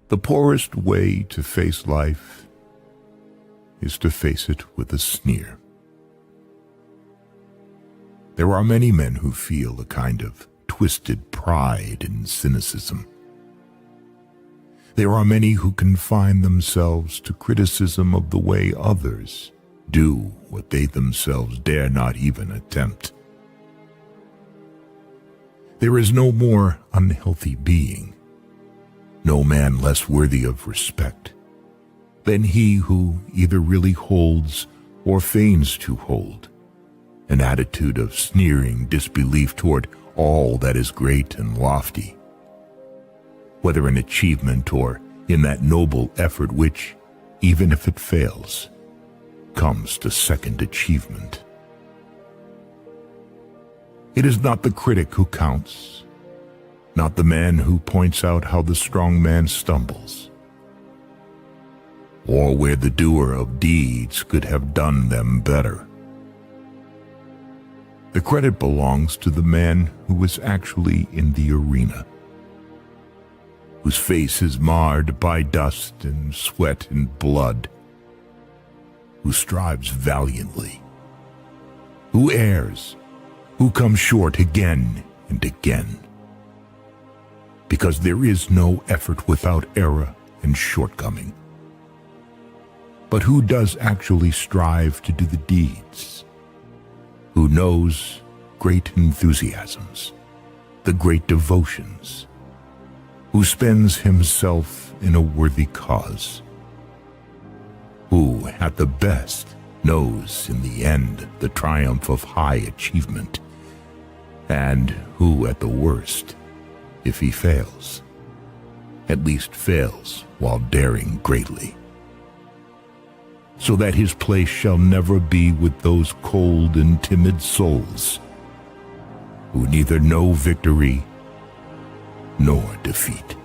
The poorest way to face life is to face it with a sneer. There are many men who feel a kind of twisted pride and cynicism. There are many who confine themselves to criticism of the way others do what they themselves dare not even attempt. There is no more unhealthy being, no man less worthy of respect than he who either really holds or feigns to hold an attitude of sneering disbelief toward all that is great and lofty, whether in achievement or in that noble effort which, even if it fails, comes to second achievement. It is not the critic who counts, not the man who points out how the strong man stumbles, or where the doer of deeds could have done them better. The credit belongs to the man who is actually in the arena, whose face is marred by dust and sweat and blood, who strives valiantly, who errs, who comes short again and again, because there is no effort without error and shortcoming, but who does actually strive to do the deeds, who knows great enthusiasms, the great devotions, who spends himself in a worthy cause, who, at the best, knows in the end the triumph of high achievement, and who, at the worst, if he fails, at least fails while daring greatly, so that his place shall never be with those cold and timid souls who neither know victory nor defeat.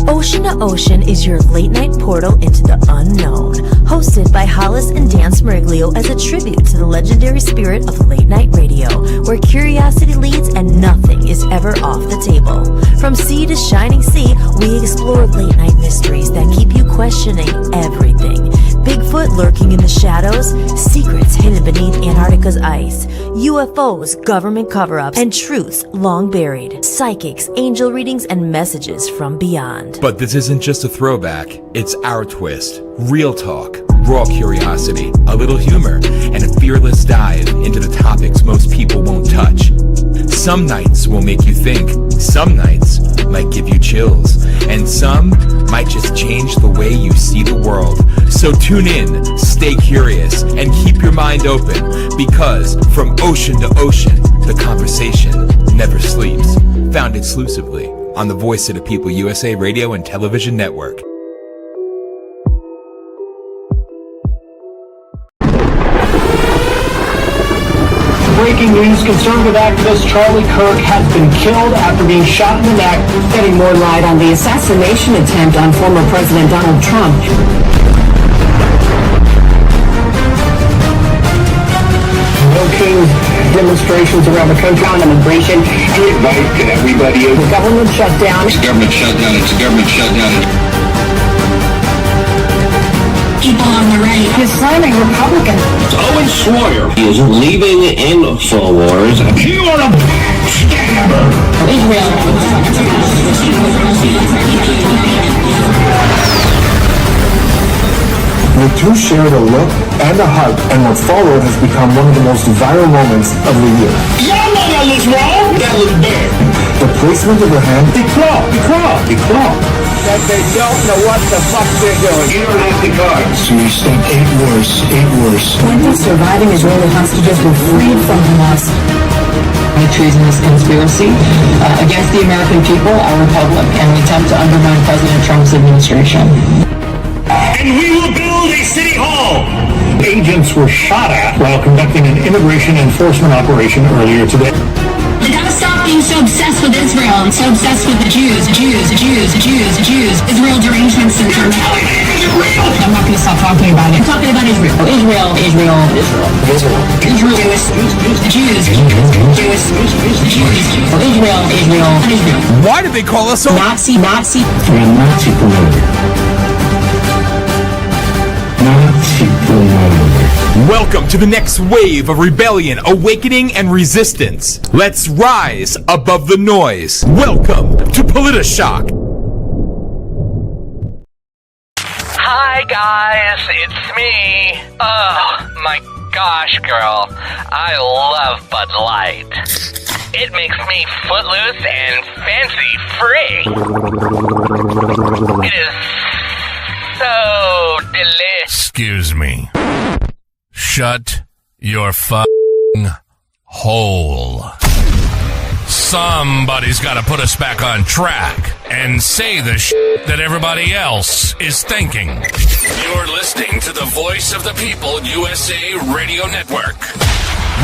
Ocean to Ocean is your late-night portal into the unknown. Hosted by Hollis and Dan Smeriglio as a tribute to the legendary spirit of late-night radio, where curiosity leads and nothing is ever off the table. From sea to shining sea, we explore late-night mysteries that keep you questioning everything. Bigfoot lurking in the shadows, secrets hidden beneath Antarctica's ice, UFOs, government cover-ups, and truths long buried, psychics, angel readings, and messages from beyond. But this isn't just a throwback, it's our twist. Real talk, raw curiosity, a little humor, and a fearless dive into the topics most people won't touch. Some nights will make you think, some nights might give you chills, and some might just change the way you see the world. So tune in, stay curious, and keep your mind open, because from ocean to ocean, the conversation never sleeps. Found exclusively on the Voice of the People U.S.A. radio and television network. Breaking news, conservative activist Charlie Kirk has been killed after being shot in the neck. Getting more light on the assassination attempt on former President Donald Trump. No King's demonstrations around the country on immigration. To invite everybody in. The government shutdown. It's a government shutdown. It's a government shutdown. People on the right. His slamming Republican. Owen Schroyer is leaving InfoWars. You are a backstabber. The two shared a look and a hug, and what followed has become one of the most viral moments of the year. Y'all know that looks wrong. That looks bad. The placement of her hand. They claw. That they don't know what the fuck they're doing. You don't have the cards. So we spent 8 worse. 20 surviving Israeli hostages were freed from Hamas. A treasonous conspiracy against the American people, our republic, and an attempt to undermine President Trump's administration. And we will build a city hall. Agents were shot at while conducting an immigration enforcement operation earlier today. We gotta stop being so obsessed with Israel and so obsessed with the Jews. Israel derangement syndrome. I'm not going to stop talking about it. I'm talking about Israel. Israel. Jews. Israel. Why did they call us so Nazi. From a Nazi promoter. Welcome to the next wave of rebellion, awakening, and resistance. Let's rise above the noise. Welcome to POLITI-SHOCK. Hi guys, it's me. Oh my gosh, girl. I love Bud Light. It makes me footloose and fancy free. It is so delicious. Excuse me. Shut your f***ing hole. Somebody's got to put us back on track and say the shit that everybody else is thinking. You're listening to the Voice of the People USA Radio Network.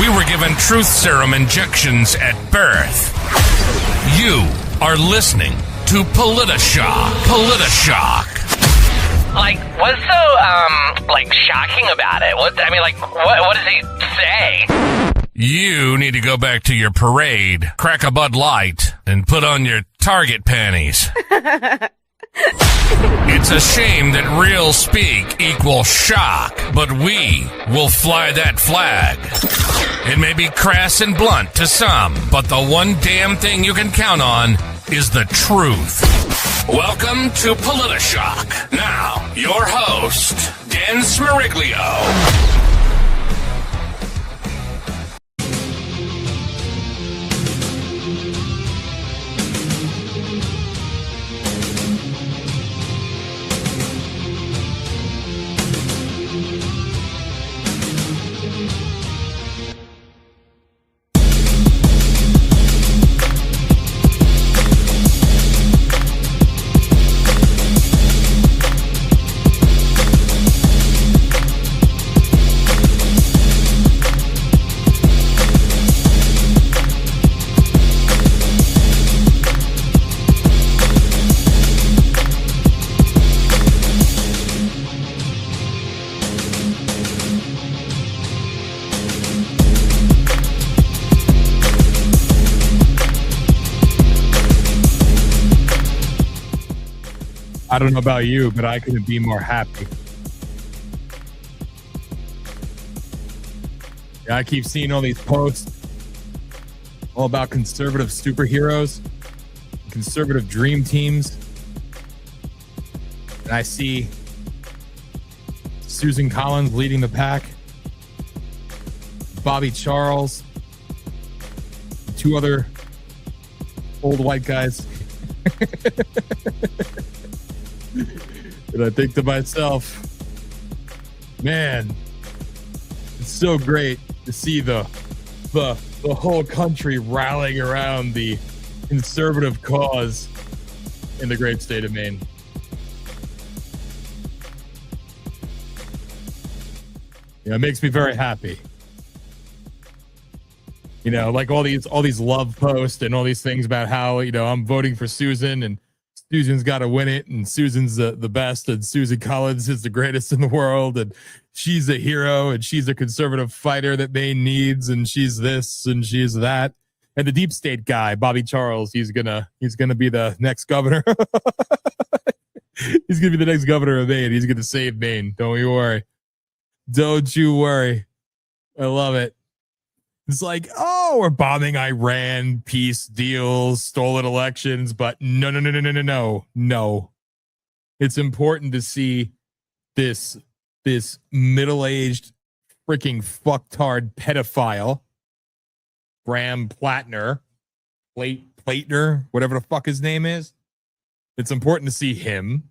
We were given truth serum injections at birth. You are listening to POLITI-SHOCK. POLITI-SHOCK. Like, what's so, shocking about it? What does he say? You need to go back to your parade, crack a Bud Light, and put on your Target panties. It's a shame that real speak equals shock, but we will fly that flag. It may be crass and blunt to some, but the one damn thing you can count on is the truth. Welcome to POLITI-SHOCK. Now, your host, Dan Smiriglio. I don't know about you, but I couldn't be more happy. Yeah, I keep seeing all these posts all about conservative superheroes, conservative dream teams. And I see Susan Collins leading the pack, Bobby Charles, two other old white guys. And I think to myself, man, it's so great to see the whole country rallying around the conservative cause in the great state of Maine. Yeah, it makes me very happy. You know, like all these love posts and all these things about how, you know, I'm voting for Susan and Susan's got to win it, and Susan's the best, and Susan Collins is the greatest in the world, and she's a hero, and she's a conservative fighter that Maine needs, and she's this and she's that. And the deep state guy, Bobby Charles, he's gonna be the next governor. He's gonna be the next governor of Maine. He's gonna save Maine. Don't you worry. Don't you worry. I love it. It's like, oh, we're bombing Iran, peace deals, stolen elections, but no. It's important to see this middle-aged freaking fucktard pedophile, Graham Platner, whatever the fuck his name is. It's important to see him,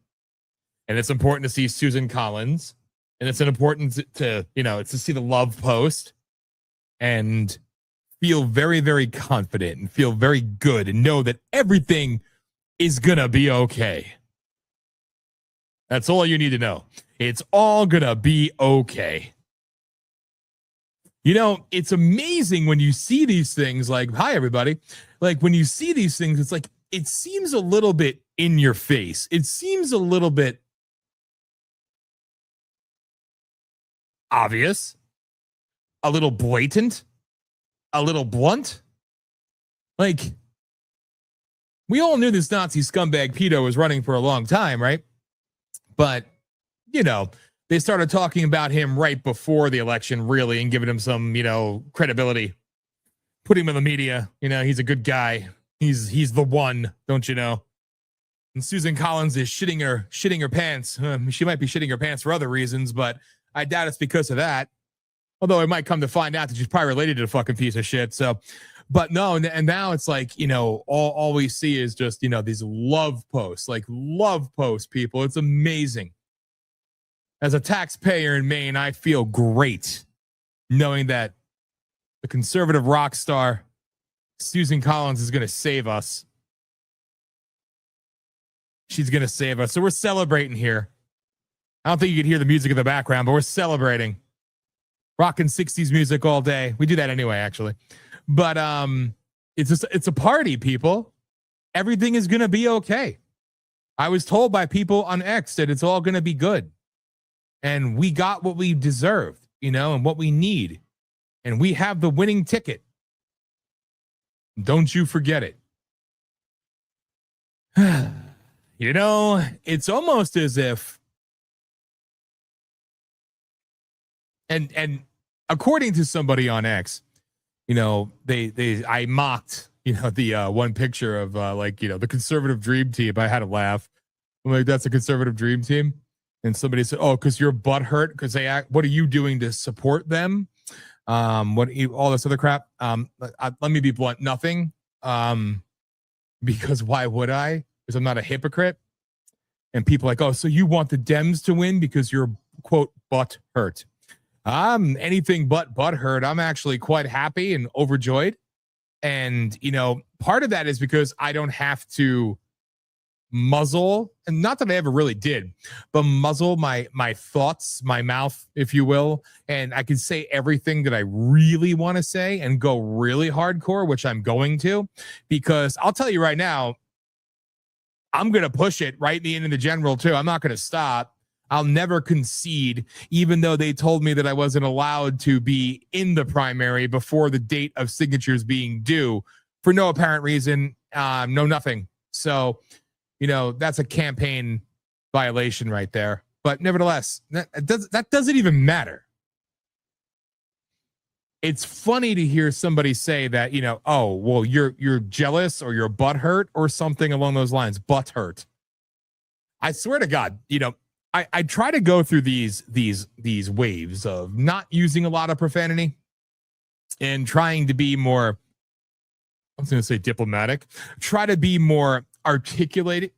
and it's important to see Susan Collins, and it's important to see the love post. And feel very, very confident and feel very good and know that everything is going to be okay. That's all you need to know. It's all going to be okay. You know, it's amazing when you see these things like, hi, everybody. like when you see these things, it's like, it seems a little bit in your face. It seems a little bit obvious, a little blatant, a little blunt. Like, we all knew this Nazi scumbag pedo was running for a long time, right? But, you know, they started talking about him right before the election, really, and giving him some, you know, credibility. Put him in the media. You know, he's a good guy. He's the one, don't you know? And Susan Collins is shitting her pants. She might be shitting her pants for other reasons, but I doubt it's because of that. Although it might come to find out that she's probably related to the fucking piece of shit. So, but no, and now it's like, you know, all we see is just, you know, these love posts, like love posts, people. It's amazing. As a taxpayer in Maine, I feel great knowing that the conservative rock star Susan Collins is going to save us. She's going to save us. So we're celebrating here. I don't think you can hear the music in the background, but we're celebrating. Rocking 60s music all day. We do that anyway, actually. But it's a party, people. Everything is going to be okay. I was told by people on X that it's all going to be good. And we got what we deserved, you know, and what we need. And we have the winning ticket. Don't you forget it. You know, it's almost as if, and according to somebody on X, you know, I mocked, you know, the one picture of like, you know, the conservative dream team. I had a laugh. I'm like, that's a conservative dream team. And somebody said, oh, because your butt hurt because they act, what are you doing to support them? All this other crap. Let me be blunt. Nothing. Because why would I? Because I'm not a hypocrite. And people are like, oh, so you want the Dems to win because you're, quote, butt hurt. Anything but butt hurt. I'm actually quite happy and overjoyed. And, you know, part of that is because I don't have to muzzle, and not that I ever really did, but muzzle my thoughts, my mouth, if you will. And I can say everything that I really want to say and go really hardcore, which I'm going to, because I'll tell you right now, I'm going to push it right in the end of the general too. I'm not going to stop. I'll never concede, even though they told me that I wasn't allowed to be in the primary before the date of signatures being due for no apparent reason. No, nothing. So, you know, that's a campaign violation right there. But nevertheless, that doesn't even matter. It's funny to hear somebody say that, you know, oh, well, you're jealous or you're butthurt or something along those lines. Butthurt. I swear to God, you know, I try to go through these waves of not using a lot of profanity and trying to be more, I was going to say diplomatic, try to be more articulate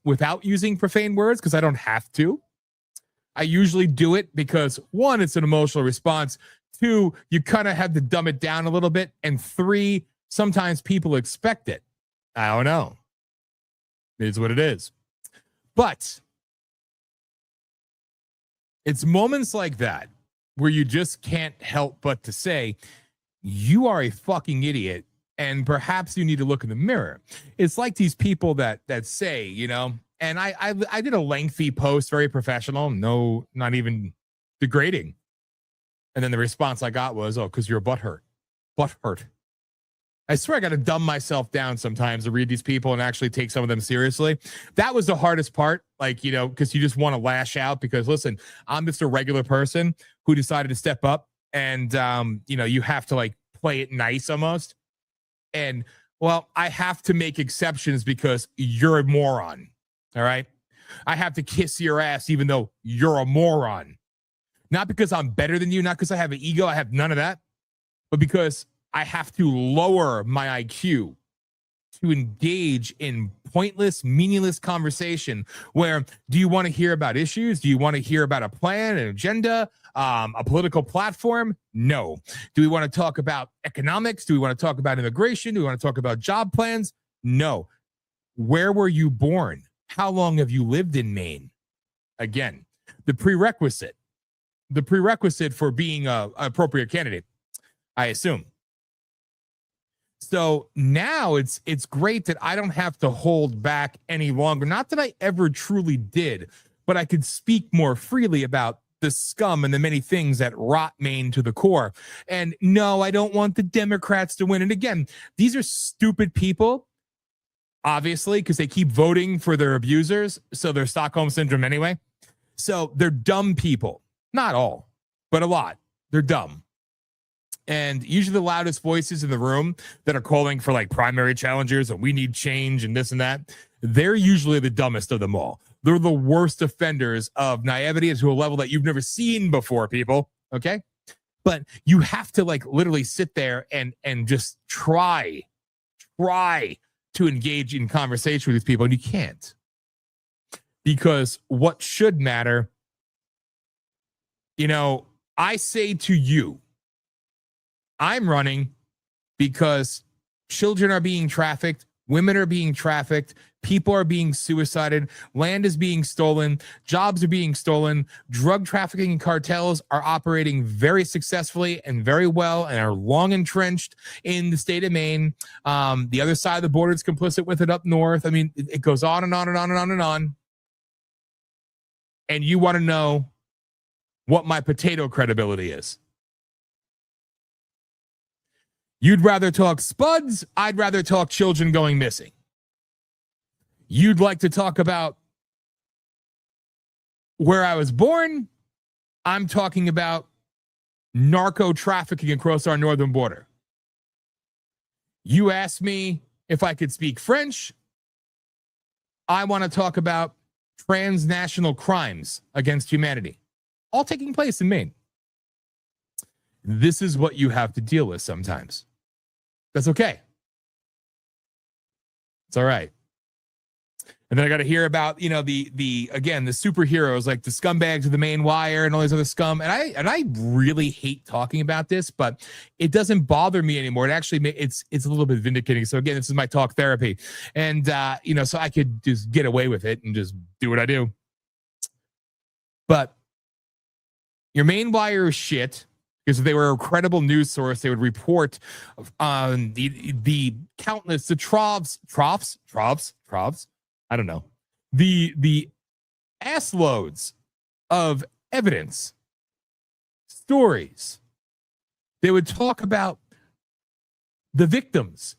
without using profane words, because I don't have to. I usually do it because, one, it's an emotional response. Two, you kind of have to dumb it down a little bit. And three, sometimes people expect it. I don't know. It is what it is. But it's moments like that where you just can't help but to say, you are a fucking idiot. And perhaps you need to look in the mirror. It's like these people that say, you know, and I did a lengthy post, very professional, no, not even degrading. And then the response I got was, oh, because you're butthurt. Butthurt. I swear I got to dumb myself down sometimes to read these people and actually take some of them seriously. That was the hardest part. Like, you know, because you just want to lash out because, listen, I'm just a regular person who decided to step up. And, you know, you have to like play it nice almost. And, well, I have to make exceptions because you're a moron. All right. I have to kiss your ass even though you're a moron. Not because I'm better than you, not because I have an ego. I have none of that. But because I have to lower my IQ to engage in pointless, meaningless conversation where, do you want to hear about issues? Do you want to hear about a plan, an agenda, a political platform? No. Do we want to talk about economics? Do we want to talk about immigration? Do we want to talk about job plans? No. Where were you born? How long have you lived in Maine? Again, the prerequisite for being an appropriate candidate, I assume. So now it's great that I don't have to hold back any longer. Not that I ever truly did, but I could speak more freely about the scum and the many things that rot Maine to the core. And no, I don't want the Democrats to win. And again, these are stupid people, obviously, because they keep voting for their abusers. So they're Stockholm Syndrome anyway. So they're dumb people. Not all, but a lot. They're dumb. And usually the loudest voices in the room that are calling for like primary challengers and we need change and this and that, they're usually the dumbest of them all. They're the worst offenders of naivety to a level that you've never seen before, people. Okay. But you have to like literally sit there and just try to engage in conversation with these people. And you can't, because what should matter, I say to you, I'm running because children are being trafficked, women are being trafficked, people are being suicided, land is being stolen, jobs are being stolen, drug trafficking and cartels are operating very successfully and very well and are long entrenched in the state of Maine. The other side of the border is complicit with it up north. I mean, it goes on and on and on and on and on. And you want to know what my potato credibility is. You'd rather talk spuds. I'd rather talk children going missing. You'd like to talk about where I was born. I'm talking about narco trafficking across our northern border. You asked me if I could speak French. I want to talk about transnational crimes against humanity, all taking place in Maine. This is what you have to deal with sometimes. That's okay. It's all right. And then I got to hear about, the superheroes like the scumbags of the Maine Wire and all these other scum. And I really hate talking about this, but it doesn't bother me anymore. It actually it's a little bit vindicating. So again, this is my talk therapy, and so I could just get away with it and just do what I do. But your Maine Wire is shit. Because if they were a credible news source, they would report on the countless, the troughs, I don't know, the ass loads of evidence, stories. They would talk about the victims,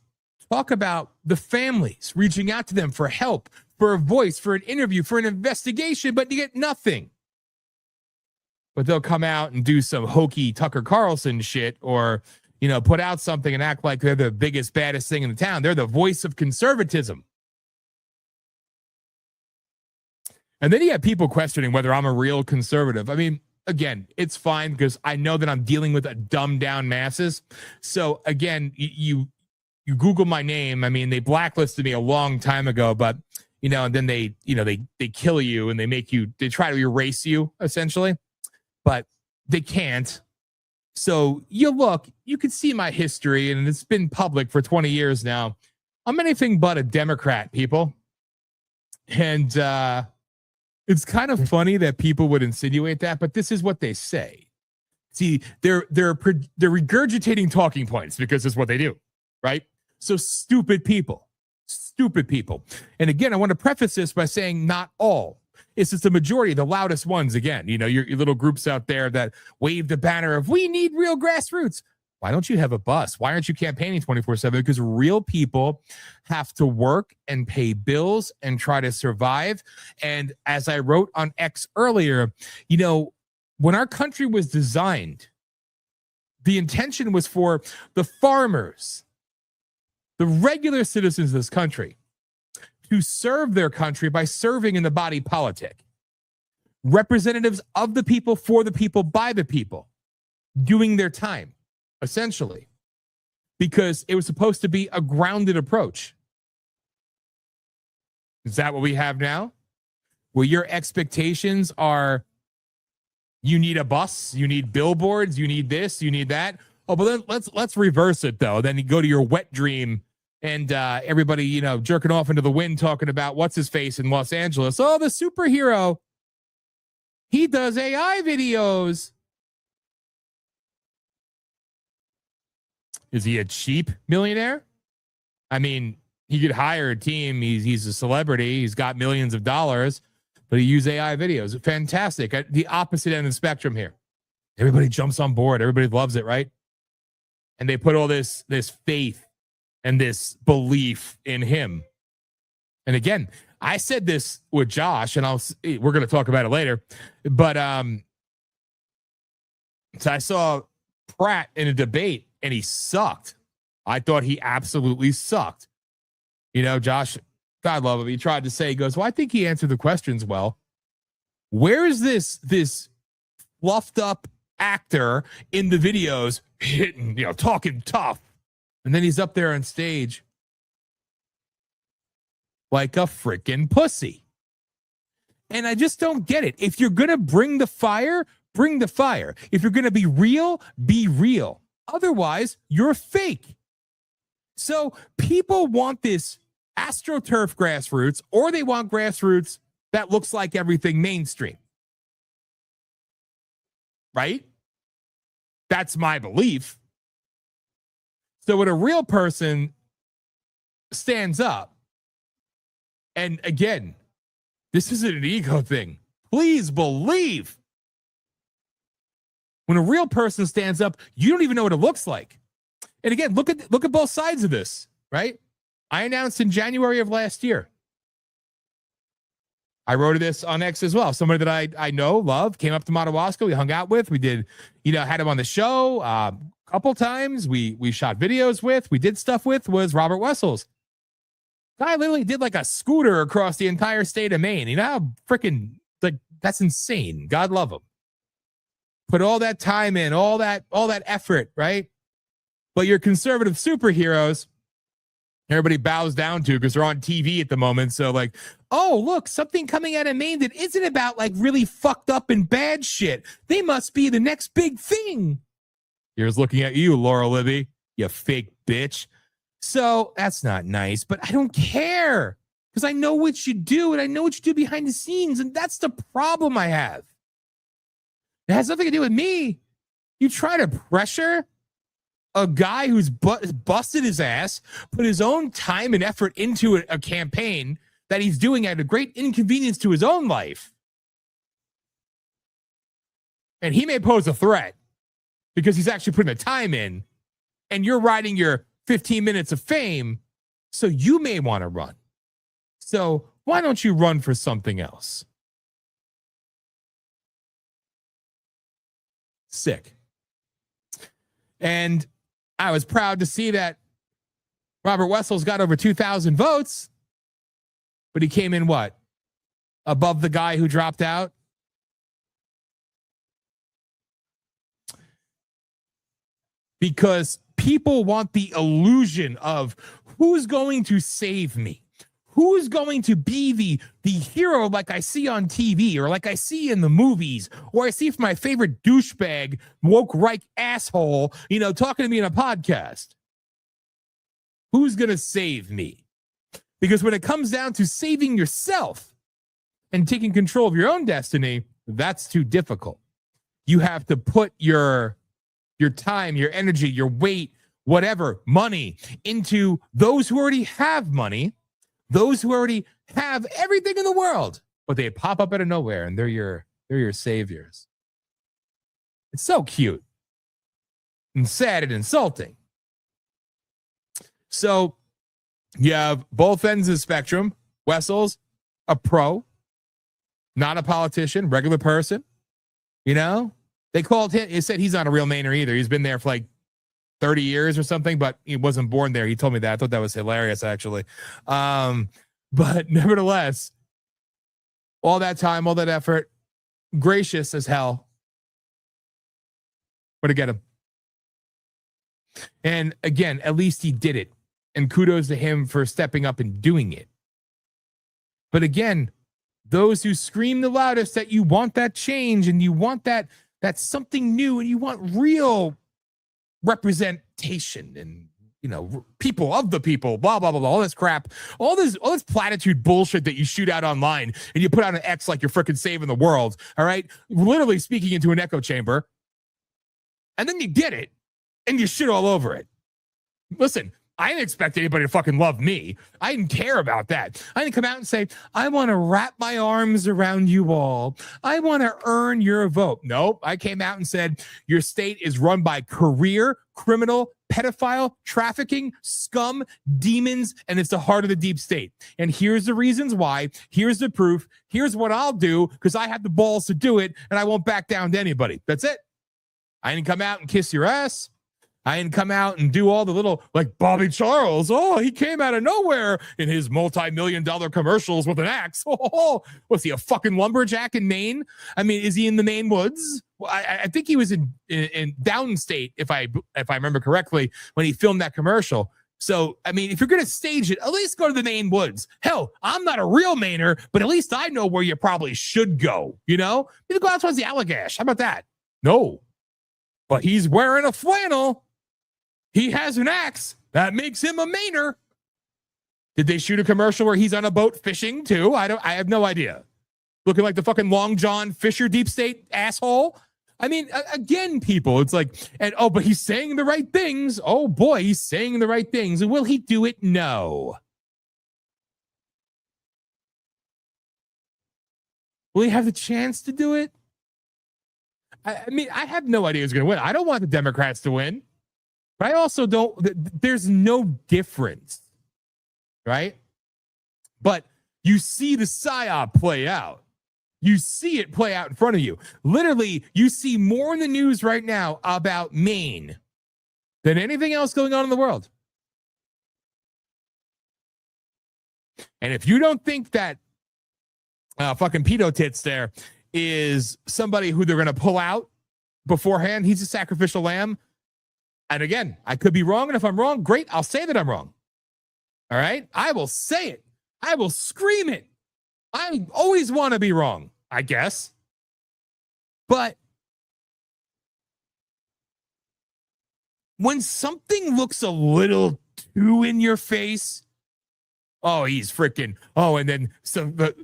talk about the families, reaching out to them for help, for a voice, for an interview, for an investigation, but you get nothing. But they'll come out and do some hokey Tucker Carlson shit, or, put out something and act like they're the biggest, baddest thing in the town. They're the voice of conservatism. And then you have people questioning whether I'm a real conservative. I mean, again, it's fine because I know that I'm dealing with a dumbed down masses. So again, you Google my name. I mean, they blacklisted me a long time ago, but and then they kill you and they try to erase you essentially. But they can't. So you can see my history, and it's been public for 20 years now. I'm anything but a Democrat, people. And it's kind of funny that people would insinuate that, but this is what they say. See, they're regurgitating talking points because it's what they do, right? So stupid people. And again, I want to preface this by saying not all. It's just the majority, the loudest ones. Again, your little groups out there that wave the banner of we need real grassroots. Why don't you have a bus? Why aren't you campaigning 24/7? Because real people have to work and pay bills and try to survive. And as I wrote on X earlier, when our country was designed, the intention was for the farmers, the regular citizens of this country, to serve their country by serving in the body politic. Representatives of the people, for the people, by the people, doing their time, essentially, because it was supposed to be a grounded approach. Is that what we have now? Where your expectations are, you need a bus, you need billboards, you need this, you need that. Oh, but then let's reverse it though. Then you go to your wet dream. And everybody, jerking off into the wind, talking about what's his face in Los Angeles. Oh, the superhero. He does AI videos. Is he a cheap millionaire? I mean, he could hire a team. He's a celebrity. He's got millions of dollars, but he used AI videos. Fantastic. At the opposite end of the spectrum here. Everybody jumps on board. Everybody loves it, right? And they put all this faith and this belief in him. And again, I said this with Josh, and we're going to talk about it later. But so I saw Pratt in a debate, and he sucked. I thought he absolutely sucked. You know, Josh, God love him. He tried to say, he goes, well, I think he answered the questions well. Where is this fluffed up actor in the videos hitting, talking tough? And then he's up there on stage like a freaking pussy. And I just don't get it. If you're going to bring the fire, bring the fire. If you're going to be real, be real. Otherwise, you're fake. So people want this AstroTurf grassroots, or they want grassroots that looks like everything mainstream. Right? That's my belief. So when a real person stands up, and again, this isn't an ego thing. Please believe. When a real person stands up, you don't even know what it looks like. And again, look at both sides of this, right? I announced in January of last year. I wrote this on X as well. Somebody that I know, love, came up to Madawaska. We hung out with. We did, had him on the show a couple times. We shot videos with. We did stuff with. Was Robert Wessels. Guy literally did like a scooter across the entire state of Maine. You know how freaking, like, that's insane. God love him. Put all that time in, all that effort, right? But your conservative superheroes, everybody bows down to because they're on TV at the moment. So like, oh, look, something coming out of Maine that isn't about like really fucked up and bad shit. They must be the next big thing. Here's looking at you, Laura Libby, you fake bitch. So that's not nice, but I don't care because I know what you do and I know what you do behind the scenes. And that's the problem I have. It has nothing to do with me. You try to pressure a guy who's busted his ass, put his own time and effort into a campaign that he's doing at a great inconvenience to his own life. And he may pose a threat because he's actually putting the time in, and you're riding your 15 minutes of fame, so you may want to run. So why don't you run for something else? Sick. And I was proud to see that Robert Wessels got over 2,000 votes, but he came in what? Above the guy who dropped out? Because people want the illusion of who's going to save me. Who's going to be the hero like I see on TV or like I see in the movies or I see from my favorite douchebag, woke right asshole, talking to me in a podcast? Who's going to save me? Because when it comes down to saving yourself and taking control of your own destiny, that's too difficult. You have to put your time, your energy, your weight, whatever, money into those who already have money, those who already have everything in the world, but they pop up out of nowhere and they're your saviors. It's so cute and sad and insulting. So you have both ends of the spectrum. Wessels, a pro, not a politician, regular person. They called him. He said he's not a real Mainer either. He's been there for like 30 years or something, but he wasn't born there. He told me that. I thought that was hilarious, actually. But nevertheless, all that time, all that effort, gracious as hell. Way to get him. And again, at least he did it. And kudos to him for stepping up and doing it. But again, those who scream the loudest that you want that change and you want that something new and you want real representation and people of the people, blah blah blah blah, all this crap, all this platitude bullshit that you shoot out online and you put on an X like you're freaking saving the world, all right, literally speaking into an echo chamber, and then you get it and you shit all over it. Listen, I didn't expect anybody to fucking love me. I didn't care about that. I didn't come out and say, I want to wrap my arms around you all. I want to earn your vote. Nope. I came out and said, your state is run by career, criminal, pedophile, trafficking, scum, demons, and it's the heart of the deep state. And here's the reasons why. Here's the proof. Here's what I'll do because I have the balls to do it and I won't back down to anybody. That's it. I didn't come out and kiss your ass. I didn't come out and do all the little, like Bobby Charles. Oh, he came out of nowhere in his multi-million-dollar commercials with an axe. Oh, was he a fucking lumberjack in Maine? I mean, is he in the Maine woods? Well, I think he was in downstate, if I remember correctly, when he filmed that commercial. So, I mean, if you're going to stage it, at least go to the Maine woods. Hell, I'm not a real Mainer, but at least I know where you probably should go, you know? Maybe go out towards the Allagash. How about that? No. But he's wearing a flannel. He has an axe. That makes him a Mainer. Did they shoot a commercial where he's on a boat fishing too? I have no idea. Looking like the fucking Long John Fisher deep state asshole. I mean, again, people, it's like, but he's saying the right things. Oh boy, he's saying the right things. Will he do it? No. Will he have the chance to do it? I mean, I have no idea who's going to win. I don't want the Democrats to win. But I also don't, there's no difference, right? But you see the psyop play out. You see it play out in front of you. Literally, you see more in the news right now about Maine than anything else going on in the world. And if you don't think that fucking pedo tits there is somebody who they're going to pull out beforehand, he's a sacrificial lamb. And again, I could be wrong. And if I'm wrong, great. I'll say that I'm wrong. All right. I will say it. I will scream it. I always want to be wrong, I guess. But when something looks a little too in your face, oh, he's freaking, and then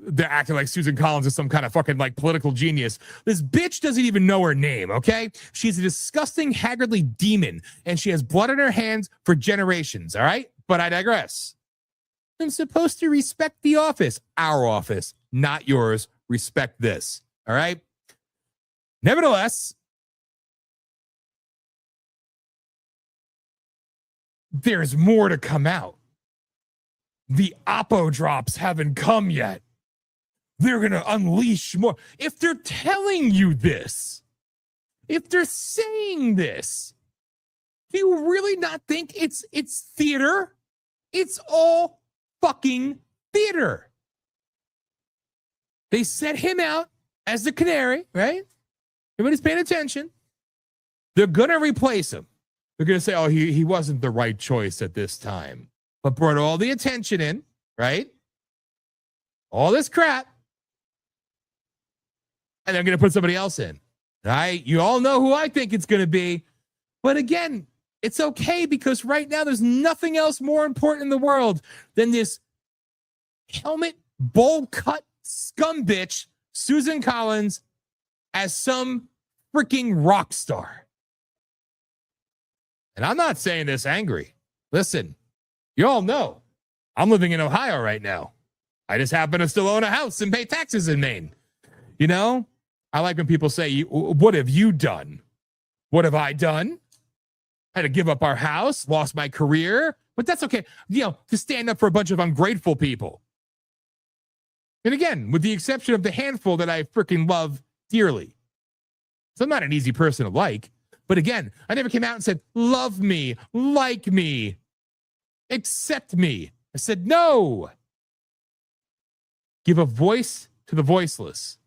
they're acting like Susan Collins is some kind of fucking like political genius. This bitch doesn't even know her name, okay? She's a disgusting, haggardly demon, and she has blood on her hands for generations, all right? But I digress. I'm supposed to respect the office, our office, not yours. Respect this, all right? Nevertheless, there's more to come out. The Oppo drops haven't come yet. They're going to unleash more. If they're telling you this, if they're saying this, do you really not think it's theater? It's all fucking theater. They set him out as the canary, right? Everybody's paying attention. They're going to replace him. They're going to say, oh, he wasn't the right choice at this time, but brought all the attention in, right? All this crap. And they're going to put somebody else in. Right? You all know who I think it's going to be. But again, it's okay because right now there's nothing else more important in the world than this helmet, bowl cut scum bitch, Susan Collins, as some freaking rock star. And I'm not saying this angry. Listen, you all know I'm living in Ohio right now. I just happen to still own a house and pay taxes in Maine. You know, I like when people say, what have you done? What have I done? I had to give up our house, lost my career, but that's okay. You know, to stand up for a bunch of ungrateful people. And again, with the exception of the handful that I freaking love dearly. So I'm not an easy person to like. But again, I never came out and said, love me, like me, accept me. I said, no. Give a voice to the voiceless.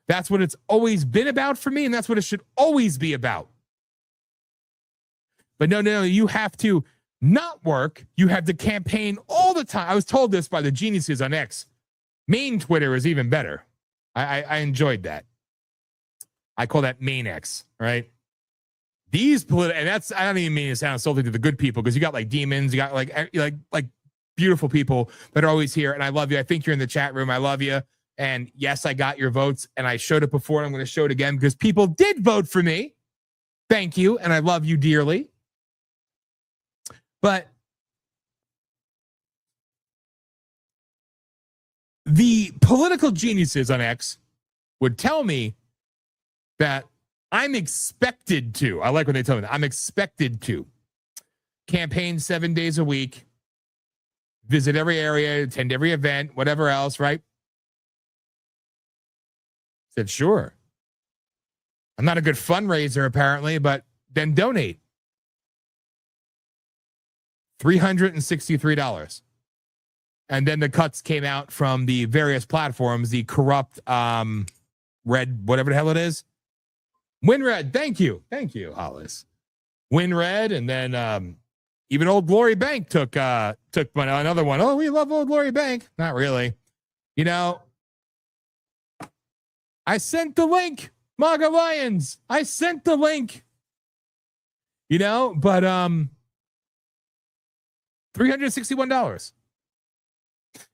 That's what it's always been about for me, and that's what it should always be about. But no, you have to not work. You have to campaign all the time. I was told this by the geniuses on X. Maine Twitter is even better. I enjoyed that. I call that Maine X, right? These and that's, I don't even mean to sound insulting to the good people, because you got like demons, you got like beautiful people that are always here, and I love you. I think you're in the chat room. I love you. And yes, I got your votes, and I showed it before, and I'm going to show it again because people did vote for me. Thank you, and I love you dearly. But the political geniuses on X would tell me that I'm expected to, I like when they tell me that, I'm expected to campaign 7 days a week, visit every area, attend every event, whatever else, right? I said, sure. I'm not a good fundraiser, apparently, but then donate. $363. And then the cuts came out from the various platforms, the corrupt Red, whatever the hell it is. WinRed, thank you. Thank you, Hollis. WinRed, and then even Old Glory Bank took another one. Oh, we love Old Glory Bank. Not really. You know, I sent the link, MAGA Lions. I sent the link. You know, but $361.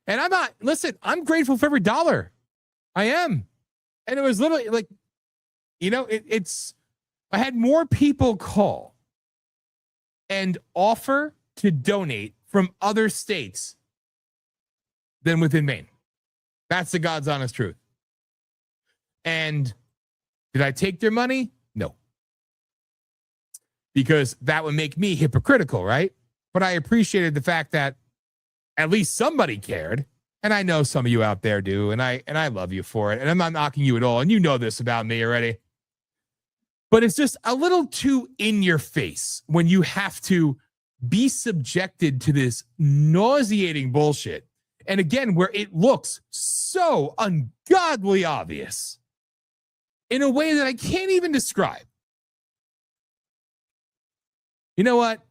And I'm not, listen, I'm grateful for every dollar. I am. And it was literally like, you know, I had more people call and offer to donate from other states than within Maine. That's the God's honest truth. And did I take their money? No. Because that would make me hypocritical, right? But I appreciated the fact that at least somebody cared. And I know some of you out there do. And I love you for it. And I'm not knocking you at all. And you know this about me already. But it's just a little too in your face when you have to be subjected to this nauseating bullshit. And again, where it looks so ungodly obvious in a way that I can't even describe. You know what?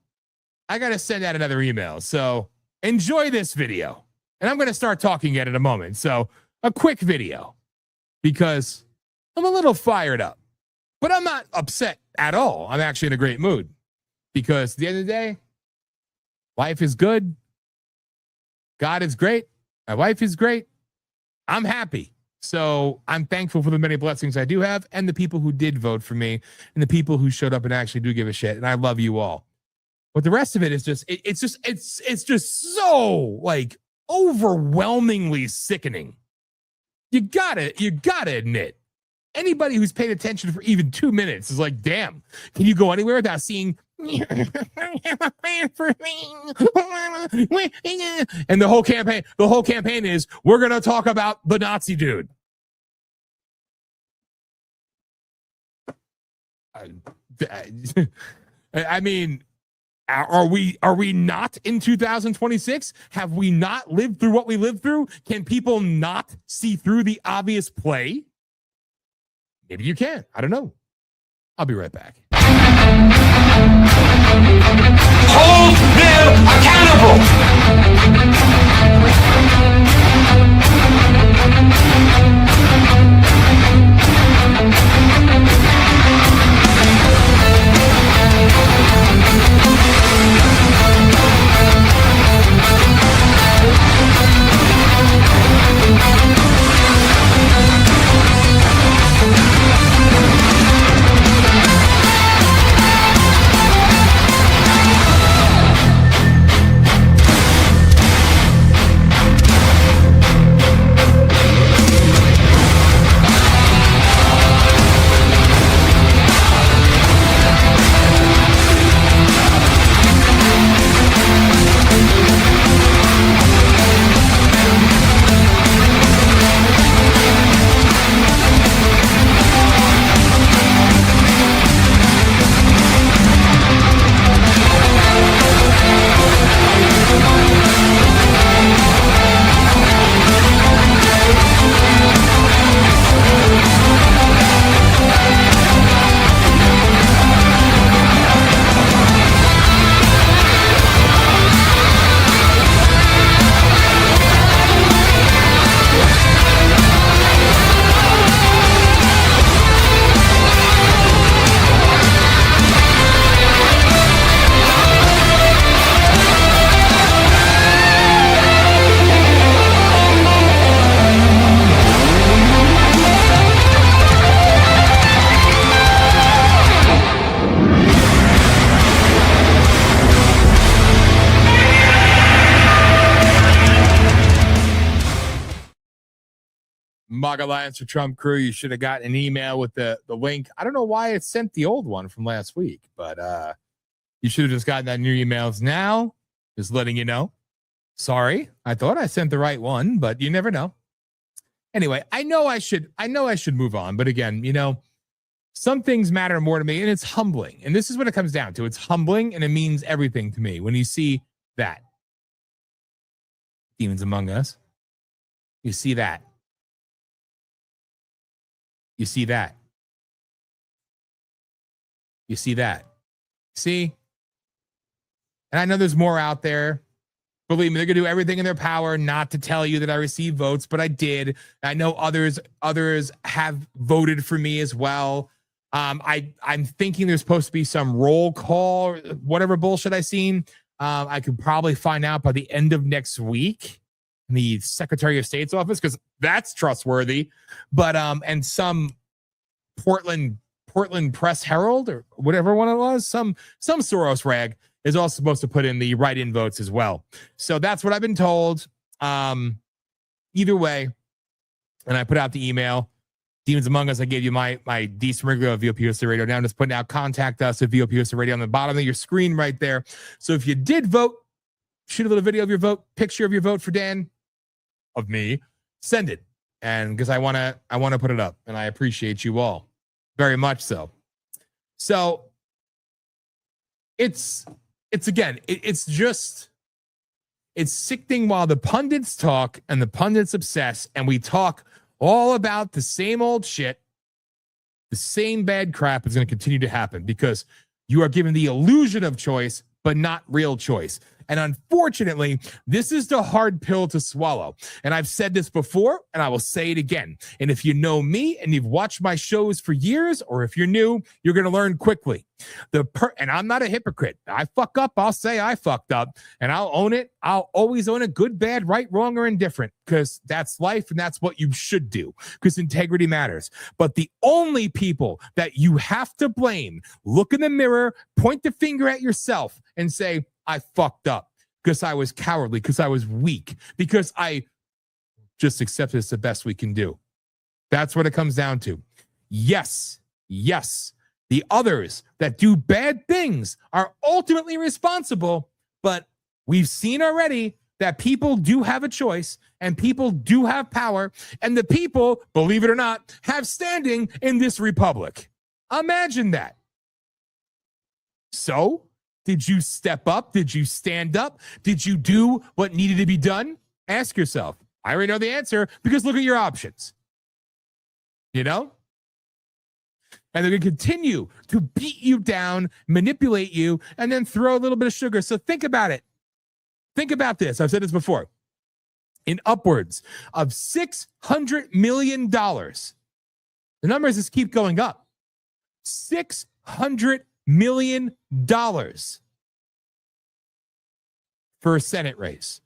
I got to send out another email. So enjoy this video. And I'm going to start talking at it in a moment. So a quick video because I'm a little fired up. But I'm not upset at all. I'm actually in a great mood because at the end of the day, life is good. God is great. My wife is great. I'm happy. So I'm thankful for the many blessings I do have and the people who did vote for me and the people who showed up and actually do give a shit. And I love you all. But the rest of it is just, it's just so like overwhelmingly sickening. You gotta admit. Anybody who's paid attention for even 2 minutes is like, damn, can you go anywhere without seeing and the whole campaign is we're gonna talk about the Nazi dude. I mean, are we not in 2026? Have we not lived through what we lived through? Can people not see through the obvious play? Maybe you can. I don't know. I'll be right back. Hold them accountable! MAGA Alliance for Trump crew, you should have gotten an email with the link. I don't know why it sent the old one from last week, but you should have just gotten that in your emails now. Just letting you know. Sorry, I thought I sent the right one, but you never know. Anyway, I know I should move on, but again, some things matter more to me, and it's humbling. And this is what it comes down to. It's humbling, and it means everything to me when you see that. Demons Among Us. You see that. You see that. You see that. See? And I know there's more out there. Believe me, they're going to do everything in their power not to tell you that I received votes, but I did. I know others have voted for me as well. I'm thinking there's supposed to be some roll call, whatever bullshit I seen. I could probably find out by the end of next week in the Secretary of State's office, because that's trustworthy. But and some Portland Press Herald or whatever one it was, some Soros rag is also supposed to put in the write-in votes as well. So that's what I've been told. Either way, and I put out the email. Demons Among Us, I gave you my decent regular of VOP Radio. Now I'm just putting out contact us at VOP Radio on the bottom of your screen right there. So if you did vote, shoot a little video of your vote, picture of your vote for Dan, of me, send it. And because I want to put it up, and I appreciate you all very much so. So it's sickening while the pundits talk and the pundits obsess, and we talk all about the same old shit. The same bad crap is going to continue to happen because you are given the illusion of choice, but not real choice. And unfortunately, this is the hard pill to swallow. And I've said this before, and I will say it again. And if you know me and you've watched my shows for years, or if you're new, you're going to learn quickly. And I'm not a hypocrite. I fuck up, I'll say I fucked up, and I'll own it. I'll always own it, good, bad, right, wrong, or indifferent, because that's life and that's what you should do, because integrity matters. But the only people that you have to blame, look in the mirror, point the finger at yourself and say, I fucked up because I was cowardly, because I was weak, because I just accepted it's the best we can do. That's what it comes down to. Yes, the others that do bad things are ultimately responsible, but we've seen already that people do have a choice and people do have power, and the people, believe it or not, have standing in this republic. Imagine that. So, did you step up? Did you stand up? Did you do what needed to be done? Ask yourself. I already know the answer, because look at your options. And they're going to continue to beat you down, manipulate you, and then throw a little bit of sugar. So think about it. Think about this. I've said this before. In upwards of $600 million. The numbers just keep going up. $600 million for a Senate race.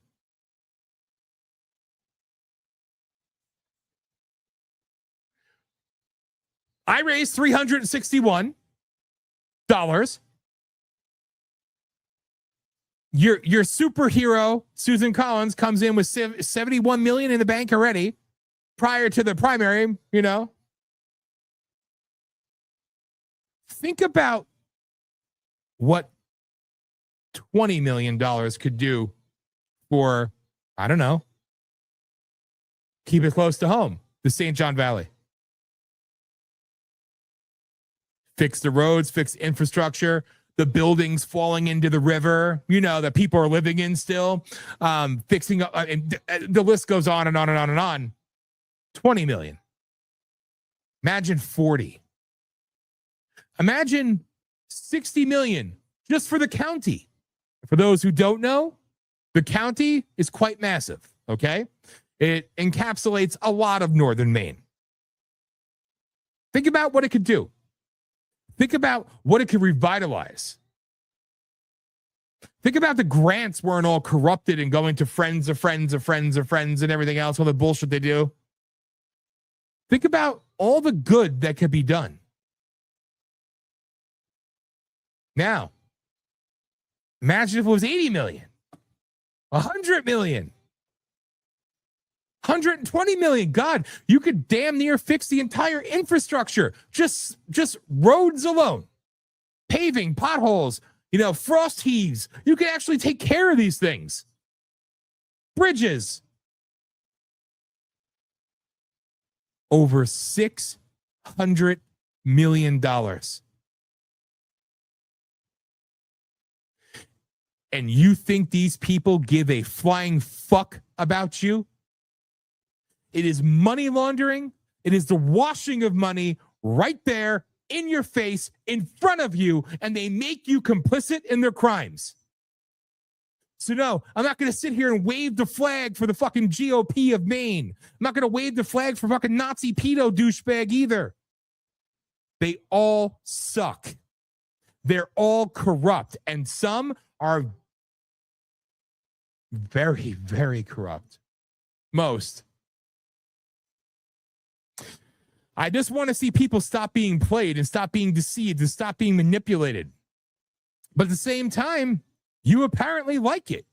I raised $361. Your superhero, Susan Collins, comes in with $71 million in the bank already prior to the primary, Think about what $20 million could do for, I don't know, keep it close to home, the St. John Valley. Fix the roads, fix infrastructure, the buildings falling into the river, that people are living in still, fixing up, and the list goes on and on and on and on. 20 million. Imagine 40. Imagine 60 million just for the county. For those who don't know, the county is quite massive, okay? It encapsulates a lot of northern Maine. Think about what it could do. Think about what it could revitalize. Think about the grants weren't all corrupted and going to friends of friends of friends of friends and everything else, all the bullshit they do. Think about all the good that could be done. Now, imagine if it was 80 million, 100 million. 120 million. God, you could damn near fix the entire infrastructure. Just roads alone. Paving, potholes, frost heaves. You can actually take care of these things. Bridges. Over $600 million. And you think these people give a flying fuck about you? It is money laundering. It is the washing of money right there in your face, in front of you, and they make you complicit in their crimes. So no, I'm not going to sit here and wave the flag for the fucking GOP of Maine. I'm not going to wave the flag for fucking Nazi pedo douchebag either. They all suck. They're all corrupt, and some are very, very corrupt. Most. I just want to see people stop being played and stop being deceived and stop being manipulated. But at the same time, you apparently like it.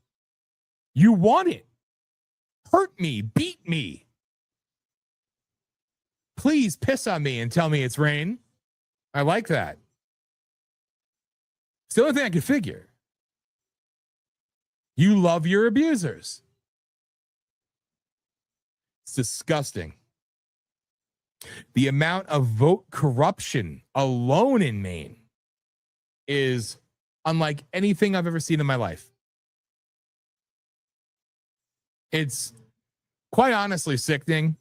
You want it. Hurt me, beat me. Please piss on me and tell me it's rain. I like that. It's the only thing I could figure. You love your abusers. It's disgusting. The amount of vote corruption alone in Maine is unlike anything I've ever seen in my life. It's quite honestly sickening.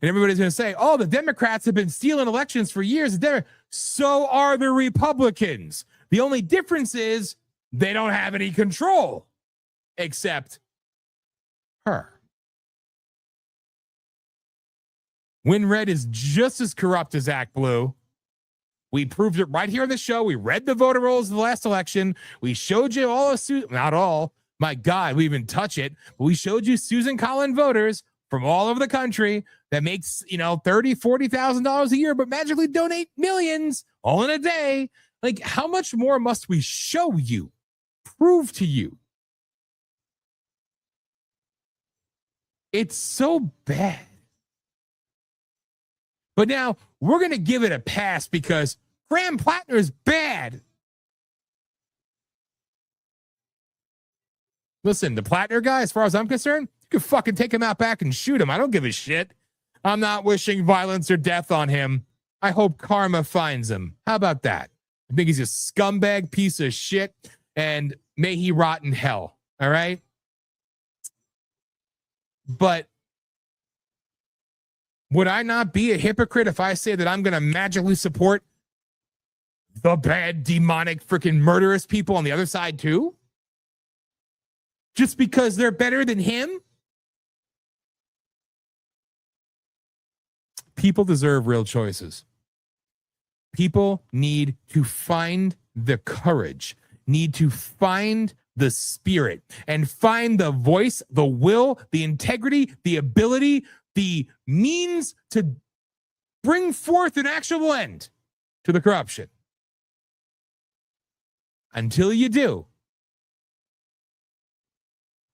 And everybody's going to say, oh, the Democrats have been stealing elections for years. So are the Republicans. The only difference is they don't have any control except her. Win Red is just as corrupt as Act Blue. We proved it right here on the show. We read the voter rolls of the last election. We showed you all of not all. My God, we even touch it. But we showed you Susan Collin voters from all over the country that makes, $30,000, $40,000 a year, but magically donate millions all in a day. Like, how much more must we show you, prove to you? It's so bad. But now we're going to give it a pass because Graham Plattner is bad. Listen, the Plattner guy, as far as I'm concerned, you can fucking take him out back and shoot him. I don't give a shit. I'm not wishing violence or death on him. I hope karma finds him. How about that? I think he's a scumbag piece of shit, and may he rot in hell. All right? But would I not be a hypocrite if I say that I'm going to magically support the bad, demonic, freaking murderous people on the other side too? Just because they're better than him? People deserve real choices. People need to find the courage, need to find the spirit, and find the voice, the will, the integrity, the ability, the means to bring forth an actual end to the corruption. Until you do,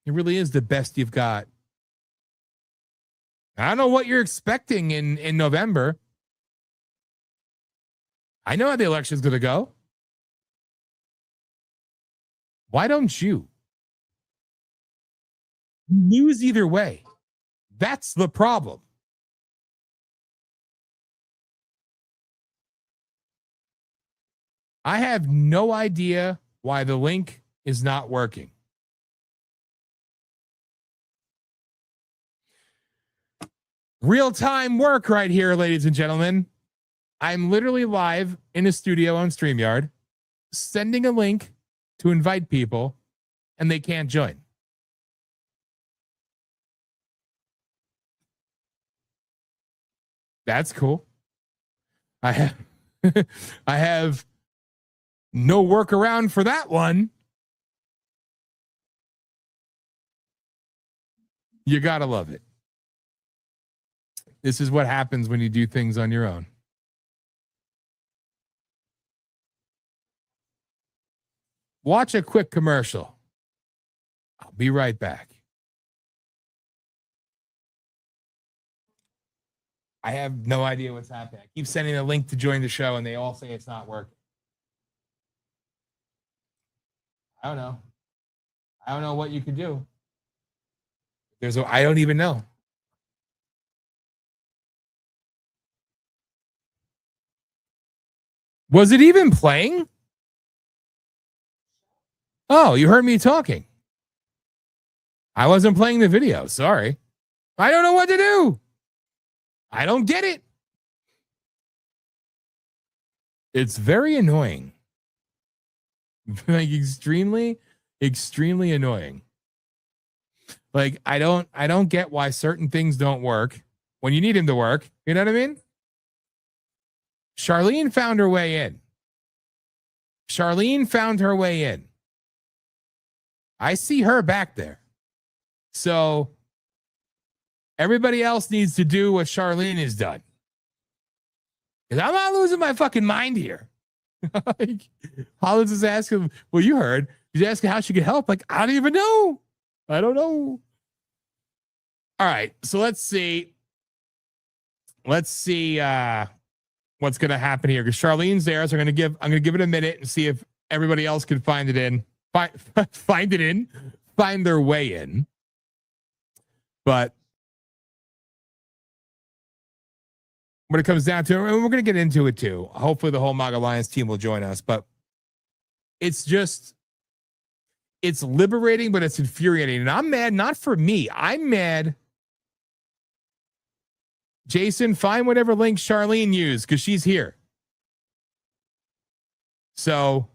it really is the best you've got. I don't know what you're expecting in November. I know how the election's going to go. Why don't you? You lose either way. That's the problem. I have no idea why the link is not working. Real-time work right here, ladies and gentlemen. I'm literally live in a studio on StreamYard, sending a link to invite people, and they can't join. That's cool. I have no workaround for that one. You gotta love it. This is what happens when you do things on your own. Watch a quick commercial. I'll be right back. I have no idea what's happening. I keep sending a link to join the show, and they all say it's not working. I don't know. I don't know what you could do. I don't even know. Was it even playing? Oh, you heard me talking. I wasn't playing the video. Sorry. I don't know what to do. I don't get it. It's very annoying. Like extremely, extremely annoying. Like I don't get why certain things don't work when you need them to work. You know what I mean? Charlene found her way in. Charlene found her way in. I see her back there. So everybody else needs to do what Charlene has done. Because I'm not losing my fucking mind here. Like, Hollins is asking, well, you heard. He's asking how she could help. Like, I don't even know. I don't know. All right. So let's see. Let's see what's going to happen here. Because Charlene's there. So I'm going to give it a minute and see if everybody else can find it in. Find their way in. But when it comes down to it, and we're going to get into it too. Hopefully the whole MAGA Alliance team will join us. But it's liberating, but it's infuriating. And I'm mad, not for me. I'm mad. Jason, find whatever link Charlene used because she's here. So,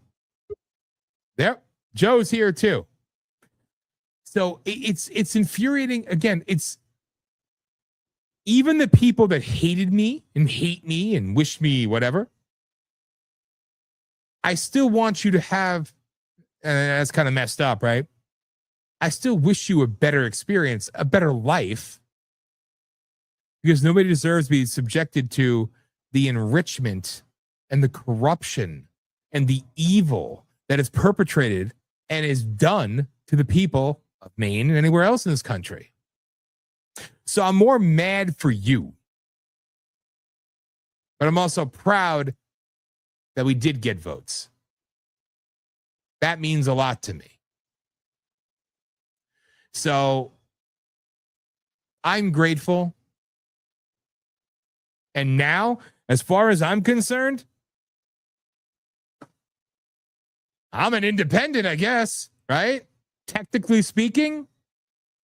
there. Joe's here too. So it's infuriating. Again, it's even the people that hated me and hate me and wish me whatever. I still want you to have, and that's kind of messed up, right? I still wish you a better experience, a better life, because nobody deserves to be subjected to the enrichment and the corruption and the evil that is perpetrated and is done to the people of Maine and anywhere else in this country. So I'm more mad for you. But I'm also proud that we did get votes. That means a lot to me. So I'm grateful. And now, as far as I'm concerned, I'm an independent, I guess, right? Technically speaking,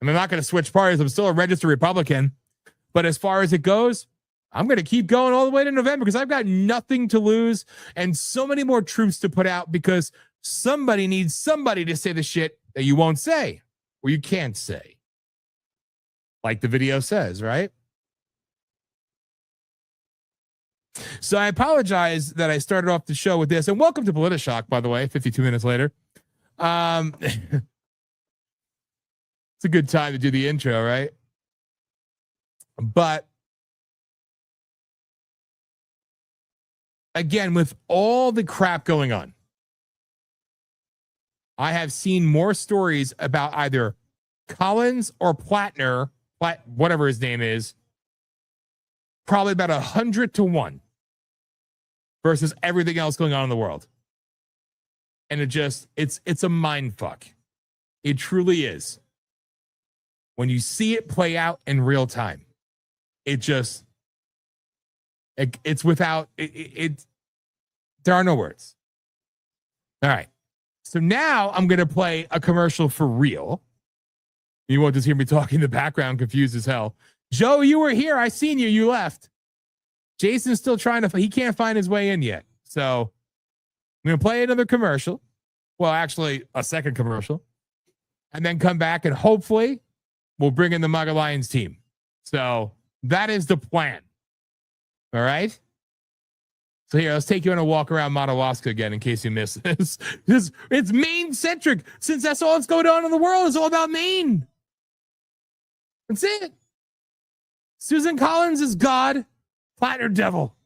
I'm not going to switch parties. I'm still a registered Republican. But as far as it goes, I'm going to keep going all the way to November because I've got nothing to lose and so many more truths to put out because somebody needs somebody to say the shit that you won't say or you can't say. Like the video says, right? So I apologize that I started off the show with this. And welcome to POLITI-SHOCK, by the way, 52 minutes later. It's a good time to do the intro, right? But again, with all the crap going on, I have seen more stories about either Collins or Plattner, whatever his name is, probably about 100 to 1 versus everything else going on in the world. And it's a mind fuck. It truly is. When you see it play out in real time, it's without, there are no words. All right. So now I'm going to play a commercial for real. You won't just hear me talking in the background, confused as hell. Joe, you were here. I seen you. You left. Jason's still he can't find his way in yet. So I'm going to play another commercial. Well, actually, a second commercial. And then come back and hopefully we'll bring in the MAGA Lions team. So that is the plan. All right. So here, let's take you on a walk around Madawaska again in case you missed this. It's Maine centric since that's all that's going on in the world. It's all about Maine. That's it. Susan Collins is God, Platter devil.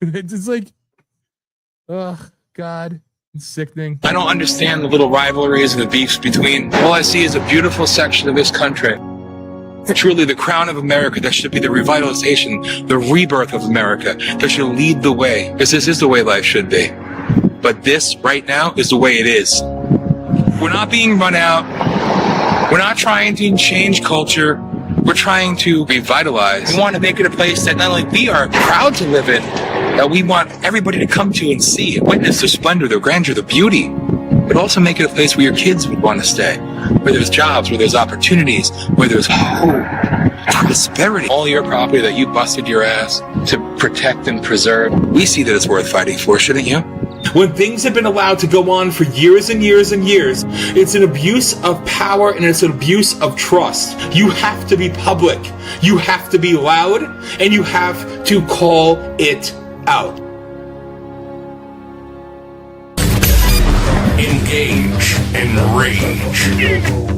It's just like, oh, God. It's sickening. I don't understand the little rivalries and the beefs between. All I see is a beautiful section of this country truly the crown of America, that should be the revitalization, the rebirth of America, that should lead the way, because this is the way life should be. But this, right now, is the way it is. We're not being run out. We're not trying to change culture. We're trying to revitalize. We want to make it a place that not only we are proud to live in, that we want everybody to come to and see and witness the splendor, the grandeur, the beauty, but also make it a place where your kids would want to stay, where there's jobs, where there's opportunities, where there's hope, prosperity. All your property that you busted your ass to protect and preserve, we see that it's worth fighting for, shouldn't you? When things have been allowed to go on for years and years and years, it's an abuse of power and it's an abuse of trust. You have to be public, you have to be loud, and you have to call it out. Engage and rage.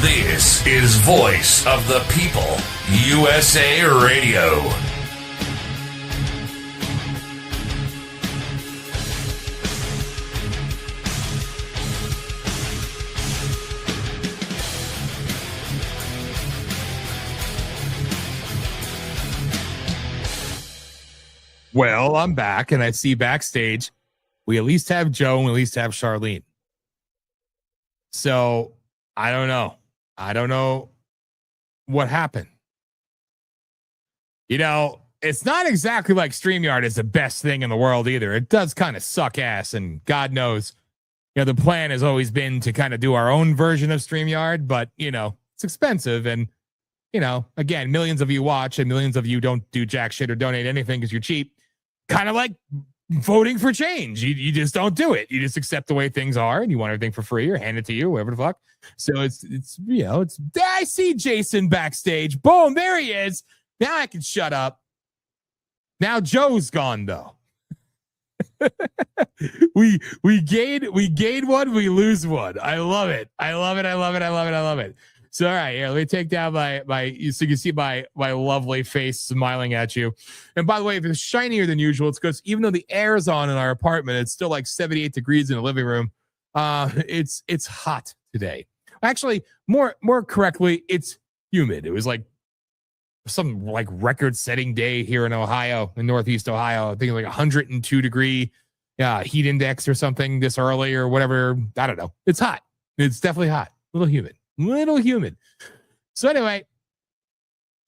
This is Voice of the People, USA Radio. Well, I'm back, and I see backstage we at least have Joe and we at least have Charlene. So I don't know. I don't know what happened. You know, it's not exactly like StreamYard is the best thing in the world either. It does kind of suck ass, and God knows, you know, the plan has always been to kind of do our own version of StreamYard, but, you know, it's expensive. And, you know, again, millions of you watch and millions of you don't do jack shit or donate anything because you're cheap. Kind of like voting for change. You just don't do it. You just accept the way things are and you want everything for free or hand it to you, whatever the fuck. So it's you know, it's I see Jason backstage. Boom, there he is. Now I can shut up. Now Joe's gone though. we gain one, we lose one. I love it. I love it. So all right, here, let me take down my so you can see my lovely face smiling at you. And by the way, if it's shinier than usual, it's because even though the air is on in our apartment, it's still like 78 degrees in the living room. It's hot today. Actually, more correctly, it's humid. It was like some like record-setting day here in Ohio, in Northeast Ohio. I think like 102 degree heat index or something this early or whatever. I don't know. It's hot. It's definitely hot. A little humid. So anyway,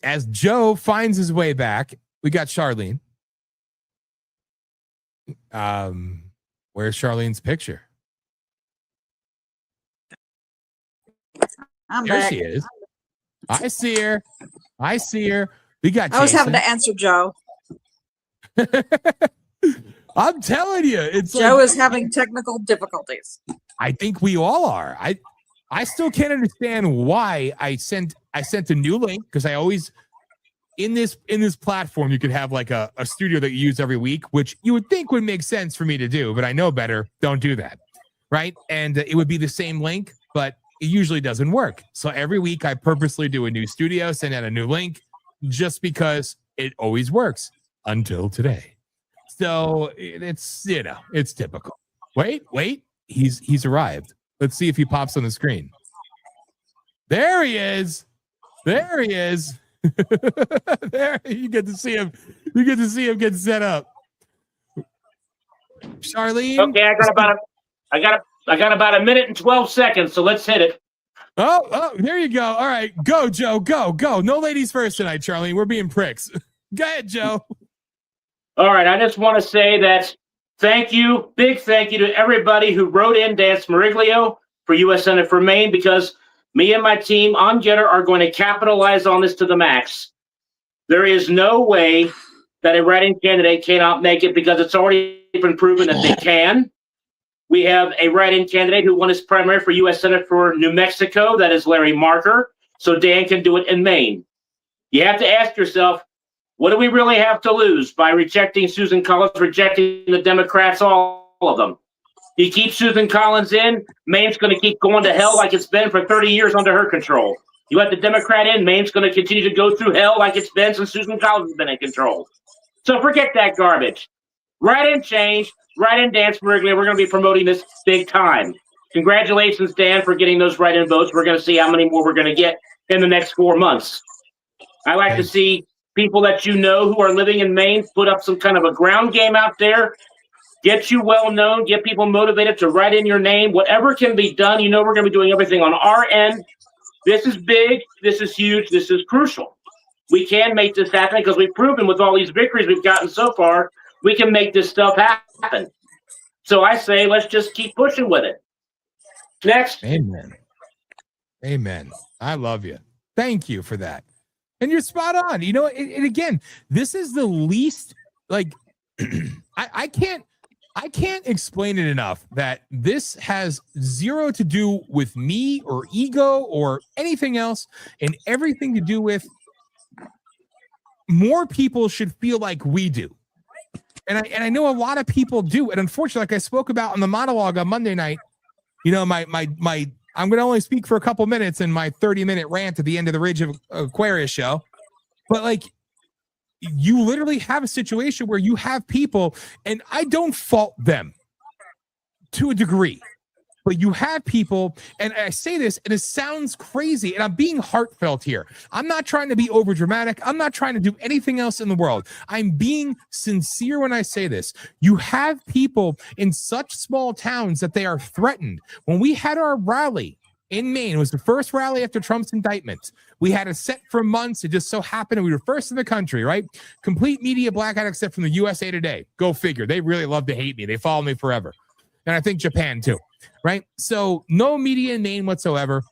as Joe finds his way back, we got Charlene. Where's Charlene's picture? There she is. I see her. We got Jason. I was having to answer Joe. I'm telling you, it's Joe is having technical difficulties. I think we all are. I still can't understand why I sent a new link, because I always in this platform you could have like a studio that you use every week, which you would think would make sense for me to do, but I know better. Don't do that, right? And it would be the same link, but it usually doesn't work. So every week I purposely do a new studio, send out a new link, just because it always works until today. So it's, you know, it's typical. Wait, he's arrived. Let's see if he pops on the screen. There he is. There, you get to see him. You get to see him get set up. Charlene. Okay, I got about a minute and 12 seconds, so let's hit it. Oh, there you go. All right, go, Joe. Go. No ladies first tonight, Charlene. We're being pricks. Go ahead, Joe. All right, I just want to say that big thank you to everybody who wrote in Dan Smeriglio for U.S. Senate for Maine, because Me and my team on Getter are going to capitalize on this to the max. There is no way that a write-in candidate cannot make it because it's already been proven that they can. We have a write-in candidate who won his primary for U.S. Senate for New Mexico. That is Larry Marker. So Dan can do it in Maine. You have to ask yourself, what do we really have to lose by rejecting Susan Collins, rejecting the Democrats, all of them? You keep Susan Collins in, Maine's going to keep going to hell like it's been for 30 years under her control. You let the Democrat in, Maine's going to continue to go through hell like it's been since Susan Collins has been in control. So forget that garbage. Write-in change, write-in Dan Smurgley. We're going to be promoting this big time. Congratulations, Dan, for getting those write-in votes. We're going to see how many more we're going to get in the next 4 months. I like to see people that you know who are living in Maine put up some kind of a ground game out there. Get you well known, get people motivated to write in your name. Whatever can be done, you know we're going to be doing everything on our end. This is big, this is huge, this is crucial. We can make this happen because we've proven with all these victories we've gotten so far, we can make this stuff happen. So I say, let's just keep pushing with it. Next. Amen. Amen. I love you. Thank you for that. And you're spot on. You know, and again, this is the least, like, I can't explain it enough that this has zero to do with me or ego or anything else, and everything to do with more people should feel like we do. And I know a lot of people do. And unfortunately, like I spoke about in the monologue on Monday night, you know, my I'm going to only speak for a couple minutes in my 30-minute rant at the end of the Rage of Aquarius show. But like, you literally have a situation where you have people, and I don't fault them to a degree, but you have people, and I say this, and it sounds crazy, and I'm being heartfelt here. I'm not trying to be over dramatic. I'm not trying to do anything else in the world. I'm being sincere when I say this. You have people in such small towns that they are threatened. When we had our rally in Maine, it was the first rally after Trump's indictment. We had it set for months. It just so happened we were first in the country, right? Complete media blackout except from the U.S.A. Today. Go figure. They really love to hate me. They follow me forever. And I think Japan too, right? So no media in Maine whatsoever.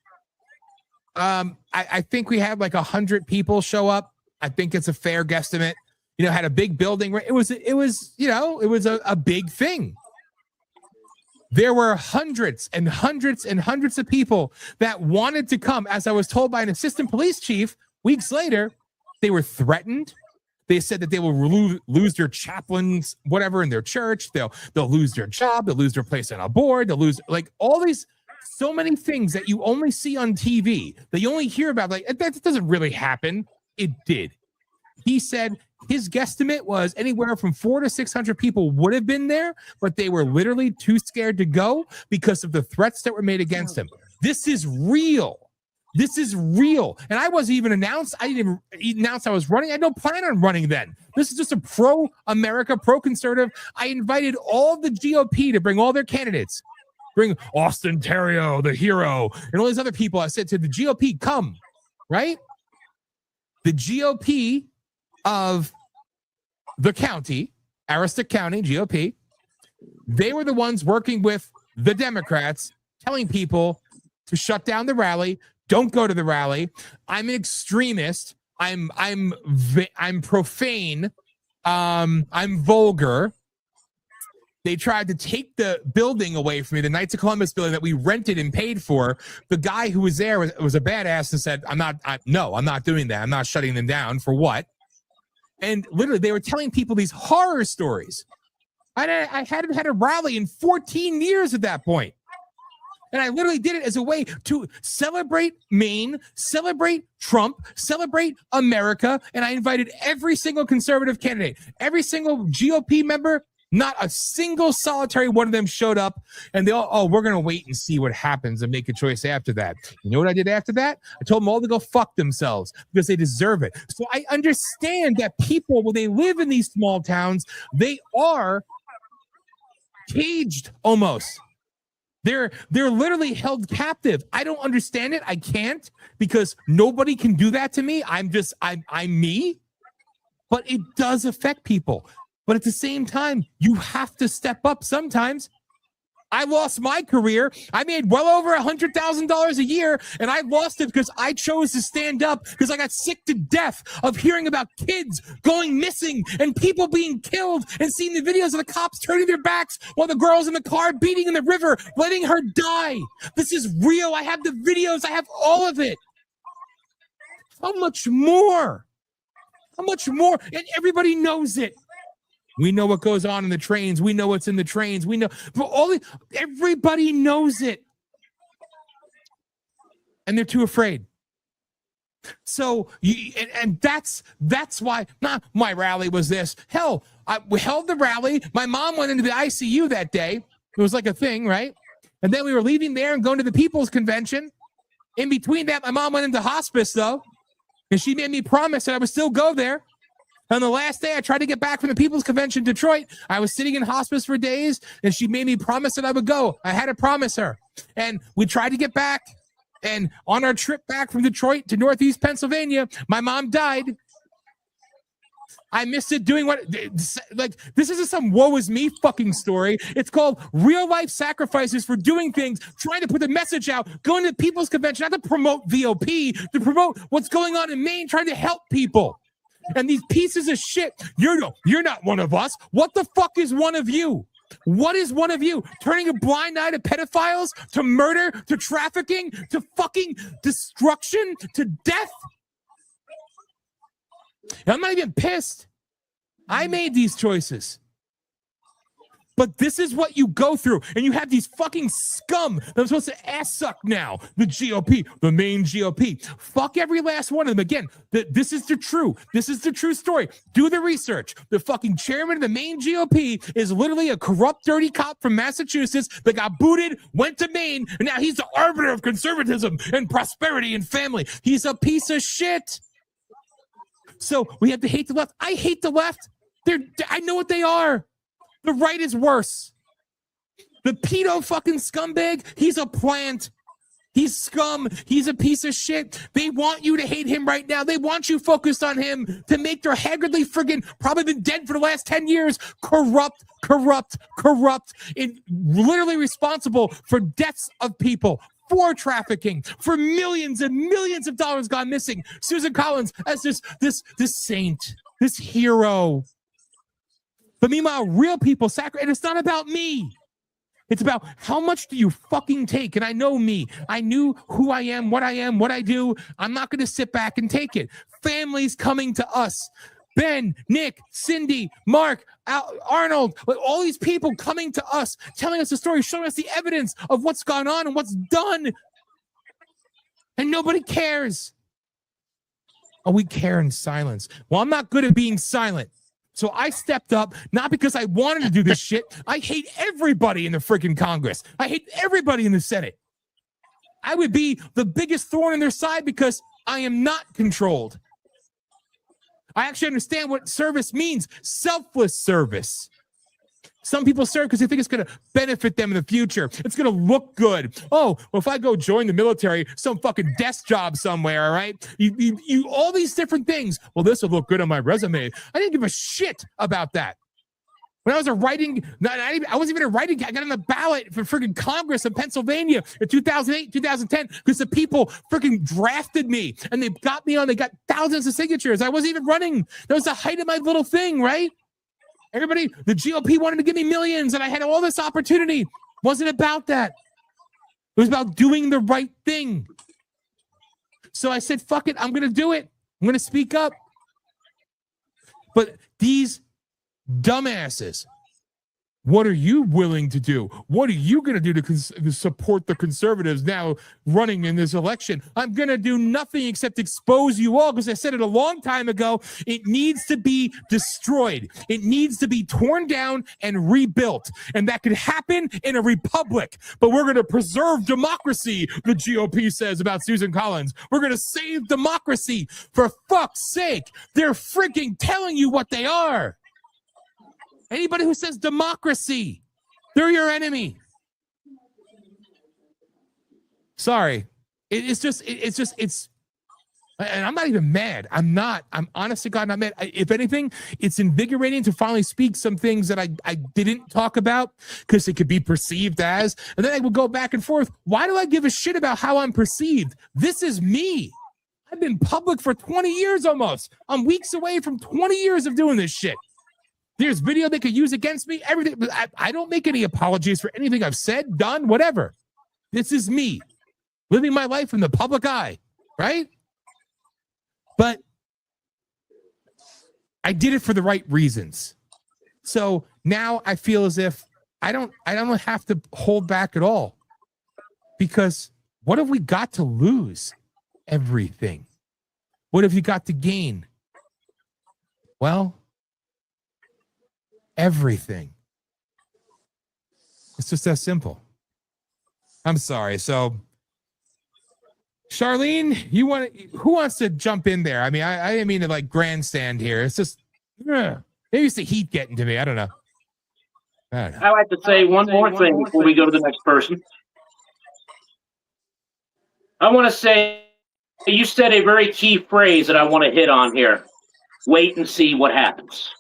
I think we had like 100 people show up. I think it's a fair guesstimate. You know, had a big building. It was a big thing. There were hundreds and hundreds and hundreds of people that wanted to come. As I was told by an assistant police chief weeks later, they were threatened. They said that they will lose their chaplains, whatever, in their church. They'll lose their job. They'll lose their place on a board. They'll lose like all these, so many things that you only see on TV, that you only hear about. Like, that doesn't really happen. It did. He said his guesstimate was anywhere from 400 to 600 people would have been there, but they were literally too scared to go because of the threats that were made against him. This is real. This is real. And I wasn't even announced. I didn't even announce I was running. I don't plan on running then. This is just a pro-America, pro-conservative. I invited all the GOP to bring all their candidates. Bring Austin Terrio, the hero, and all these other people. I said to the GOP, come, right? The GOP of the county, Aroostook County, GOP, they were the ones working with the Democrats, telling people to shut down the rally. Don't go to the rally. I'm an extremist. I'm profane. I'm vulgar. They tried to take the building away from me, the Knights of Columbus building that we rented and paid for. The guy who was there was a badass and said, I'm not doing that. I'm not shutting them down. For what? And literally, they were telling people these horror stories. I hadn't had a rally in 14 years at that point. And I literally did it as a way to celebrate Maine, celebrate Trump, celebrate America. And I invited every single conservative candidate, every single GOP member. Not a single solitary one of them showed up, and they all, we're going to wait and see what happens and make a choice after that. You know what I did after that? I told them all to go fuck themselves because they deserve it. So I understand that people, when they live in these small towns, they are caged almost. They're literally held captive. I don't understand it. I can't, because nobody can do that to me. I'm me, but it does affect people. But at the same time, you have to step up sometimes. I lost my career. I made well over $100,000 a year, and I lost it because I chose to stand up because I got sick to death of hearing about kids going missing and people being killed and seeing the videos of the cops turning their backs while the girl's in the car beating in the river, letting her die. This is real. I have the videos. I have all of it. How much more? How much more? And everybody knows it. We know what goes on in the trains. We know what's in the trains. We know, but everybody knows it. And they're too afraid. So, and that's why my rally was this. Hell, we held the rally. My mom went into the ICU that day. It was like a thing, right? And then we were leaving there and going to the People's Convention. In between that, my mom went into hospice, though. And she made me promise that I would still go there. On the last day, I tried to get back from the People's Convention in Detroit. I was sitting in hospice for days, and she made me promise that I would go. I had to promise her. And we tried to get back. And on our trip back from Detroit to Northeast Pennsylvania, my mom died. I missed it doing this isn't some woe is me fucking story. It's called real life sacrifices for doing things, trying to put the message out, going to the People's Convention, not to promote VOP, to promote what's going on in Maine, trying to help people. And these pieces of shit, you're not one of us. What the fuck is one of you? What is one of you? Turning a blind eye to pedophiles, to murder, to trafficking, to fucking destruction, to death? And I'm not even pissed. I made these choices. But this is what you go through. And you have these fucking scum that are supposed to ass suck now. The GOP, the Maine GOP. Fuck every last one of them. Again, this is the true story. Do the research. The fucking chairman of the Maine GOP is literally a corrupt, dirty cop from Massachusetts that got booted, went to Maine, and now he's the arbiter of conservatism and prosperity and family. He's a piece of shit. So we have to hate the left. I hate the left. I know what they are. The right is worse. The pedo fucking scumbag, he's a plant. He's scum. He's a piece of shit. They want you to hate him right now. They want you focused on him to make their haggardly friggin' probably been dead for the last 10 years. Corrupt, and literally responsible for deaths of people, for trafficking, for millions and millions of dollars gone missing. Susan Collins as this saint, this hero. But meanwhile, real people sacrifice, and it's not about me. It's about how much do you fucking take? And I know me. I knew who I am, what I do. I'm not going to sit back and take it. Families coming to us. Ben, Nick, Cindy, Mark, Arnold, all these people coming to us, telling us the story, showing us the evidence of what's gone on and what's done. And nobody cares. Oh, we care in silence. Well, I'm not good at being silent. So I stepped up, not because I wanted to do this shit. I hate everybody in the freaking Congress. I hate everybody in the Senate. I would be the biggest thorn in their side because I am not controlled. I actually understand what service means. Selfless service. Some people serve because they think it's going to benefit them in the future. It's going to look good. Oh, well, if I go join the military, some fucking desk job somewhere, all right? You all these different things. Well, this will look good on my resume. I didn't give a shit about that. When I was I wasn't even a writing guy. I got on the ballot for freaking Congress in Pennsylvania in 2008, 2010, because the people freaking drafted me and they got me on. They got thousands of signatures. I wasn't even running. That was the height of my little thing, right? Everybody, the GOP wanted to give me millions and I had all this opportunity. It wasn't about that. It was about doing the right thing. So I said, fuck it, I'm going to do it. I'm going to speak up. But these dumbasses, what are you willing to do? What are you going to do to support the conservatives now running in this election? I'm going to do nothing except expose you all because I said it a long time ago. It needs to be destroyed. It needs to be torn down and rebuilt. And that could happen in a republic. But we're going to preserve democracy, the GOP says about Susan Collins. We're going to save democracy. For fuck's sake, they're freaking telling you what they are. Anybody who says democracy, they're your enemy. Sorry. It's And I'm not even mad. I'm honest to God not mad. If anything, it's invigorating to finally speak some things that I didn't talk about because it could be perceived as. And then I would go back and forth. Why do I give a shit about how I'm perceived? This is me. I've been public for 20 years almost. I'm weeks away from 20 years of doing this shit. There's video they could use against me, everything. I don't make any apologies for anything I've said, done, whatever. This is me living my life in the public eye, right? But I did it for the right reasons. So now I feel as if I don't have to hold back at all, because what have we got to lose? Everything. What have you got to gain? Well, everything. It's just that simple. I'm sorry. So Charlene, who wants to jump in there? I mean, I didn't mean to like grandstand here. It's just maybe it's the heat getting to me. I don't know. I like to say one more thing before we go to the next person. I want to say, you said a very key phrase that I want to hit on here. Wait and see what happens.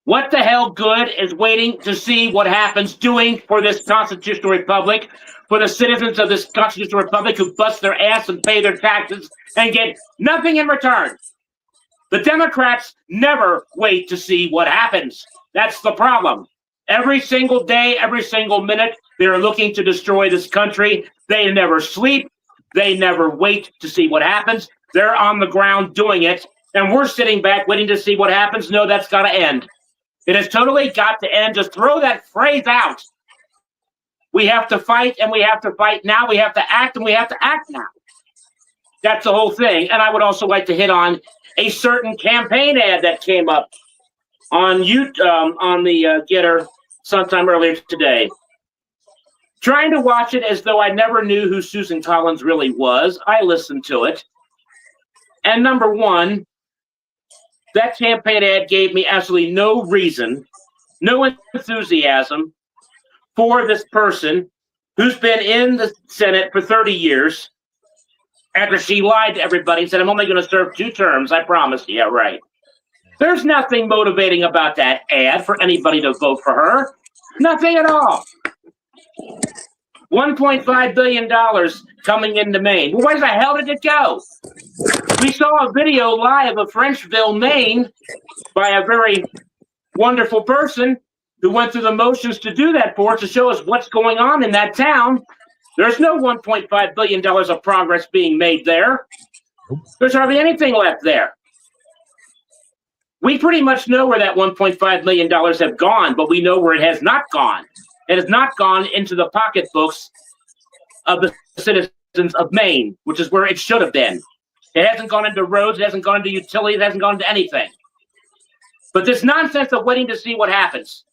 What the hell good is waiting to see what happens doing for this constitutional republic, for the citizens of this constitutional republic who bust their ass and pay their taxes and get nothing in return? The Democrats never wait to see what happens. That's the problem. Every single day, every single minute, they're looking to destroy this country. They never sleep. They never wait to see what happens. They're on the ground doing it, and we're sitting back waiting to see what happens. No, that's got to end. It has totally got to end. Just throw that phrase out. We have to fight, and we have to fight now. We have to act, and we have to act now. That's the whole thing. And I would also like to hit on a certain campaign ad that came up on the Getter sometime earlier today. Trying to watch it as though I never knew who Susan Collins really was. I listened to it. And number one, that campaign ad gave me absolutely no reason, no enthusiasm for this person who's been in the Senate for 30 years after she lied to everybody and said, I'm only going to serve 2 terms, I promise you. Yeah, right. There's nothing motivating about that ad for anybody to vote for her. Nothing at all. $1.5 billion coming into Maine. Well, where the hell did it go? We saw a video live of Frenchville, Maine, by a very wonderful person who went through the motions to do that for us, to show us what's going on in that town. There's no $1.5 billion of progress being made there. There's hardly anything left there. We pretty much know where that $1.5 million have gone, but we know where it has not gone. It has not gone into the pocketbooks of the citizens of Maine, which is where it should have been. It hasn't gone into roads, it hasn't gone into utilities, it hasn't gone into anything. But this nonsense of waiting to see what happens.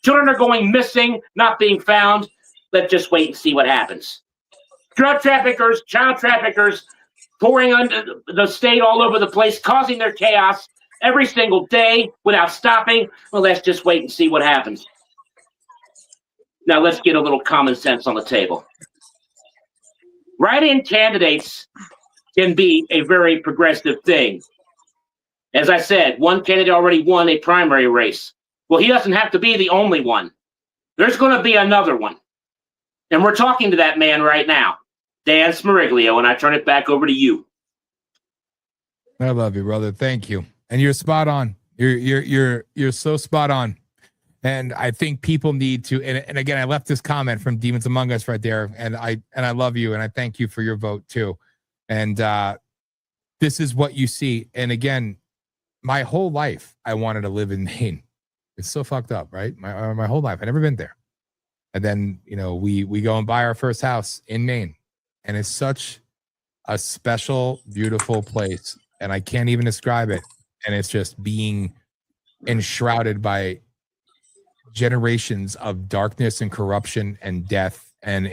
Children are going missing, not being found. Let's just wait and see what happens. Drug traffickers, child traffickers, pouring onto the state all over the place, causing their chaos every single day without stopping. Well, let's just wait and see what happens. Now let's get a little common sense on the table. Write-in candidates can be a very progressive thing. As I said, one candidate already won a primary race. Well, he doesn't have to be the only one. There's going to be another one. And we're talking to that man right now, Dan Smeriglio, and I turn it back over to you. I love you, brother. Thank you. And you're spot on. You're so spot on. And I think people need to, and again, I left this comment from Demons Among Us right there, and I love you, and I thank you for your vote too. And this is what you see. And again, my whole life, I wanted to live in Maine. It's so fucked up, right? My whole life, I've never been there. And then, you know, we go and buy our first house in Maine, and it's such a special, beautiful place, and I can't even describe it. And it's just being enshrouded by generations of darkness and corruption and death. And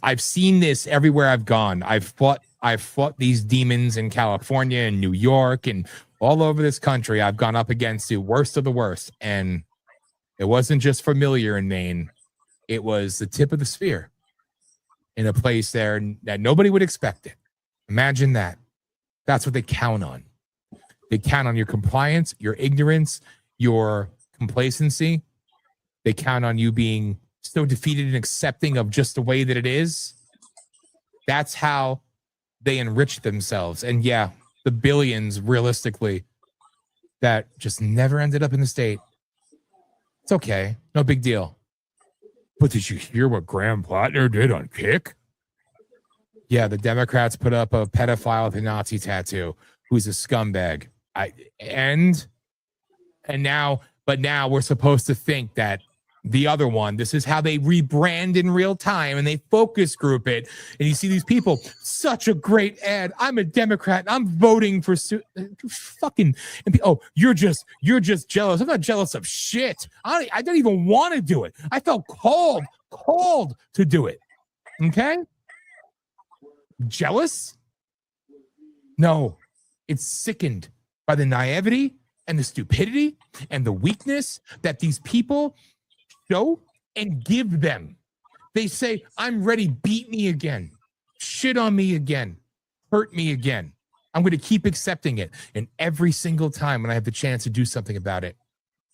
I've seen this everywhere I've gone. I've fought these demons in California and New York and all over this country. I've gone up against the worst of the worst. And it wasn't just familiar in Maine. It was the tip of the spear. in a place there that nobody would expect it. Imagine that. That's what they count on. They count on your compliance, your ignorance, your complacency. They count on you being so defeated and accepting of just the way that it is. That's how they enrich themselves. And yeah, the billions, realistically, that just never ended up in the state. It's okay. No big deal. But did you hear what Graham Plattner did on Kick? Yeah, the Democrats put up a pedophile with a Nazi tattoo who's a scumbag. And now we're supposed to think that the other one, this is how they rebrand in real time and they focus group it. And you see these people, such a great ad. I'm a Democrat. I'm voting for fucking. Oh, you're just jealous. I'm not jealous of shit. I don't even want to do it. I felt called to do it. Okay. Jealous? No, it's sickened by the naivety and the stupidity and the weakness that these people show and give them. They say, I'm ready, beat me again, shit on me again, hurt me again. I'm going to keep accepting it. And every single time when I have the chance to do something about it,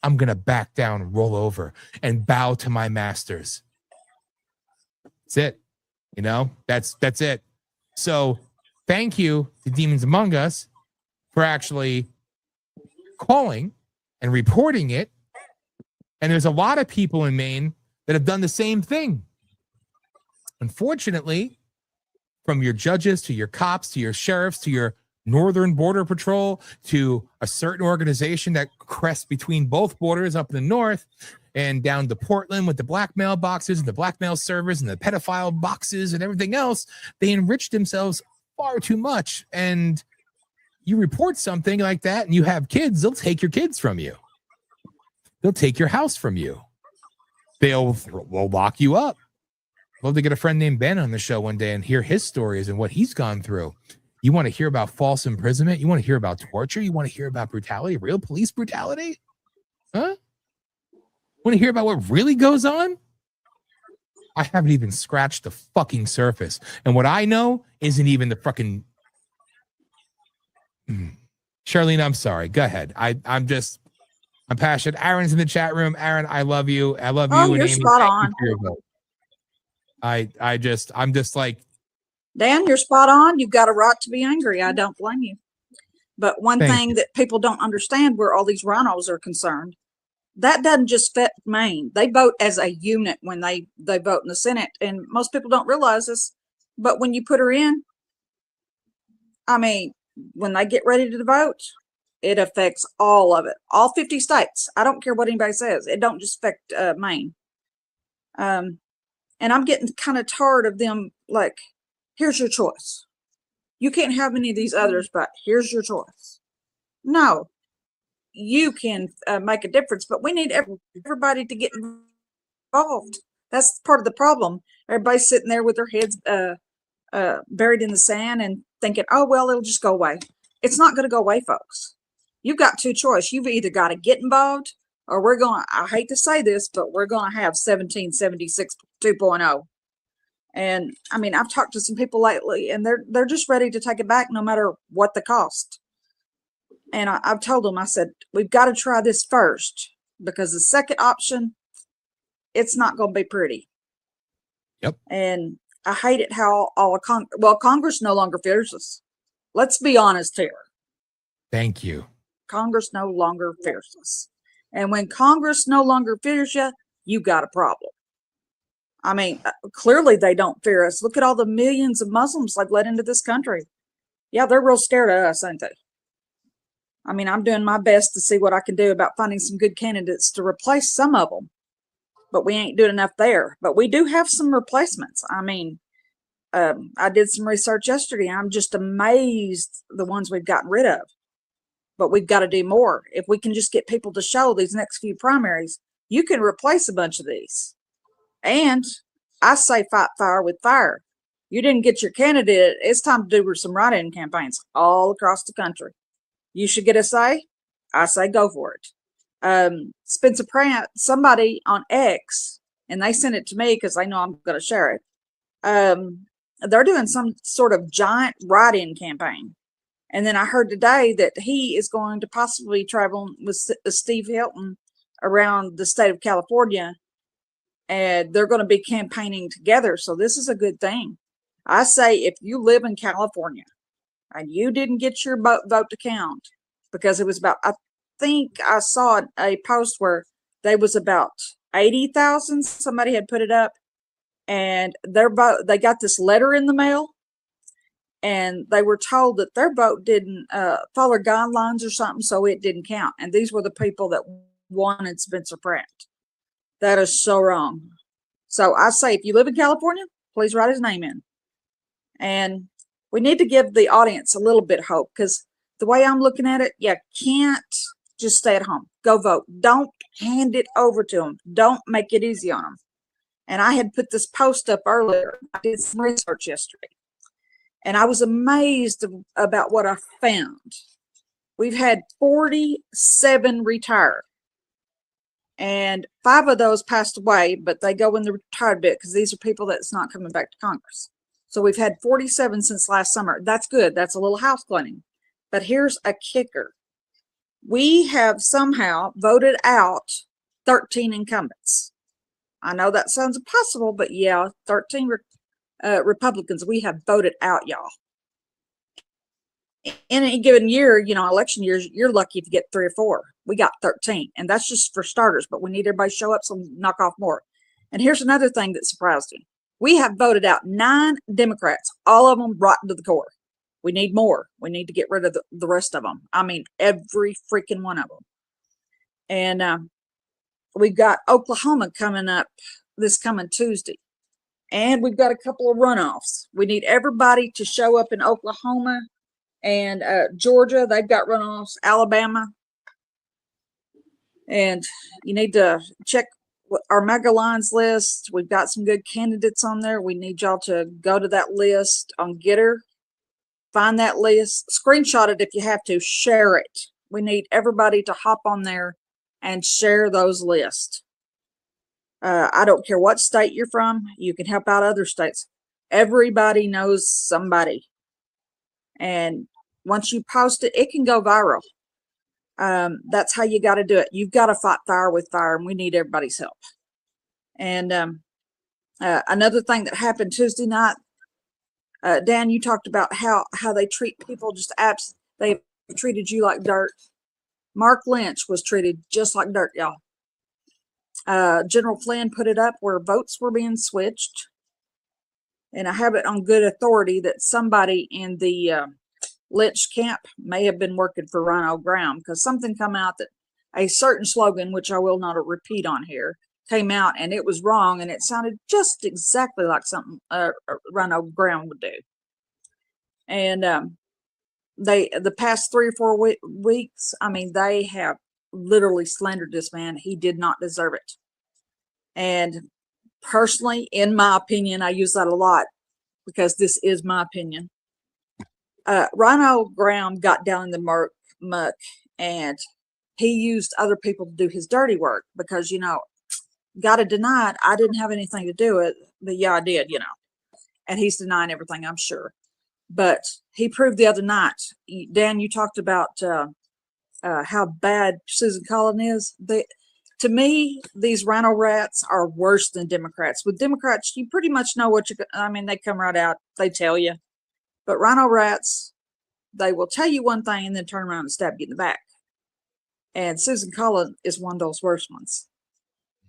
I'm going to back down, roll over, and bow to my masters. That's it. You know, that's it. So thank you to Demons Among Us for actually calling and reporting it. And there's a lot of people in Maine that have done the same thing. Unfortunately, from your judges to your cops to your sheriffs to your Northern Border Patrol to a certain organization that crests between both borders up in the north and down to Portland with the blackmail boxes and the blackmail servers and the pedophile boxes and everything else, they enrich themselves far too much. And you report something like that and you have kids, they'll take your kids from you. They'll take your house from you. They'll lock you up. Love to get a friend named Ben on the show one day and hear his stories and what he's gone through. You want to hear about false imprisonment? You want to hear about torture? You want to hear about brutality, real police brutality? Huh? Want to hear about what really goes on? I haven't even scratched the fucking surface. And what I know isn't even the fucking... Charlene, I'm sorry. Go ahead. I'm passionate. Aaron's in the chat room. Aaron, I love you. I love you. Oh, you're Amy, spot on. I'm just like, Dan, you're spot on. You've got a right to be angry. I don't blame you. But one thing that people don't understand where all these rhinos are concerned, that doesn't just fit Maine. They vote as a unit when they vote in the Senate. And most people don't realize this. But when you put her in, I mean, when they get ready to vote, it affects all of it, all 50 states. I don't care what anybody says. It don't just affect Maine. And I'm getting kind of tired of them like, here's your choice. You can't have any of these others, but here's your choice. No, you can make a difference, but we need everybody to get involved. That's part of the problem. Everybody's sitting there with their heads buried in the sand and thinking, oh, well, it'll just go away. It's not going to go away, folks. You've got two choices. You've either got to get involved or we're going to, I hate to say this, but we're going to have 1776 2.0. And I mean, I've talked to some people lately and they're just ready to take it back no matter what the cost. And I've told them, I said, we've got to try this first because the second option, it's not going to be pretty. Yep. And I hate it how Congress no longer fears us. Let's be honest here. Thank you. Congress no longer fears us. And when Congress no longer fears you, you got a problem. I mean, clearly they don't fear us. Look at all the millions of Muslims they've let into this country. Yeah, they're real scared of us, ain't they? I mean, I'm doing my best to see what I can do about finding some good candidates to replace some of them. But we ain't doing enough there. But we do have some replacements. I mean, I did some research yesterday. I'm just amazed the ones we've gotten rid of. But we've got to do more. If we can just get people to show these next few primaries, you can replace a bunch of these. And I say fight fire with fire. You didn't get your candidate. It's time to do some write-in campaigns all across the country. You should get a say. I say go for it. Spencer Pratt, somebody on X, and they sent it to me because they know I'm going to share it. they're doing some sort of giant write-in campaign. And then I heard today that he is going to possibly travel with Steve Hilton around the state of California, and they're going to be campaigning together. So this is a good thing. I say if you live in California and you didn't get your vote to count, because it was about, I think I saw a post where they was about 80,000. Somebody had put it up, and they got this letter in the mail, and they were told that their vote didn't follow guidelines or something, so it didn't count. And these were the people that wanted Spencer Pratt. That is so wrong. So I say, if you live in California, please write his name in. And we need to give the audience a little bit of hope, because the way I'm looking at it, you can't just stay at home. Go vote. Don't hand it over to them. Don't make it easy on them. And I had put this post up earlier. I did some research yesterday, and I was amazed about what I found. We've had 47 retire, and 5 of those passed away, but they go in the retired bit because these are people that's not coming back to Congress. So we've had 47 since last summer. That's good. That's a little house cleaning. But here's a kicker. We have somehow voted out 13 incumbents. I know that sounds impossible, but yeah, 13 Republicans we have voted out, y'all. In any given year, election years, you're lucky if you get 3 or 4. We got 13, and that's just for starters, but we need everybody to show up, so knock off more. And here's another thing that surprised me. We have voted out 9 Democrats, all of them rotten to the core. We need more. We need to get rid of the rest of them. I mean, every freaking one of them. And we've got Oklahoma coming up this coming Tuesday. And we've got a couple of runoffs. We need everybody to show up in Oklahoma and Georgia. They've got runoffs. Alabama. And you need to check our Mega Lines list. We've got some good candidates on there. We need y'all to go to that list on Getter. Find that list. Screenshot it if you have to. Share it. We need everybody to hop on there and share those lists. I don't care what state you're from. You can help out other states. Everybody knows somebody. And once you post it, it can go viral. That's how you got to do it. You've got to fight fire with fire, and we need everybody's help. And another thing that happened Tuesday night, Dan, you talked about how they treat people just they treated you like dirt. Mark Lynch was treated just like dirt, y'all. General Flynn put it up where votes were being switched. And I have it on good authority that somebody in the Lynch camp may have been working for Rhino Graham, because something come out that a certain slogan, which I will not repeat on here, came out and it was wrong, and it sounded just exactly like something Rhino Graham would do. And the past 3 or 4 weeks, I mean, they have literally slandered this man. He did not deserve it. And personally, in my opinion, I use that a lot because this is my opinion. Rhino Graham got down in the muck, and he used other people to do his dirty work because, got to deny it. I didn't have anything to do with it, but yeah, I did, and he's denying everything, I'm sure. But he proved the other night. Dan, you talked about how bad Susan Collins is. To me, these Rhino rats are worse than Democrats. With Democrats, you pretty much know what they come right out. They tell you. But Rhino rats, they will tell you one thing and then turn around and stab you in the back. And Susan Collins is one of those worst ones.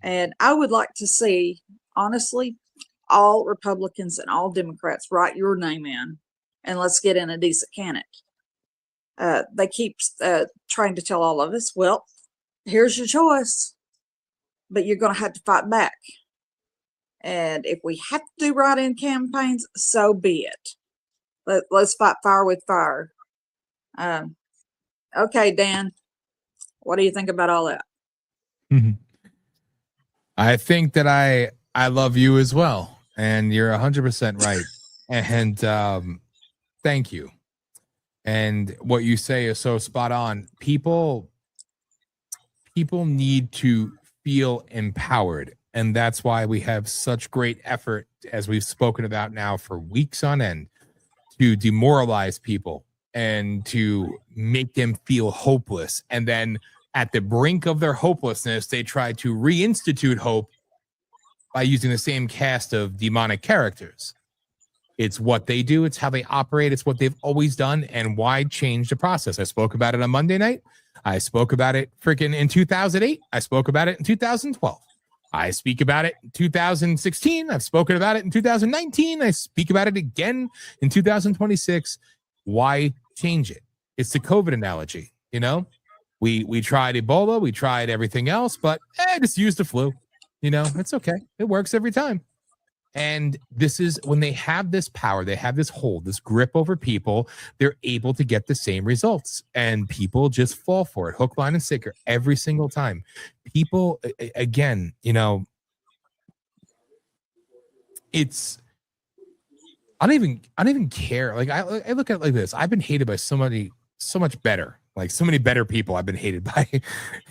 And I would like to see, honestly, all Republicans and all Democrats write your name in, and let's get in a decent candidate. They keep trying to tell all of us, well, here's your choice, but you're going to have to fight back. And if we have to do write-in campaigns, so be it. Let's fight fire with fire. Okay, Dan, what do you think about all that? I think that I love you as well, and you're 100% right. And thank you. And what you say is so spot on. People need to feel empowered. And that's why we have such great effort, as we've spoken about now for weeks on end, to demoralize people and to make them feel hopeless. And then at the brink of their hopelessness, they try to reinstitute hope by using the same cast of demonic characters. It's what they do. It's how they operate. It's what they've always done. And why change the process? I spoke about it on Monday night. I spoke about it freaking in 2008. I spoke about it in 2012. I speak about it in 2016. I've spoken about it in 2019. I speak about it again in 2026. Why change it? It's the COVID analogy. You know, we tried Ebola, we tried everything else, but just use the flu. You know, it's okay. It works every time. And this is when they have this power, they have this hold, this grip over people, they're able to get the same results. And people just fall for it, hook, line, and sinker every single time. People, again, you know, it's, I don't even care. Like I look at it like this. I've been hated by so much better, like so many better people I've been hated by.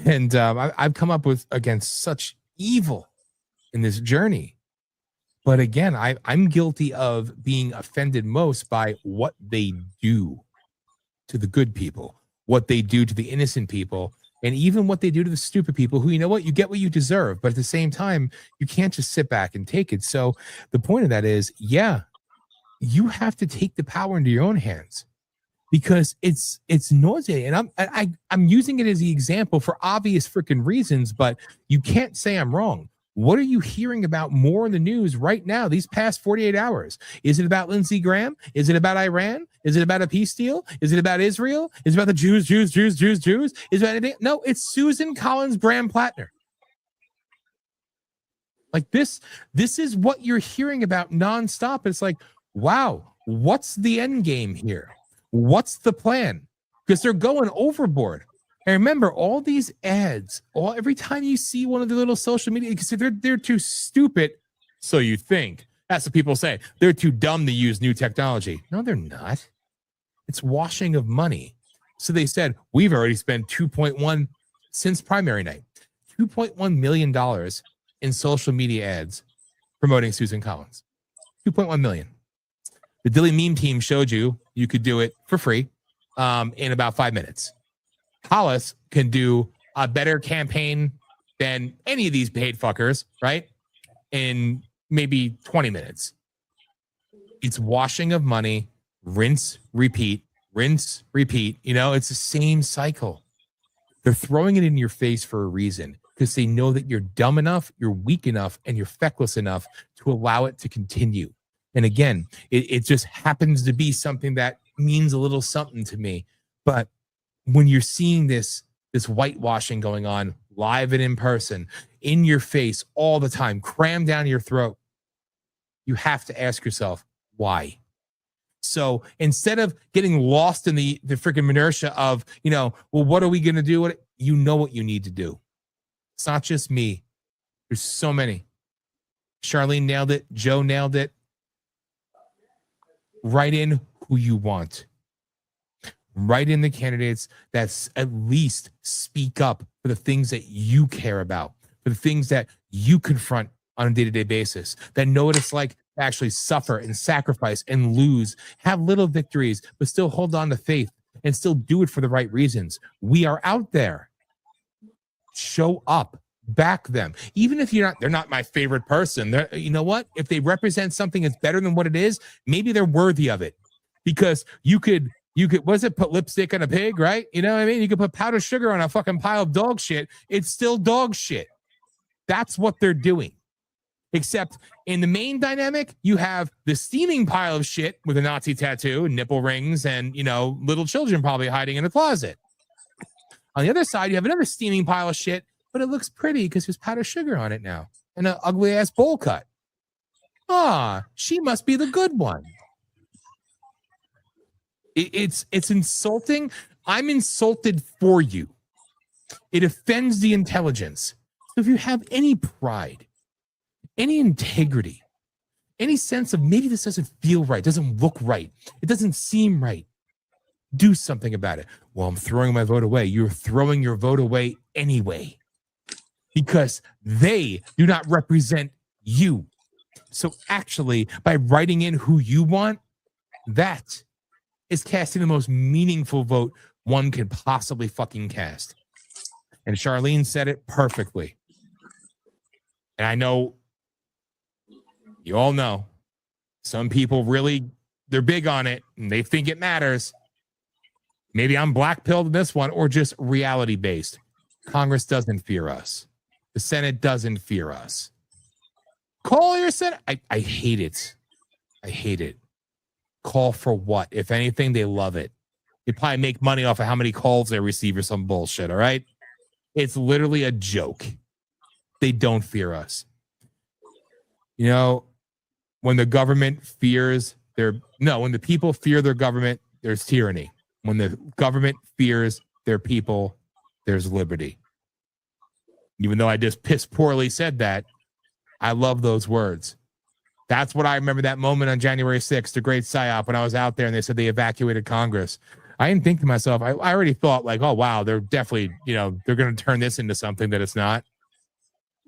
And I've come up with against such evil in this journey. But again, I'm guilty of being offended most by what they do to the good people, what they do to the innocent people, and even what they do to the stupid people who, you know what, you get what you deserve. But at the same time, you can't just sit back and take it. So the point of that is, yeah, you have to take the power into your own hands, because it's nauseating. And I'm using it as the example for obvious freaking reasons, but you can't say I'm wrong. What are you hearing about more in the news right now, these past 48 hours? Is it about Lindsey Graham? Is it about Iran? Is it about a peace deal? Is it about Israel? Is it about the Jews? Is it about anything? No, it's Susan Collins Graham-Plattner. Like this is what you're hearing about nonstop. It's like, wow, what's the end game here? What's the plan? Because they're going overboard. And remember, all these ads, every time you see one of the little social media, because they're too stupid, so you think. That's what people say. They're too dumb to use new technology. No, they're not. It's washing of money. So they said, we've already spent 2.1 since primary night, $2.1 million in social media ads promoting Susan Collins. 2.1 million. The Dilly Meme team showed you could do it for free in about 5 minutes. Hollis can do a better campaign than any of these paid fuckers, right? In maybe 20 minutes. It's washing of money, rinse, repeat. You know, it's the same cycle. They're throwing it in your face for a reason, because they know that you're dumb enough, you're weak enough, and you're feckless enough to allow it to continue. And again, it just happens to be something that means a little something to me. But when you're seeing this whitewashing going on live and in person, in your face all the time, crammed down your throat, you have to ask yourself, why? So instead of getting lost in the freaking minutia of, you know, well, what are we going to do? You know what you need to do. It's not just me. There's so many. Charlene nailed it. Joe nailed it. Write in who you want. Write in the candidates that at least speak up for the things that you care about, for the things that you confront on a day-to-day basis, that know what it's like to actually suffer and sacrifice and lose, have little victories, but still hold on to faith and still do it for the right reasons. We are out there. Show up. Back them. Even if they're not my favorite person. You know what? If they represent something that's better than what it is, maybe they're worthy of it. Because you could, put lipstick on a pig, right? You know what I mean? You could put powdered sugar on a fucking pile of dog shit. It's still dog shit. That's what they're doing. Except in the Maine dynamic, you have the steaming pile of shit with a Nazi tattoo and nipple rings and, you know, little children probably hiding in a closet. On the other side, you have another steaming pile of shit, but it looks pretty because there's powdered sugar on it now and an ugly ass bowl cut. She must be the good one. It's insulting. I'm insulted for you. It offends the intelligence. So if you have any pride, any integrity, any sense of maybe this doesn't feel right, doesn't look right, it doesn't seem right, do something about it. Well, I'm throwing my vote away. You're throwing your vote away anyway. because they do not represent you. So actually, by writing in who you want, that is casting the most meaningful vote one can possibly fucking cast. And Charlene said it perfectly. And I know, you all know, some people really, they're big on it and they think it matters. Maybe I'm black-pilled in this one or just reality-based. Congress doesn't fear us. The Senate doesn't fear us. Call your Senate. I hate it. I hate it. Call for what? If anything, they love it. They probably make money off of how many calls they receive or some bullshit, all right? It's literally a joke. They don't fear us. You know, when the government fears when the people fear their government, there's tyranny. When the government fears their people, there's liberty. Even though I just piss poorly said that, I love those words. That's what I remember that moment on January 6th, the great psyop, when I was out there and they said they evacuated Congress. I didn't think to myself, I already thought like, oh, wow, they're definitely, they're going to turn this into something that it's not.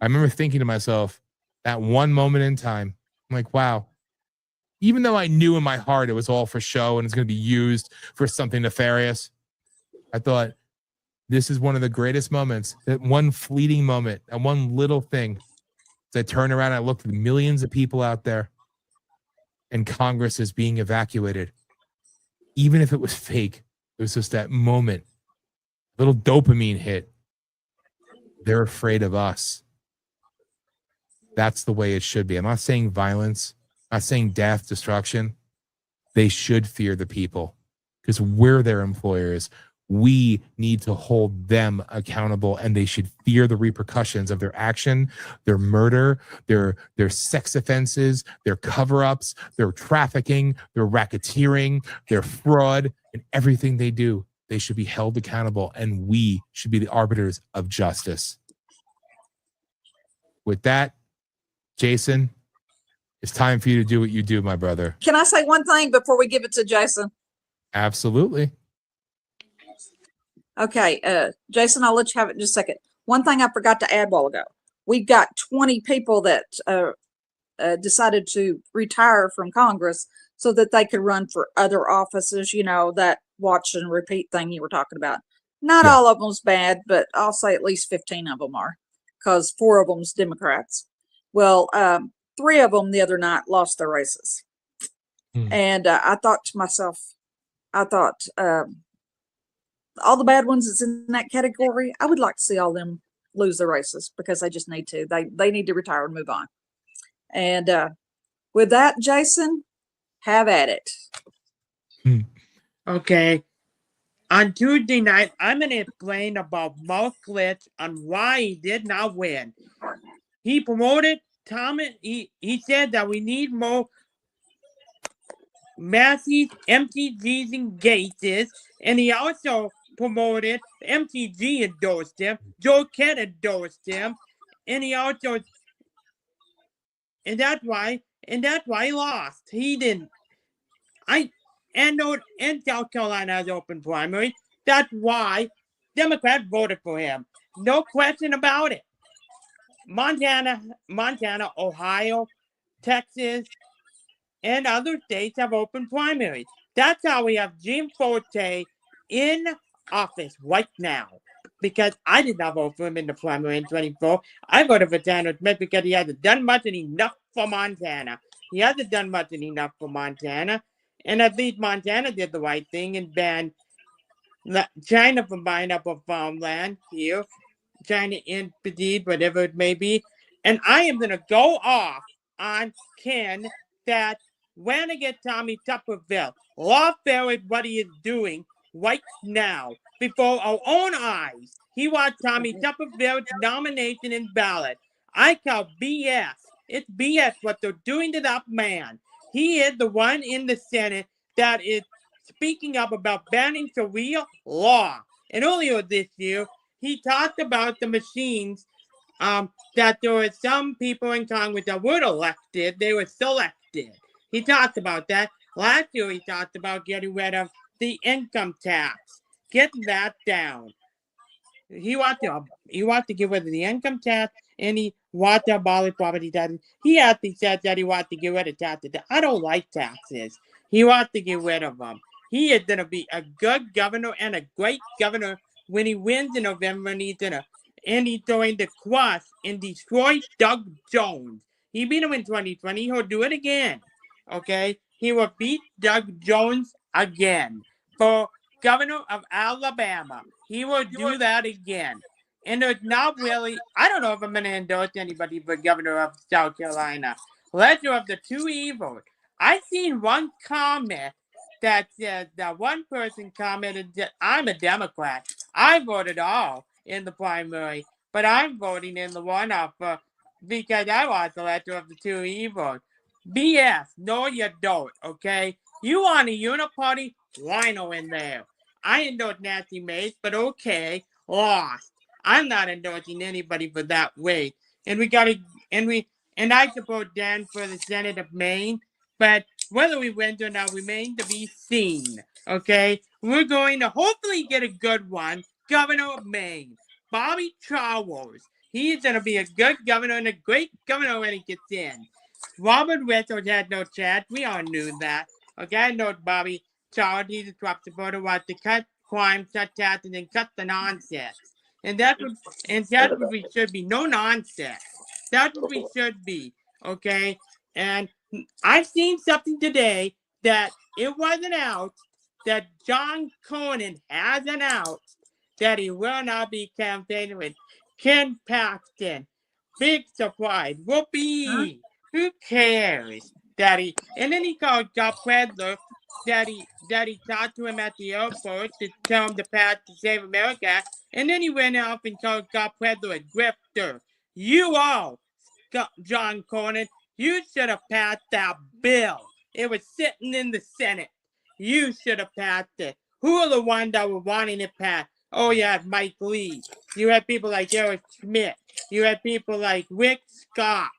I remember thinking to myself, that one moment in time, I'm like, wow, even though I knew in my heart it was all for show and it's going to be used for something nefarious, I thought, this is one of the greatest moments, that one fleeting moment, and one little thing. As I turned around and I looked at the millions of people out there and Congress is being evacuated. Even if it was fake, it was just that moment, little dopamine hit. They're afraid of us. That's the way it should be. I'm not saying violence, I'm not saying death, destruction. They should fear the people because we're their employers. We need to hold them accountable, and they should fear the repercussions of their action, their murder, their sex offenses, their cover-ups, their trafficking, their racketeering, their fraud, and everything they do. They should be held accountable, and we should be the arbiters of justice. With that, Jason, it's time for you to do what you do, my brother. Can I say one thing before we give it to Jason? Absolutely. Okay, Jason, I'll let you have it in just a second. One thing I forgot to add a while ago. We've got 20 people that decided to retire from Congress so that they could run for other offices, that watch and repeat thing you were talking about. Not all of them's bad, but I'll say at least 15 of them are, because 4 of them's Democrats. Well, 3 of them the other night lost their races. And I thought to myself, all the bad ones that's in that category, I would like to see all them lose their races because they just need to. They need to retire and move on. And with that, Jason, have at it. Okay. On Tuesday night, I'm going to explain about Mark Glitch and why he did not win. He promoted he said that we need more massive MTGs and gates, and he also promoted MTG endorsed him, Joe Kent endorsed him, and he also, and that's why he lost. He didn't. And South Carolina has open primary. That's why Democrats voted for him. No question about it. Montana, Ohio, Texas, and other states have open primaries. That's how we have Jim Forte in office right now. Because I did not vote for him in the primary in 24. I voted for Tanner Smith because he hasn't done much and enough for Montana. He hasn't done much and enough for Montana. And at least Montana did the right thing and banned China from buying up a farmland here. China indeed, whatever it may be. And I am going to go off on Ken that when I get Tommy Tuberville, lawfare is what he is doing right now before our own eyes. He wants Tommy Tuberville's nomination and ballot. I call BS. It's BS what they're doing to that man. He is the one in the Senate that is speaking up about banning Sharia law. And earlier this year, he talked about the machines, that there were some people in Congress that weren't elected, they were selected. He talked about that. Last year, he talked about getting rid of the income tax, getting that down. he wants to get rid of the income tax, and he wants to abolish property taxes. He actually said that he wants to get rid of taxes. I don't like taxes. He wants to get rid of them. He is going to be a good governor and a great governor when he wins in November, and he's going to crush and destroy Doug Jones. He beat him in 2020. He'll do it again. Okay? He will beat Doug Jones again for governor of Alabama. He will do that again. And there's not really, I don't know if I'm going to endorse anybody for governor of South Carolina. Lesser of the two evils. I seen one comment that said that one person commented that I'm a Democrat. I voted all in the primary, but I'm voting in the runoff because I want the lesser of the two evils. BS. No, you don't, okay? You want a uniparty? Rhino in there. I endorse Nancy Mace, but okay, lost. I'm not endorsing anybody for that way. And I support Dan for the Senate of Maine, but whether we win or not remains to be seen. Okay? We're going to hopefully get a good one. Governor of Maine, Bobby Charles. He's going to be a good governor and a great governor when he gets in. Robert Wessels had no chance. We all knew that. Okay, I know Bobby Charles, he's a Trump supporter, wants to cut crime, cut taxes, and cut the nonsense. And that's what we should be. No nonsense. That's what we should be. Okay? And I've seen something today that it wasn't out, that John Cornyn has announced that he will not be campaigning with Ken Paxton. Big surprise. Whoopee. Who cares? Daddy. And then he called Job Predler. Daddy talked to him at the airport to tell him the path to save America. And then he went off and called Job Predler a grifter. You all, John Cornyn, you should have passed that bill. It was sitting in the Senate. You should have passed it. Who are the ones that were wanting it passed? Oh, you had Mike Lee. You had people like Eric Schmidt. You had people like Rick Scott.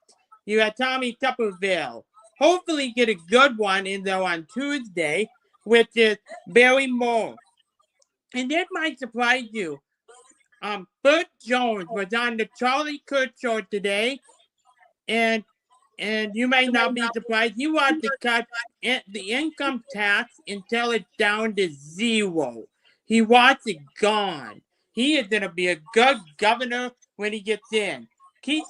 You had Tommy Tuberville. Hopefully get a good one in there on Tuesday, which is Barry Moore. And that might surprise you. Burt Jones was on the Charlie Kirk show today, and you may not be surprised. He wants to cut the income tax until it's down to zero. He wants it gone. He is going to be a good governor when he gets in. Keith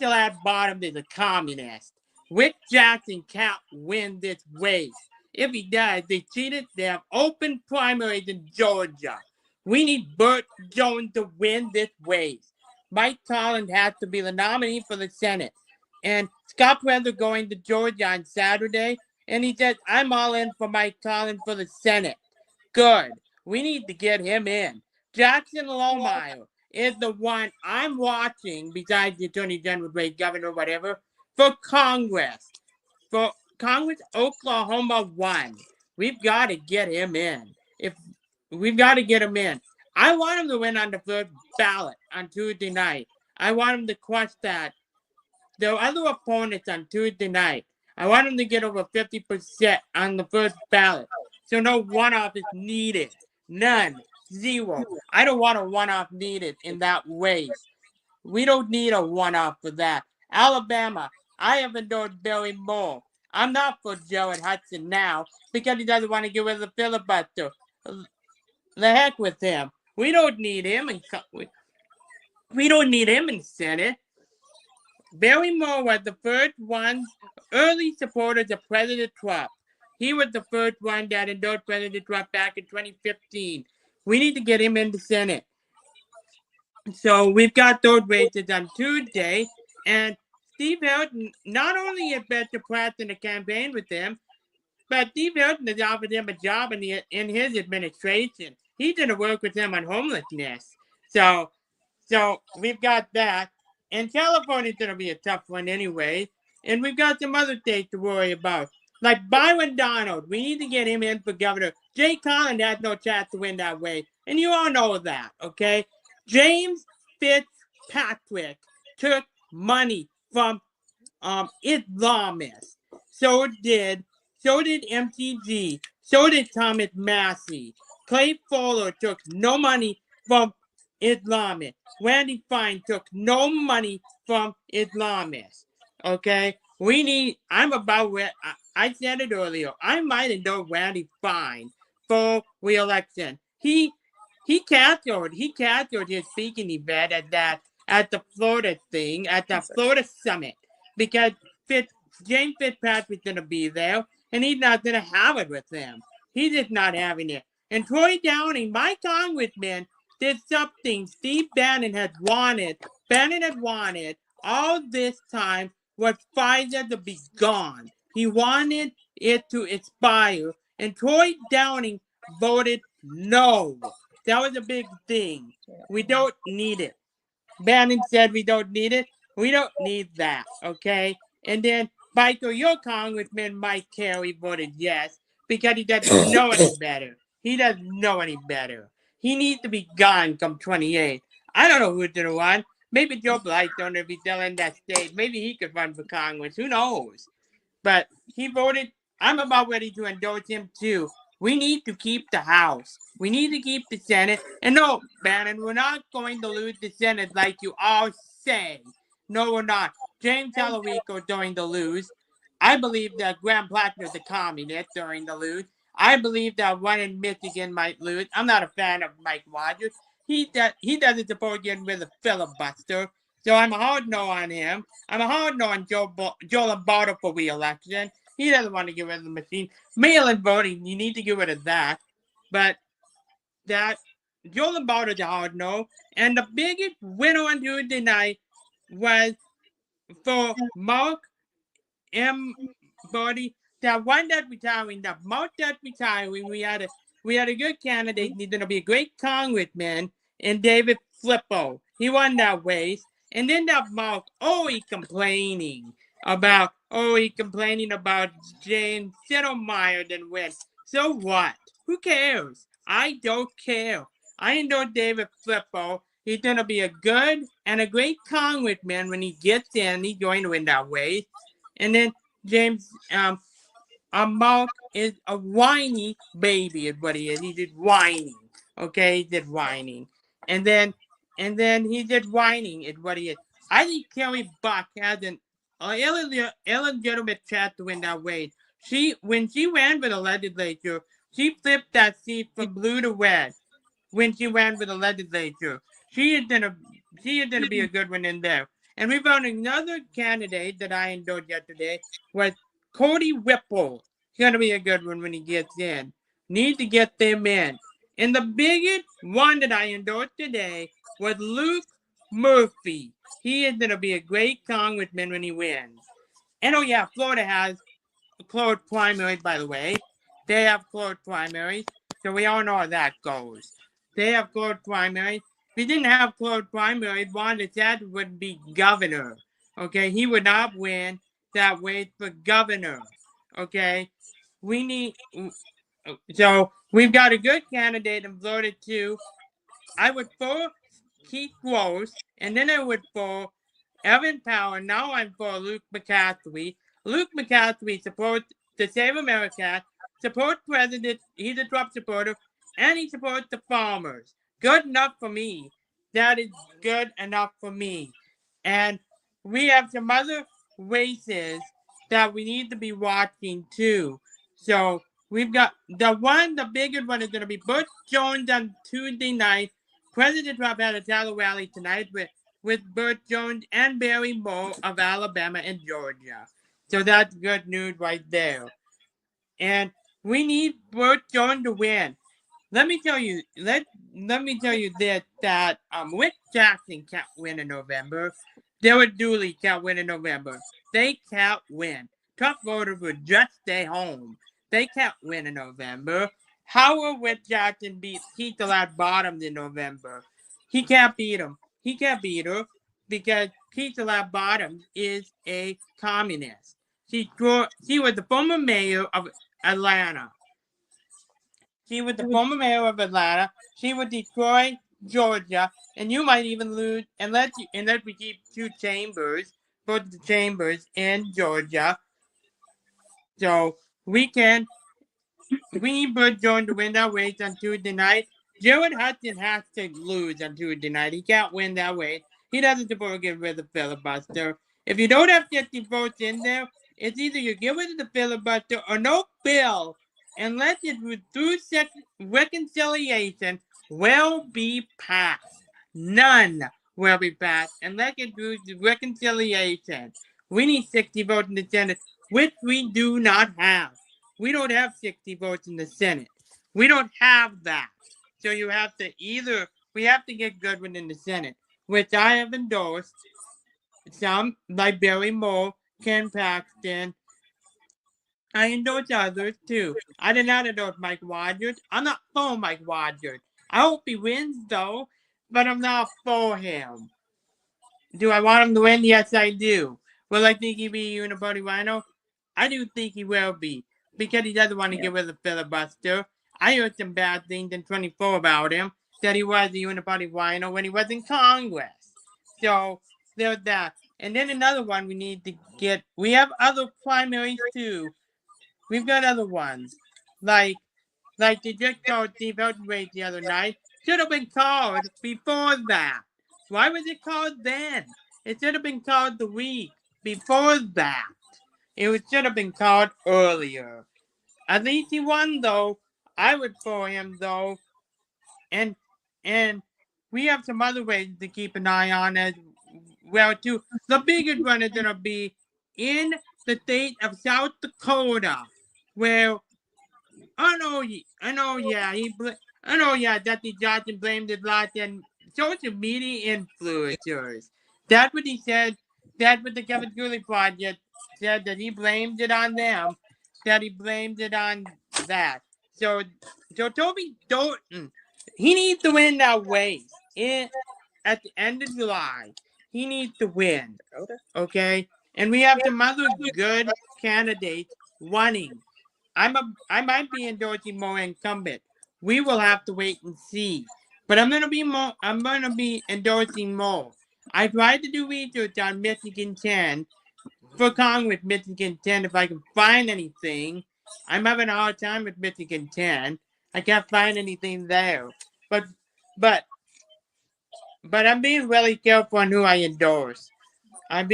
Bottom is a communist. Rick Jackson can't win this race. If he does, they cheated. They have open primaries in Georgia. We need Burt Jones to win this race. Mike Collins has to be the nominee for the Senate. And Scott Predler going to Georgia on Saturday, and he said, I'm all in for Mike Collins for the Senate. Good. We need to get him in. Jackson Lohmeyer is the one I'm watching, besides the Attorney General, great governor, whatever, for Congress. For Congress, Oklahoma won. We've got to get him in. We've got to get him in. I want him to win on the first ballot on Tuesday night. I want him to crush that. The other opponents on Tuesday night, I want him to get over 50% on the first ballot. So no one-off is needed. None. Zero. I don't want a one-off needed in that race. We don't need a one-off for that. Alabama, I have endorsed Barry Moore. I'm not for Jared Hudson now because he doesn't want to get rid of the filibuster. The heck with him. We don't need him in the Senate. Barry Moore was the first one, early supporters of President Trump. He was the first one that endorsed President Trump back in 2015. We need to get him in the Senate. So we've got those races on Tuesday, and Steve Hilton not only has been suppressed in the campaign with him, but Steve Hilton has offered him a job in his administration. He's going to work with him on homelessness. So we've got that. And California's going to be a tough one anyway. And we've got some other states to worry about. Like Byron Donald, we need to get him in for governor. Jay Collins has no chance to win that way. And you all know that, okay? James Fitzpatrick took money from Islamists. So did MTG. So did Thomas Massey. Clay Fuller took no money from Islamists. Randy Fine took no money from Islamists. Okay? I'm about where, I said it earlier, I might endorse Randy Fine for re-election. He canceled his speaking event at the Florida thing, at the Florida summit, because James Fitzpatrick's gonna be there, and he's not gonna have it with them. He's just not having it. And Troy Downing, my congressman, did something Steve Bannon had wanted. Bannon had wanted all this time was Pfizer to be gone. He wanted it to expire, and Troy Downing voted no. That was a big thing. We don't need it. Bannon said we don't need it. We don't need that, okay? And then Michael, your congressman Mike Carey voted yes because he doesn't know any better. He doesn't know any better. He needs to be gone come 28. I don't know who's going to run. Maybe Joe Blythe, if he's still in that state. Maybe he could run for Congress. Who knows? But he voted. I'm about ready to endorse him too. We need to keep the House. We need to keep the Senate. And no, Bannon, we're not going to lose the Senate like you all say. No, we're not. James Talarico is going to lose. I believe that Graham Plattner is a communist during the lose. I believe that one in Michigan might lose. I'm not a fan of Mike Rogers. He doesn't support getting rid of filibuster. So I'm a hard no on him. I'm a hard no on Joe Lombardo for re-election. He doesn't want to get rid of the machine. Mail-in voting, you need to get rid of that. But that Joe Lombardo's a hard no. And the biggest winner on Tuesday night was for Mark M. Bodie. That one that retiring, that Mark that retiring, we had a good candidate. He's going to be a great congressman, and David Flippo. He won that race. And then that Mark, he complaining about James Settlemeyer didn't win. So what? Who cares? I don't care. I know David Flippo. He's going to be a good and a great congressman when he gets in. He's going to win that race. And then James, Mark is a whiny baby is what he is. He did whining. Okay, he did whining. And then he did whining is what he is. I think Kelly Buck has an illegitimate chance to win that race. When she ran for the legislature, she flipped that seat from blue to red. When she ran for the legislature, she is gonna be a good one in there. And we found another candidate that I endorsed yesterday was Cody Whipple. He's gonna be a good one when he gets in. Need to get them in. And the biggest one that I endorsed today was Luke Murphy. He is gonna be a great congressman when he wins. And Florida has closed primaries, by the way. They have closed primaries, so we all know how that goes. They have closed primaries. If we didn't have closed primaries, Ron DeSantis would be governor. Okay, he would not win that race for governor. Okay, so we've got a good candidate in Florida too. I would for Keith Gross, and then I would for Evan Powell. Now I'm for Luke McCaffrey. Luke McCaffrey supports the Save America, supports President. He's a Trump supporter, and he supports the farmers. Good enough for me. That is good enough for me. And we have some other races that we need to be watching too. So we've got the biggest one is going to be Butch Jones on Tuesday night. President Trump had a tallow rally tonight with Butch Jones and Barry Moore of Alabama and Georgia. So that's good news right there. And we need Butch Jones to win. Let me tell you this, that Rick Jackson can't win in November. Derek Dooley can't win in November. They can't win. Trump voters would just stay home. They can't win in November. How will Rick Jackson beat Keith Bottoms in November? He can't beat him. He can't beat her because Keith Bottoms is a communist. She was the former mayor of Atlanta. She was the former mayor of Atlanta. She would destroy Georgia, and you might even lose unless we keep both the chambers in Georgia. So we need Butch Jones to win that race on Tuesday night. Jared Hudson has to lose on Tuesday night. He can't win that way. He doesn't suppose to get rid of the filibuster. If you don't have 50 votes in there, it's either you get rid of the filibuster or no bill, unless it's through reconciliation, will be passed. None will be passed unless it's through reconciliation. We need 60 votes in the Senate, which we do not have. We don't have 60 votes in the Senate. We don't have that. So you have to we have to get Goodwin in the Senate, which I have endorsed. Some, like Barry Moore, Ken Paxton. I endorse others too. I did not endorse Mike Rogers. I'm not for Mike Rogers. I hope he wins though, but I'm not for him. Do I want him to win? Yes, I do. Will I think he'll be a uniparty rhino? I do think he will be, because he doesn't want to get rid of the filibuster. I heard some bad things in 24 about him, that he was a uniparty rhino when he was in Congress. So there's that. And then another one we need to get. We have other primaries too. We've got other ones. Like they just called Steve Hilton race the other night. Should have been called before that. Why was it called then? It should have been called the week before that. It should have been called earlier. At least he won, though. I would for him, though. And we have some other ways to keep an eye on as well, too. The biggest one is going to be in the state of South Dakota, where I know, Dusty Johnson blamed his loss on social media influencers. That's what he said. That's what the Kevin Cooley Project said, that he blamed it on them, that he blamed it on that. So Toby Thornton, he needs to win that race at the end of July. He needs to win. Okay? And we have some other good candidates running. I might be endorsing more incumbent. We will have to wait and see. But I'm gonna be endorsing more. I tried to do research on Michigan 10 for Congress, Michigan 10, if I can find anything. I'm having a hard time with Michigan 10. I can't find anything there. But I'm being really careful on who I endorse. I'm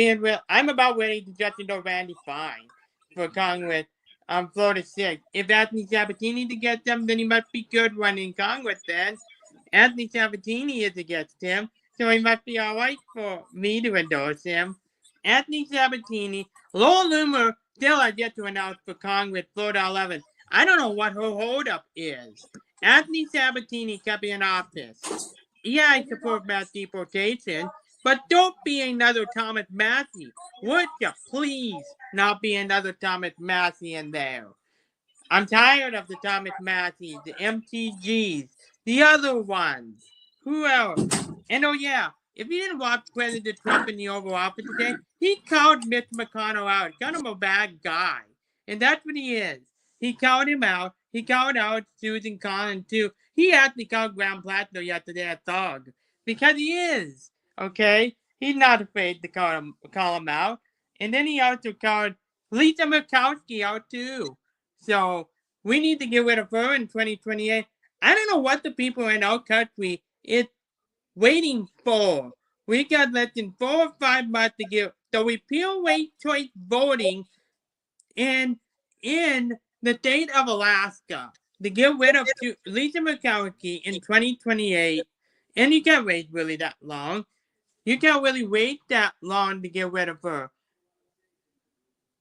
about ready to just endorse Randy Fine for Congress. Florida 6. If Anthony Sabatini to get them, then he must be good running Congress then. Anthony Sabatini is against him, so he must be alright for me to endorse him. Anthony Sabatini, Laura Loomer still has yet to announce for Congress, Florida 11. I don't know what her holdup is. Anthony Sabatini can be in office. Yeah, I support mass deportation, but don't be another Thomas Massey. Would you please not be another Thomas Massey in there? I'm tired of the Thomas Masseys, the MTGs, the other ones. Who else? And oh yeah, if you didn't watch President Trump in the Oval Office today, he called Mitch McConnell out. Called him a bad guy. And that's what he is. He called him out. He called out Susan Collins too. He actually called Graham Plattner yesterday a thug. Because he is. Okay? He's not afraid to call him out. And then he also called Lisa Murkowski out too. So we need to get rid of her in 2028. I don't know what the people in our country is waiting for. We got less than 4 or 5 months to get the repeal rate choice voting in the state of Alaska to get rid of Lisa Murkowski in 2028. And you can't wait really that long. You can't really wait that long to get rid of her.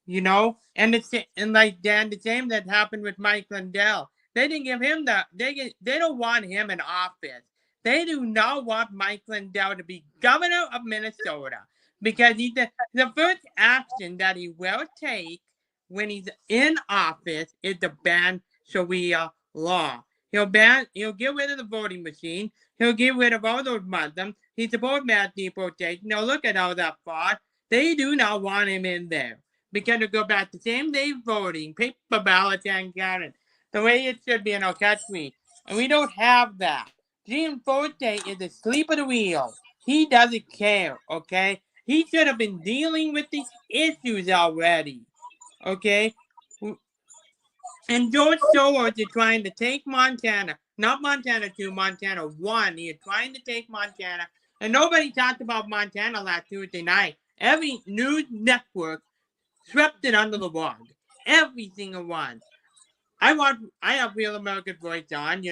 You know, and like Dan, the same that happened with Mike Lindell. They didn't give him they don't want him in office. They do not want Mike Lindell to be governor of Minnesota, because the first action that he will take when he's in office is to ban Sharia law. He'll get rid of the voting machine. He'll get rid of all those Muslims. He supports mass deportation. Now look at all that fraud. They do not want him in there, because to go back to same-day voting, paper ballots and counted, the way it should be in our country. And we don't have that. Jim Forte is asleep at the wheel. He doesn't care, okay? He should have been dealing with these issues already, okay? And George Soros is trying to take Montana. not Montana 2, Montana 1. He is trying to take Montana. And nobody talked about Montana last Tuesday night. Every news network swept it under the rug. Every single one. I have Real American Voice on,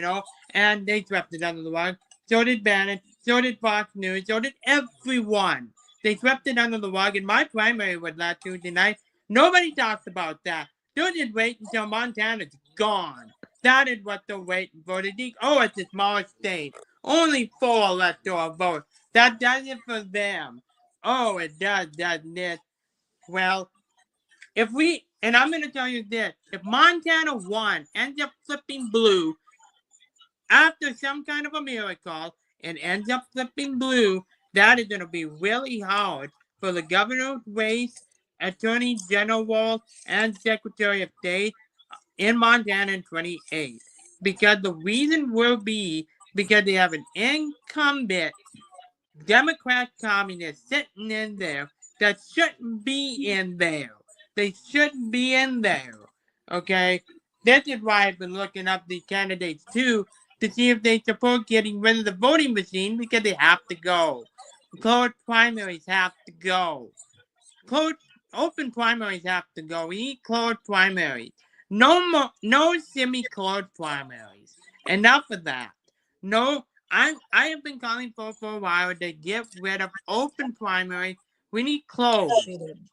and they swept it under the rug. So did Bannon, so did Fox News, so did everyone. They swept it under the rug, and my primary was last Tuesday night. Nobody talked about that. They're just waiting until Montana's gone. That is what they're waiting for. It's a small state. Only 4 electoral votes. That does it for them. Oh, it does, doesn't it? Well, and I'm going to tell you this, if Montana 1 ends up flipping blue after some kind of a miracle and ends up flipping blue, that is going to be really hard for the governor's race, attorney general, and secretary of state in Montana in 28. Because the reason will be because they have an incumbent Democrat communist sitting in there that shouldn't be in there. They shouldn't be in there. Okay? This is why I've been looking up the candidates too to see if they support getting rid of the voting machine because they have to go. Closed primaries have to go. Open primaries have to go. We need closed primaries. No semi-closed primaries. Enough of that. No, I have been calling for a while to get rid of open primary. We need closed.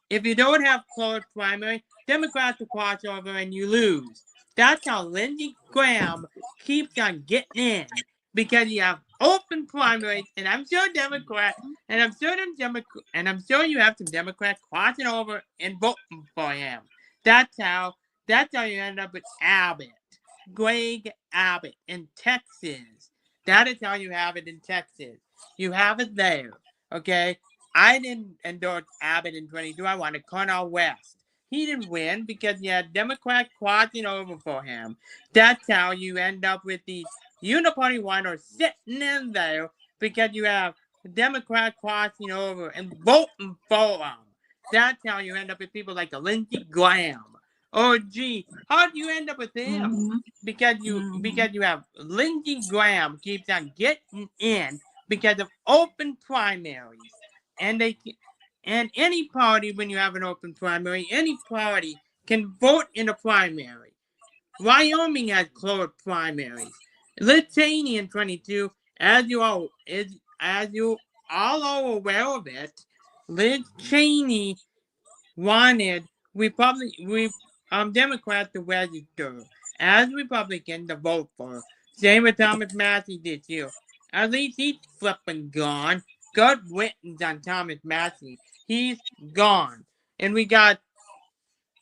If you don't have closed primary, Democrats will cross over and you lose. That's how Lindsey Graham keeps on getting in because you have open primaries, and I'm sure Democrats, and I'm sure you have some Democrats crossing over and voting for him. That's how you end up with Abbott, Greg Abbott in Texas. That is how you have it in Texas. You have it there, okay? I didn't endorse Abbott in 22. I wanted Cornel West. He didn't win because you had Democrats crossing over for him. That's how you end up with these uniparty winners sitting in there because you have Democrats crossing over and voting for them. That's how you end up with people like Lindsey Graham. Oh, gee, how do you end up with him? Because you have Lindsey Graham keeps on getting in because of open primaries, and any party, when you have an open primary, any party can vote in a primary. Wyoming has closed primaries. Liz Cheney in 22, as you all are aware of it, Liz Cheney wanted Democrats to register as Republican to vote for. Same with Thomas Massey this year. At least he's flipping gone. Good riddance on Thomas Massey. He's gone. And we have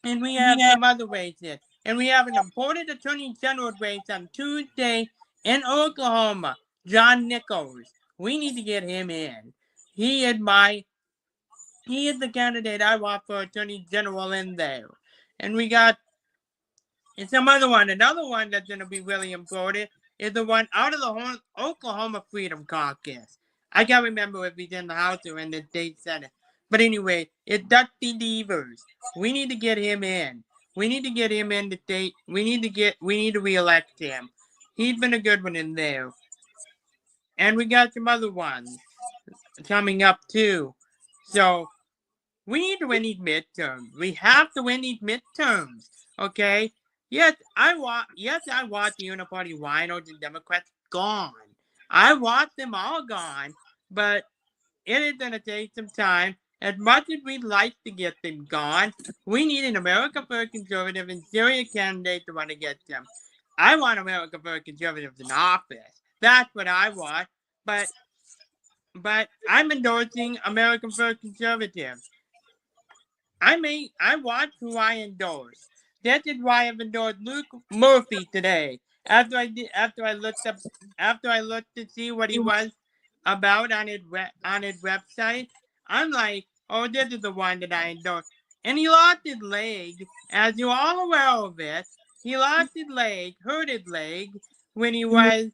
some other races. And we have an important attorney general race on Tuesday in Oklahoma. John Nichols. We need to get him in. He is the candidate I want for attorney general in there. And we got some other one. Another one that's going to be really important is the one out of the Oklahoma Freedom Caucus. I can't remember if he's in the House or in the state Senate. But anyway, it's Dusty Devers. We need to get him in. We need to get him in the state. We need to re-elect him. He's been a good one in there. And we got some other ones coming up too. So we need to win these midterms. We have to win these midterms. Okay? Yes, I want the uniparty rhinos and Democrats gone. I want them all gone, but it is going to take some time. As much as we'd like to get them gone, we need an America First conservative and serious candidate to want to get them. I want America First conservatives in office. That's what I want. But I'm endorsing American First conservatives. I watch who I endorse. That is why I've endorsed Luke Murphy today. After I looked to see what he was about on his website, I'm like, oh, this is the one that I endorse. And he lost his leg, as you all aware of it. He lost his leg, hurt his leg when he was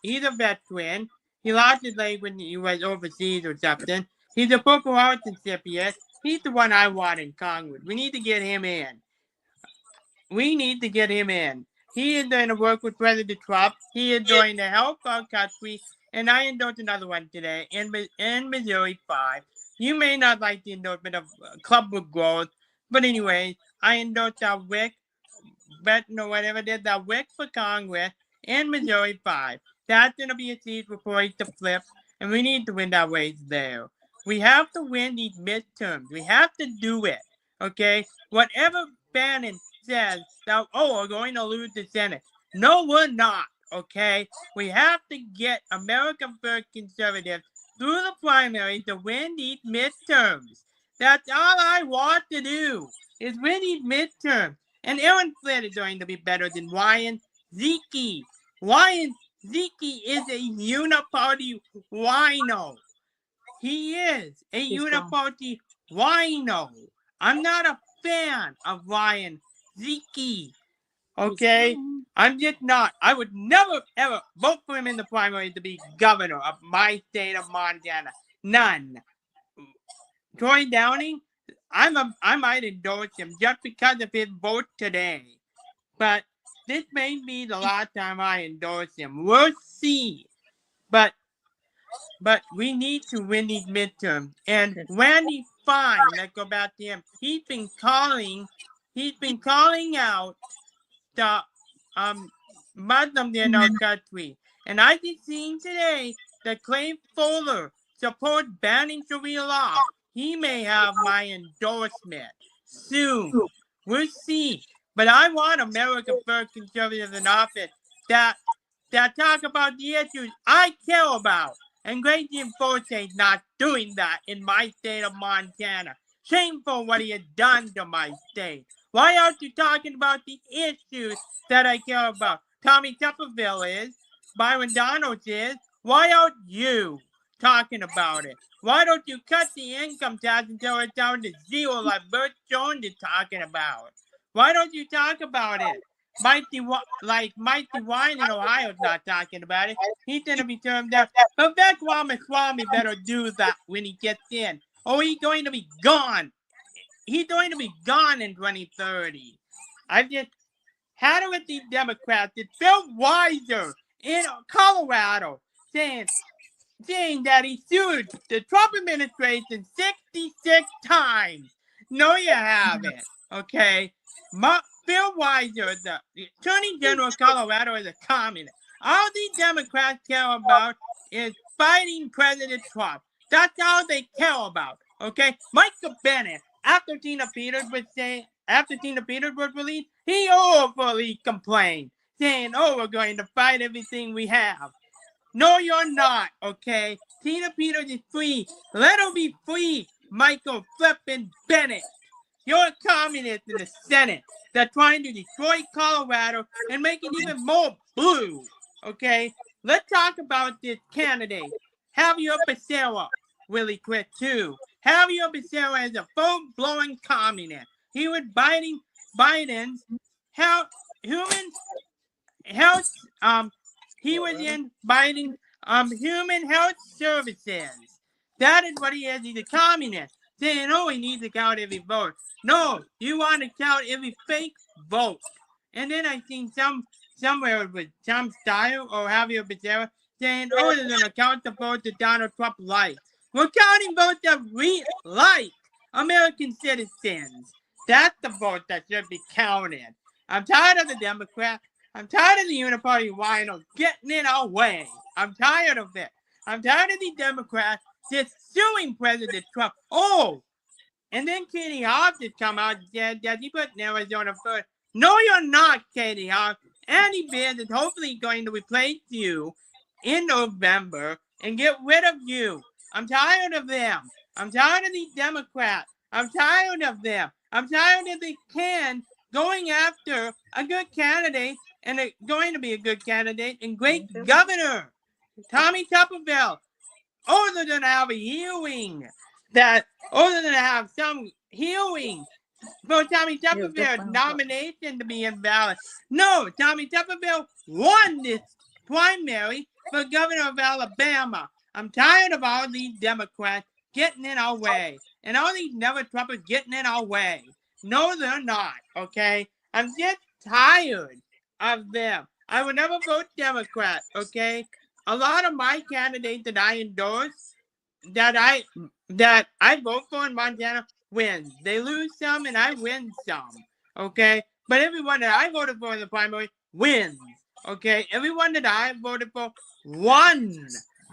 he's a veteran. He lost his leg when he was overseas or something. He's a Purple Heart recipient. He's the one I want in Congress. We need to get him in. He is going to work with President Trump. He is going to help our country. And I endorsed another one today in Missouri 5. You may not like the endorsement of Club of Growth, but anyway, I endorsed our Wick, whatever it is, our Wick for Congress in Missouri 5. That's going to be a seat for us to flip, and we need to win our ways there. We have to win these midterms. We have to do it, okay? Whatever Bannon says that, we're going to lose the Senate. No, we're not, okay? We have to get American First Conservatives through the primary to win these midterms. That's all I want to do, is win these midterms. And Aaron Flynn is going to be better than Ryan Zeke. Ryan Zeke is a uniparty wino. He is a uniparty wino. I'm not a fan of Ryan Zeke. Okay? I'm just not. I would never, ever vote for him in the primary to be governor of my state of Montana. None. Troy Downing, I might endorse him just because of his vote today. But this may be the last time I endorse him. We'll see. But we need to win these midterms. And Randy Fine, let's go back to him. He's been calling out the Muslims in our country. And I just seen today that Clay Fuller supports banning Sharia law. He may have my endorsement soon. We'll see. But I want American First Conservatives in office that talk about the issues I care about. And Gracie Forte's not doing that in my state of Montana. Shameful what he has done to my state. Why aren't you talking about the issues that I care about? Tommy Tupperville is. Byron Donalds is. Why aren't you talking about it? Why don't you cut the income tax until it's down to zero like Bert Jones is talking about? Why don't you talk about it? Mighty Wine in Ohio is not talking about it. He's going to be termed out. But Vivek Ramaswamy better do that when he gets in. Or he's going to be gone. He's going to be gone in 2030. I've just had it with these Democrats. It's Bill Weiser in Colorado saying that he sued the Trump administration 66 times. No, you haven't. Okay? Bill Weiser, the Attorney General of Colorado, is a communist. All these Democrats care about is fighting President Trump. That's all they care about. Okay? Michael Bennett, after Tina Peters was released, he overly complained, saying, we're going to fight everything we have. No, you're not, okay? Tina Peters is free. Let her be free, Michael flippin' Bennett. You're a communist in the Senate that's trying to destroy Colorado and make it even more blue, okay? Let's talk about this candidate. Javier Becerra, Willie quit too. Javier Becerra is a full-blown communist. He was Biden's human health, he was in Biden's human health services. That is what he is. He's a communist. Saying, he needs to count every vote. No, you want to count every fake vote. And then I seen somewhere with Tom Steyer or Javier Becerra saying, they're going to count the votes that Donald Trump likes. We're counting votes that we like. American citizens. That's the vote that should be counted. I'm tired of the Democrats. I'm tired of the uniparty winos getting in our way. I'm tired of it. I'm tired of the Democrats just suing President Trump. And then Katie Hobbs has come out and said that he put Arizona first. No, you're not, Katie Hobbs. Andy Beers is hopefully going to replace you in November and get rid of you. I'm tired of them. I'm tired of these Democrats. I'm tired of them. I'm tired of the going after a good candidate and going to be a good candidate and great governor. Tommy Tupperville. Other than have a hearing, other than have some hearing for Tommy Tupperville's nomination to be invalid. No, Tommy Tupperville won this primary for governor of Alabama. I'm tired of all these Democrats getting in our way and all these never-Trumpers getting in our way. No, they're not, okay? I'm just tired of them. I would never vote Democrat, okay? A lot of my candidates that I endorse, that I vote for in Montana, wins. They lose some and I win some, okay? But everyone that I voted for in the primary wins, okay? Everyone that I voted for won,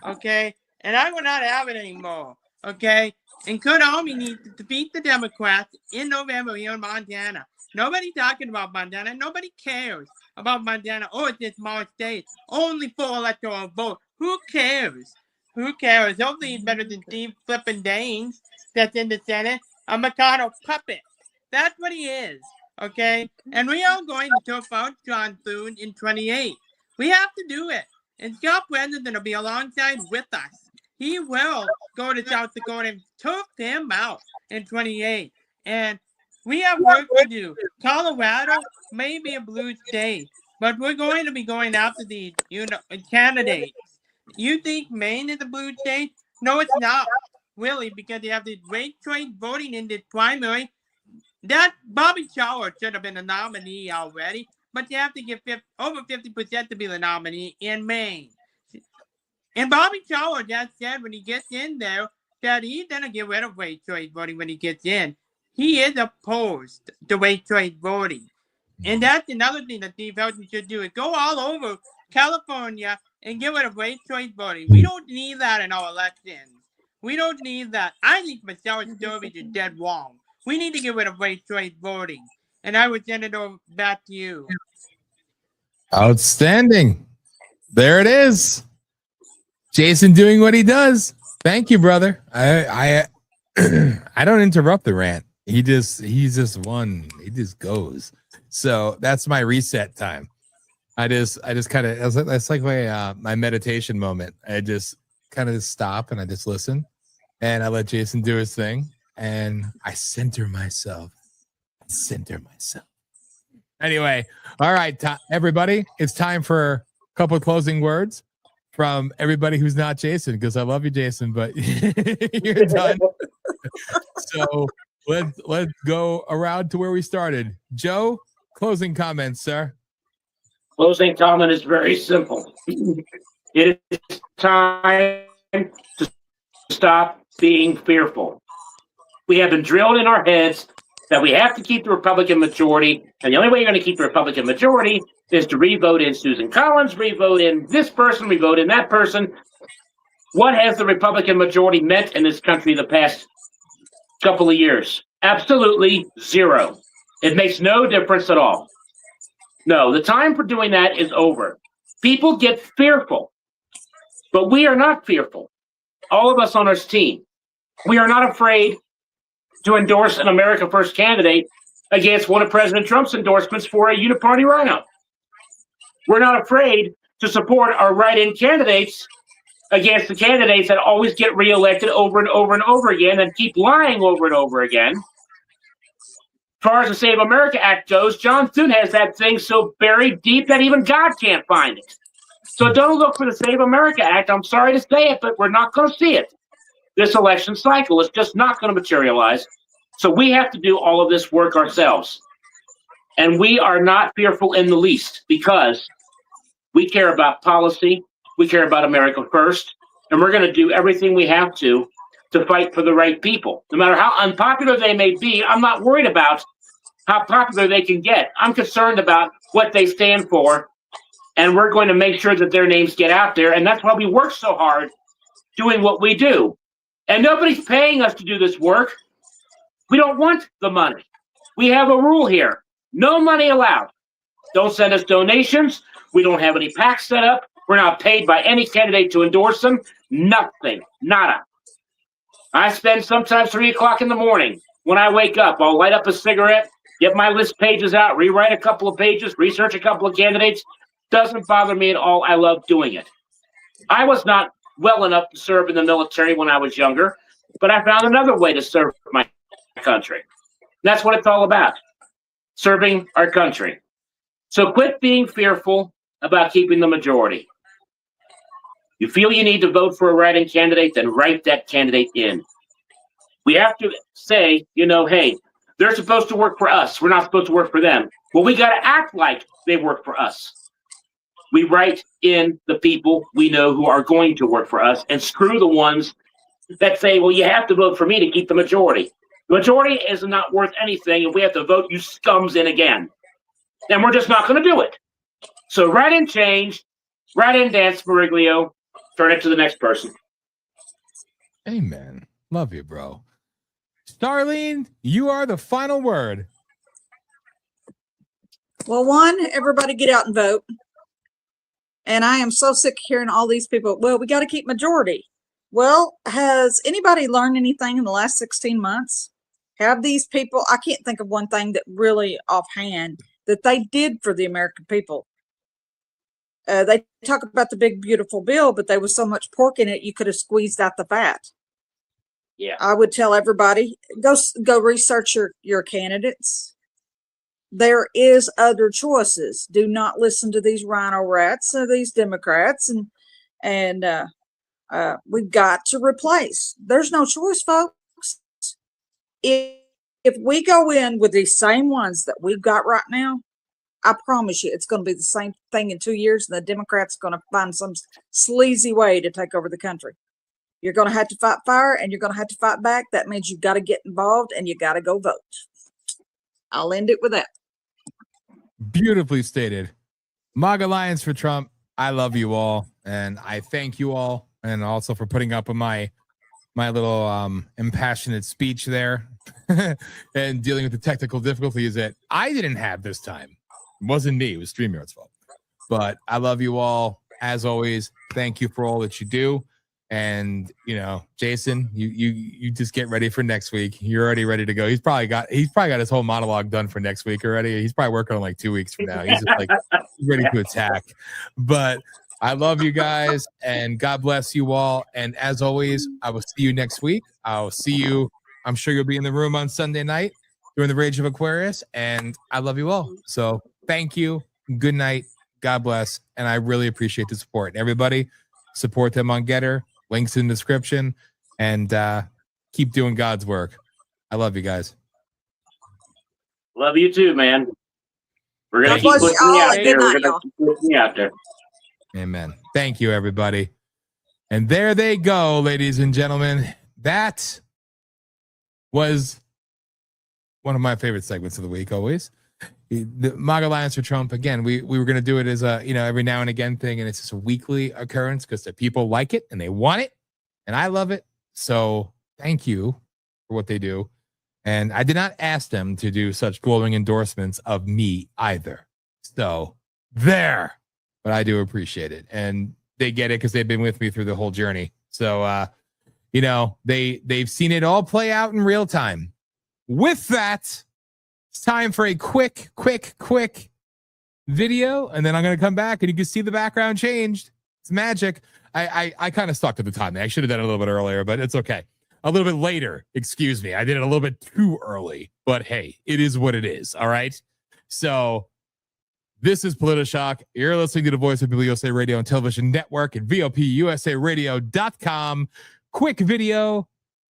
okay? And I will not have it anymore, okay? And Kurt Army needs to defeat the Democrats in November here in Montana. Nobody's talking about Montana. Nobody cares about Montana. Oh, it's a small state. Only 4 electoral votes. Who cares? Who cares? Hopefully he's better than Steve Flippin' Daines that's in the Senate. A McConnell puppet. That's what he is. Okay? And we are going to turf out John Thune in 28. We have to do it. And Scott President will be alongside with us. He will go to South Dakota and turf him out in 28. And we have work to do. Colorado may be a blue state, but we're going to be going after these candidates. You think Maine is a blue state? No, it's not, really, because you have the ranked choice voting in the primary. That Bobby Schauer should have been a nominee already, but you have to get over 50% to be the nominee in Maine. And Bobby Schauer just said when he gets in there that he's going to get rid of ranked choice voting when he gets in. He is opposed to ranked choice voting. And that's another thing that Steve Helton should do, is go all over California and get rid of ranked choice voting. We don't need that in our elections. We don't need that. I think Michelle Sturvey is dead wrong. We need to get rid of ranked choice voting. And I would send it over back to you. Outstanding. There it is. Jason doing what he does. Thank you, brother. I don't interrupt the rant. He just goes. So that's my reset time. I just kind of, that's like my meditation moment. I just kind of stop and I just listen and I let Jason do his thing and I center myself. Anyway, all right, everybody, it's time for a couple of closing words from everybody who's not Jason, because I love you, Jason, but you're done. So let's go around to where we started. Joe, closing comments, sir. Closing comment is very simple. It is time to stop being fearful. We have been drilled in our heads that we have to keep the Republican majority, and the only way you're going to keep the Republican majority is to re-vote in Susan Collins, re-vote in this person, re-vote in that person. What has the Republican majority meant in this country the past couple of years? Absolutely zero. It makes no difference at all. No, the time for doing that is over. People get fearful, but we are not fearful. All of us on our team, we are not afraid to endorse an America First candidate against one of President Trump's endorsements for a uniparty rhino. We're not afraid to support our write-in candidates against the candidates that always get reelected over and over and over again and keep lying over and over again. As far as the Save America Act goes, John Thune has that thing so buried deep that even God can't find it. So don't look for the Save America Act. I'm sorry to say it, but we're not going to see it this election cycle. It's just not going to materialize. So we have to do all of this work ourselves. And we are not fearful in the least because we care about policy. We care about America first. And we're going to do everything we have to fight for the right people. No matter how unpopular they may be, I'm not worried about how popular they can get. I'm concerned about what they stand for. And we're going to make sure that their names get out there. And that's why we work so hard doing what we do. And nobody's paying us to do this work. We don't want the money. We have a rule here. No money allowed. Don't send us donations. We don't have any PACs set up. We're not paid by any candidate to endorse them. Nothing. Nada. I spend sometimes 3 o'clock in the morning. When I wake up, I'll light up a cigarette, get my list pages out, rewrite a couple of pages, research a couple of candidates. Doesn't bother me at all. I love doing it. I was not well enough to serve in the military when I was younger, but I found another way to serve my country. That's what it's all about, serving our country. So quit being fearful about keeping the majority. You feel you need to vote for a write-in candidate, then write that candidate in. We have to say, hey, They're supposed to work for us. We're not supposed to work for them. Well, we got to act like they work for us. We write in the people we know who are going to work for us and screw the ones that say, well, you have to vote for me to keep the majority. The majority is not worth anything, and we have to vote you scums in again. And we're just not going to do it. So write in change, write in Dance Mariglio, turn it to the next person. Amen. Love you, bro. Starlene, you are the final word. Well, one, everybody get out and vote. And I am so sick of hearing all these people, well, we got to keep majority. Well, has anybody learned anything in the last 16 months? Have these people, I can't think of one thing that really offhand that they did for the American people. They talk about the big, beautiful bill, but there was so much pork in it, you could have squeezed out the fat. Yeah. I would tell everybody, go research your candidates. There is other choices. Do not listen to these rhino rats or these Democrats, and we've got to replace. There's no choice, folks. If we go in with these same ones that we've got right now, I promise you it's going to be the same thing in 2 years, and the Democrats are going to find some sleazy way to take over the country. You're going to have to fight fire, and you're going to have to fight back. That means you've got to get involved, and you got to go vote. I'll end it with that. Beautifully stated. MAGA Alliance for Trump. I love you all, and I thank you all, and also for putting up with my little impassionate speech there and dealing with the technical difficulties that I didn't have this time. It wasn't me. It was StreamYard's fault. But I love you all. As always, thank you for all that you do. And, Jason, you just get ready for next week. You're already ready to go. He's probably got his whole monologue done for next week already. He's probably working on like 2 weeks from now. He's just like ready to attack. But I love you guys, and God bless you all. And as always, I will see you next week. I'll see you. I'm sure you'll be in the room on Sunday night during the Rage of Aquarius, and I love you all. So thank you. Good night. God bless. And I really appreciate the support. And everybody, support them on Getter. Links in the description. And keep doing God's work. I love you guys. Love you too, man. We're going to keep pushing you out there. We're going to keep pushing you out there. Amen. Thank you, everybody. And there they go, ladies and gentlemen. That was one of my favorite segments of the week, always. The MAGA Alliance for Trump. Again, we were going to do it as a, every now and again thing, and it's just a weekly occurrence because the people like it and they want it, and I love it. So thank you for what they do. And I did not ask them to do such glowing endorsements of me either. So there. But I do appreciate it. And they get it because they've been with me through the whole journey. So, they've seen it all play out in real time. With that, it's time for a quick video. And then I'm going to come back and you can see the background changed. It's magic. I kind of stuck to the time. I should have done it a little bit earlier, but it's okay. A little bit later. Excuse me. I did it a little bit too early. But hey, it is what it is. All right. So this is POLITI-SHOCK. You're listening to the Voice of People U.S.A. Radio and Television Network at VOPUSARadio.com. Quick video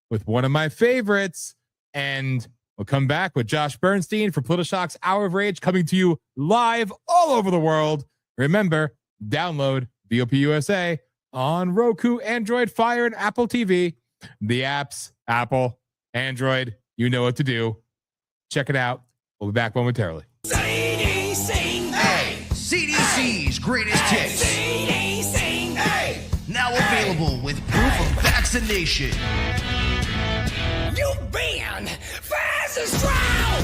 with one of my favorites. And we'll come back with Josh Bernstein for POLITI-SHOCK's Hour of Rage, coming to you live all over the world. Remember, download VOPUSA on Roku, Android, Fire, and Apple TV. The apps, Apple, Android, you know what to do. Check it out. We'll be back momentarily. CDC's greatest hits. Hey, now available with proof of vaccination. You've been fast and strong.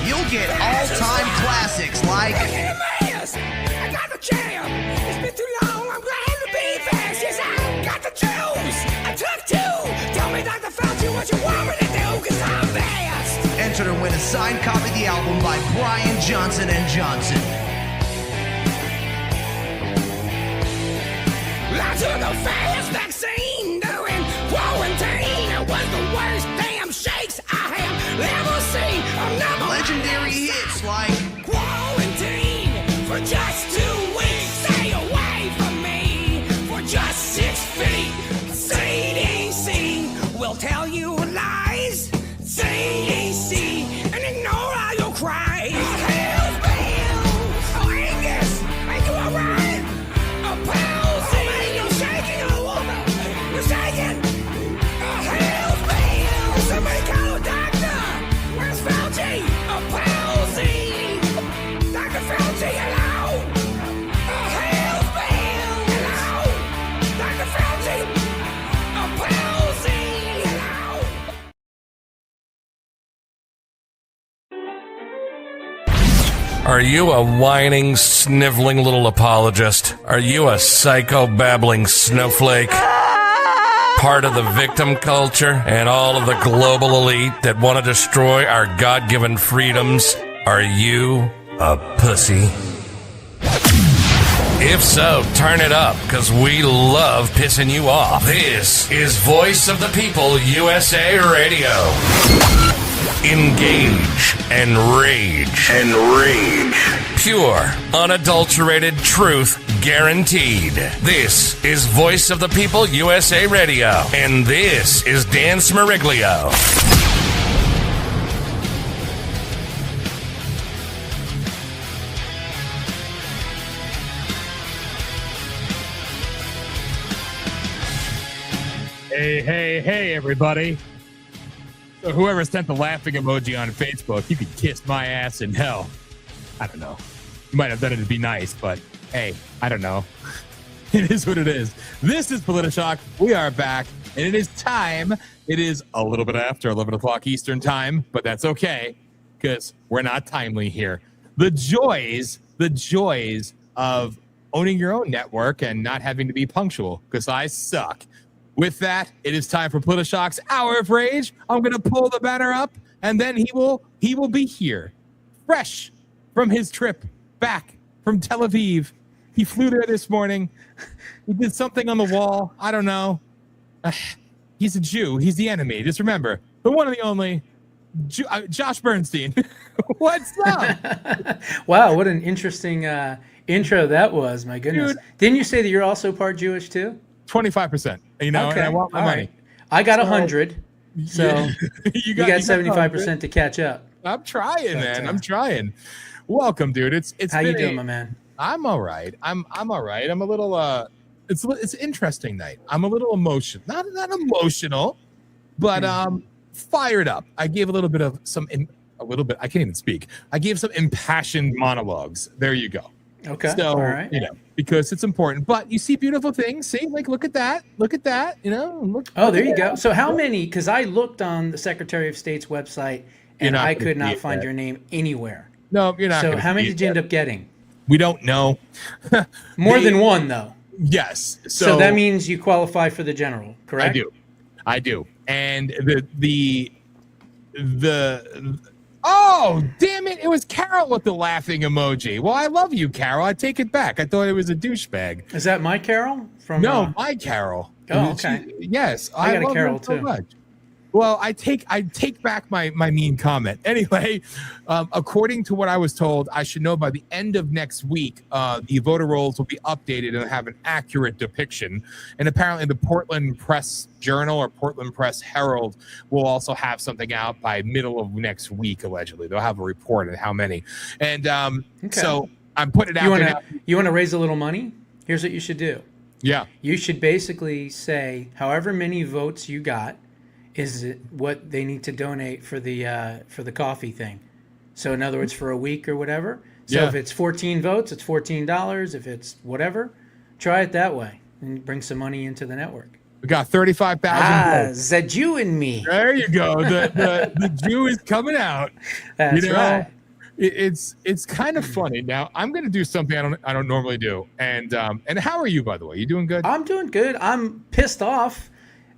You'll get all-time classics like I got the jam. It's been too long. I'm glad to be fast. Yes, I got the juice. I took two. Tell me, Dr. Fauci, what you want me to do, because I'm fast. Enter to win a signed copy of the album by Brian Johnson & Johnson. I took a fast vaccine during quarantine. It was the worst damn shakes I have ever seen. Legendary hits like Quarantine for just 2 weeks. Stay away from me for just 6 feet. CDC will tell you lies. CDC Are you a whining, sniveling little apologist? Are you a psycho-babbling snowflake? Part of the victim culture and all of the global elite that want to destroy our God-given freedoms? Are you a pussy? If so, turn it up, because we love pissing you off. This is Voice of the People USA Radio. Engage and rage. And rage. Pure, unadulterated truth guaranteed. This is Voice of the People USA Radio. And this is Dan Smeriglio. Hey, everybody. So whoever sent the laughing emoji on Facebook, you could kiss my ass in hell. I don't know. You might have done it to be nice, but hey, I don't know. It is what it is. This is POLITI-SHOCK. We are back, and it is time. It is a little bit after 11 o'clock Eastern time, but that's okay, because we're not timely here. The joys of owning your own network and not having to be punctual, because I suck. With that, it is time for POLITI-SHOCK's Hour of Rage. I'm going to pull the banner up, and then he will be here, fresh from his trip back from Tel Aviv. He flew there this morning. He did something on the wall. I don't know. He's a Jew. He's the enemy. Just remember, the one and the only Josh Bernstein. What's up? Wow, what an interesting intro that was. My goodness. Dude. Didn't you say that you're also part Jewish too? 25%. You know, okay. And I want my money. Right. I got 100, so yeah. you got 75% to catch up. I'm trying, man. I'm trying. Welcome, dude. It's how you doing, my man? I'm all right. I'm all right. I'm a little it's an interesting night. I'm a little emotional. Not emotional, but fired up. I gave a little bit of I can't even speak. I gave some impassioned monologues. There you go. Okay. So, all right. You know, because it's important. But you see beautiful things. See, like, look at that. You know. Look there you go. So how many? Because I looked on the Secretary of State's website and I could not find your name anywhere. No, you're not. So how many did you end up getting? We don't know. More than one, though. Yes. So that means you qualify for the general, correct? I do. And the oh, damn it. It was Carol with the laughing emoji. Well, I love you, Carol. I take it back. I thought it was a douchebag. Is that my Carol? My Carol. Oh, okay. Yes. I got love a Carol, her so too. Much. Well, I take back my mean comment. Anyway, according to what I was told, I should know by the end of next week, the voter rolls will be updated and have an accurate depiction. And apparently the Portland Press Journal or Portland Press Herald will also have something out by middle of next week, allegedly. They'll have a report on how many. And so I'm putting it out. You want to raise a little money? Here's what you should do. Yeah. You should basically say however many votes you got is it what they need to donate for the coffee thing. So in other words, for a week or whatever. So if it's 14 votes, it's $14. If it's whatever, try it that way and bring some money into the network. We got 35,000 votes. The Jew in me. There you go. The Jew is coming out. That's right. It's kind of funny. Now I'm going to do something I don't normally do. And how are you, by the way? You doing good? I'm doing good. I'm pissed off.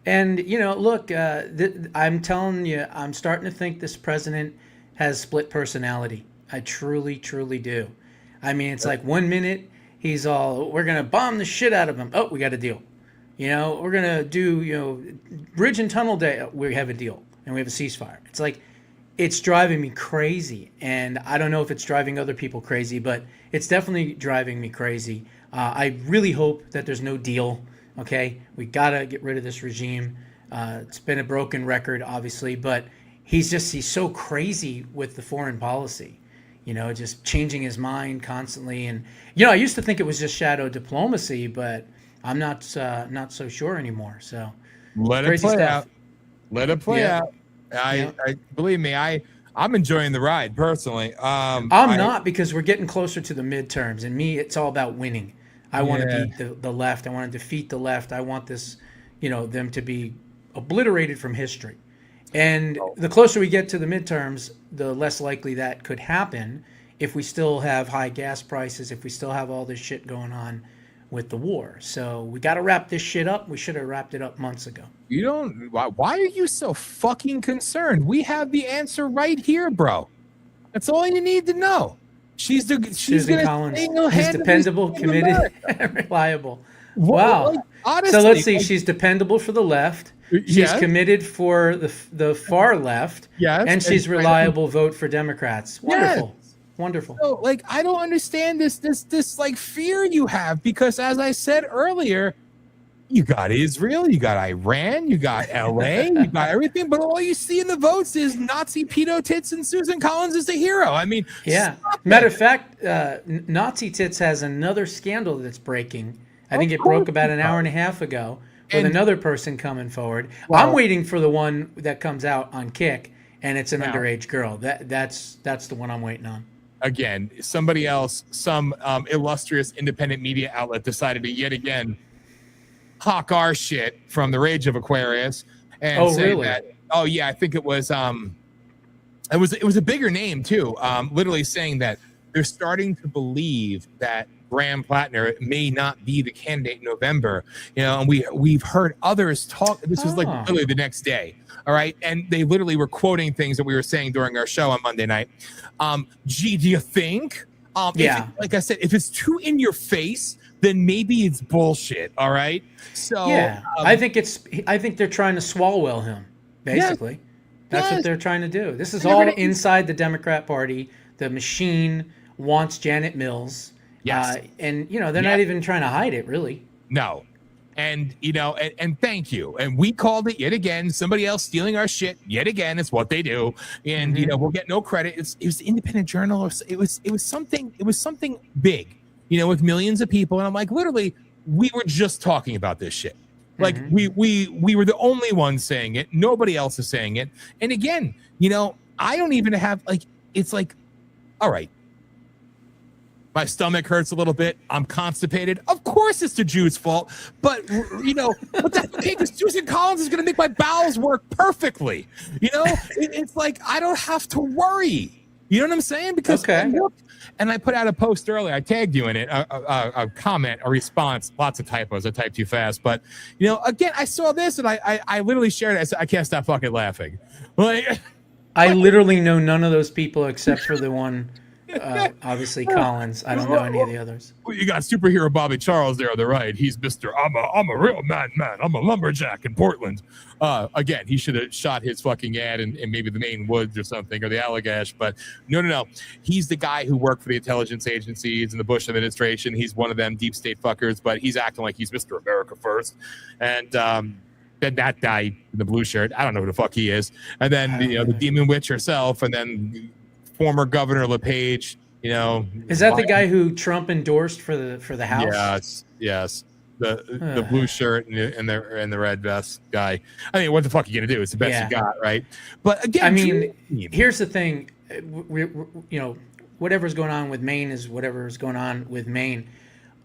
And, you know, look, I'm telling you, I'm starting to think this president has split personality. I truly, truly do. I mean, it's like 1 minute he's all, we're going to bomb the shit out of him. Oh, we got a deal. You know, we're going to do, bridge and tunnel day. We have a deal and we have a ceasefire. It's like, it's driving me crazy. And I don't know if it's driving other people crazy, but it's definitely driving me crazy. I really hope that there's no deal. Okay, we gotta get rid of this regime. It's been a broken record, obviously, but he's so crazy with the foreign policy, you know, just changing his mind constantly. And I used to think it was just shadow diplomacy, but I'm not so sure anymore. So let it play out. Let it play out. I believe me, I'm enjoying the ride personally. I'm not, because we're getting closer to the midterms, and it's all about winning. I want to beat the left. I want to defeat the left. I want this, them to be obliterated from history. And the closer we get to the midterms, the less likely that could happen if we still have high gas prices, if we still have all this shit going on with the war. So we got to wrap this shit up. We should have wrapped it up months ago. You don't. Why are you so fucking concerned? We have the answer right here, bro. That's all you need to know. She's Susan Collins is dependable, committed, and reliable. Wow. Like, honestly, so let's see. She's dependable for the left. She's committed for the far left. Yes. And she's reliable vote for Democrats. Wonderful. Yes. Wonderful. So, like, I don't understand this like fear you have, because as I said earlier, you got Israel, you got Iran, you got LA, you got everything, but all you see in the votes is Nazi pedo tits and Susan Collins is the hero. I mean, yeah. Matter of fact, Nazi tits has another scandal that's breaking. I think it broke about an hour and a half ago with another person coming forward. Well, I'm waiting for the one that comes out on Kick, and it's an underage girl. That's the one I'm waiting on. Again, somebody else, some illustrious independent media outlet decided to yet again hawk our shit from the Rage of Aquarius and say that, oh yeah, I think it was a bigger name too. Literally saying that they're starting to believe that Graham Plattner may not be the candidate in November. You know, and we've heard others talk. This was like literally the next day. All right. And they literally were quoting things that we were saying during our show on Monday night. Gee, do you think? Like I said, if it's too in your face, then maybe it's bullshit. All right. So yeah, I think they're trying to Swalwell him, basically. That's what they're trying to do. This is all inside the Democrat Party. The machine wants Janet Mills. Yes. And you know, they're not even trying to hide it, really. No. And you know, and thank you. And we called it yet again. Somebody else stealing our shit yet again. It's what they do. And you know, we'll get no credit. It was the Independent Journal, or it was something big, you know, with millions of people. And I'm like, literally, we were just talking about this shit. Like we were the only ones saying it. Nobody else is saying it. And again, you know, I don't even have like, it's like, all right, my stomach hurts a little bit. I'm constipated. Of course it's the Jews' fault. But, you know, but that's okay, because Susan Collins is going to make my bowels work perfectly. You know, it's like I don't have to worry. You know what I'm saying? Because and I put out a post earlier. I tagged you in it, a comment, a response. Lots of typos. I typed too fast. But, you know, again, I saw this and I literally shared it. I said, I can't stop fucking laughing. Like, I literally know none of those people except for the one... obviously Collins. I don't know any of the others. Well, you got superhero Bobby Charles there on the right. He's Mr. I'm a real man. I'm a lumberjack in Portland. Again, he should have shot his fucking ad in maybe the Maine woods or something, or the Allagash. But no. He's the guy who worked for the intelligence agencies in the Bush administration. He's one of them deep state fuckers, but he's acting like he's Mr. America first. And then that guy in the blue shirt, I don't know who the fuck he is. And then the demon witch herself, and then former Governor LePage, you know, is that the guy who Trump endorsed for the House? Yes. The blue shirt and the red vest guy. I mean, what the fuck are you gonna do? It's the best you got, right? But again, I mean, here's the thing. You know, whatever's going on with Maine is whatever's going on with Maine.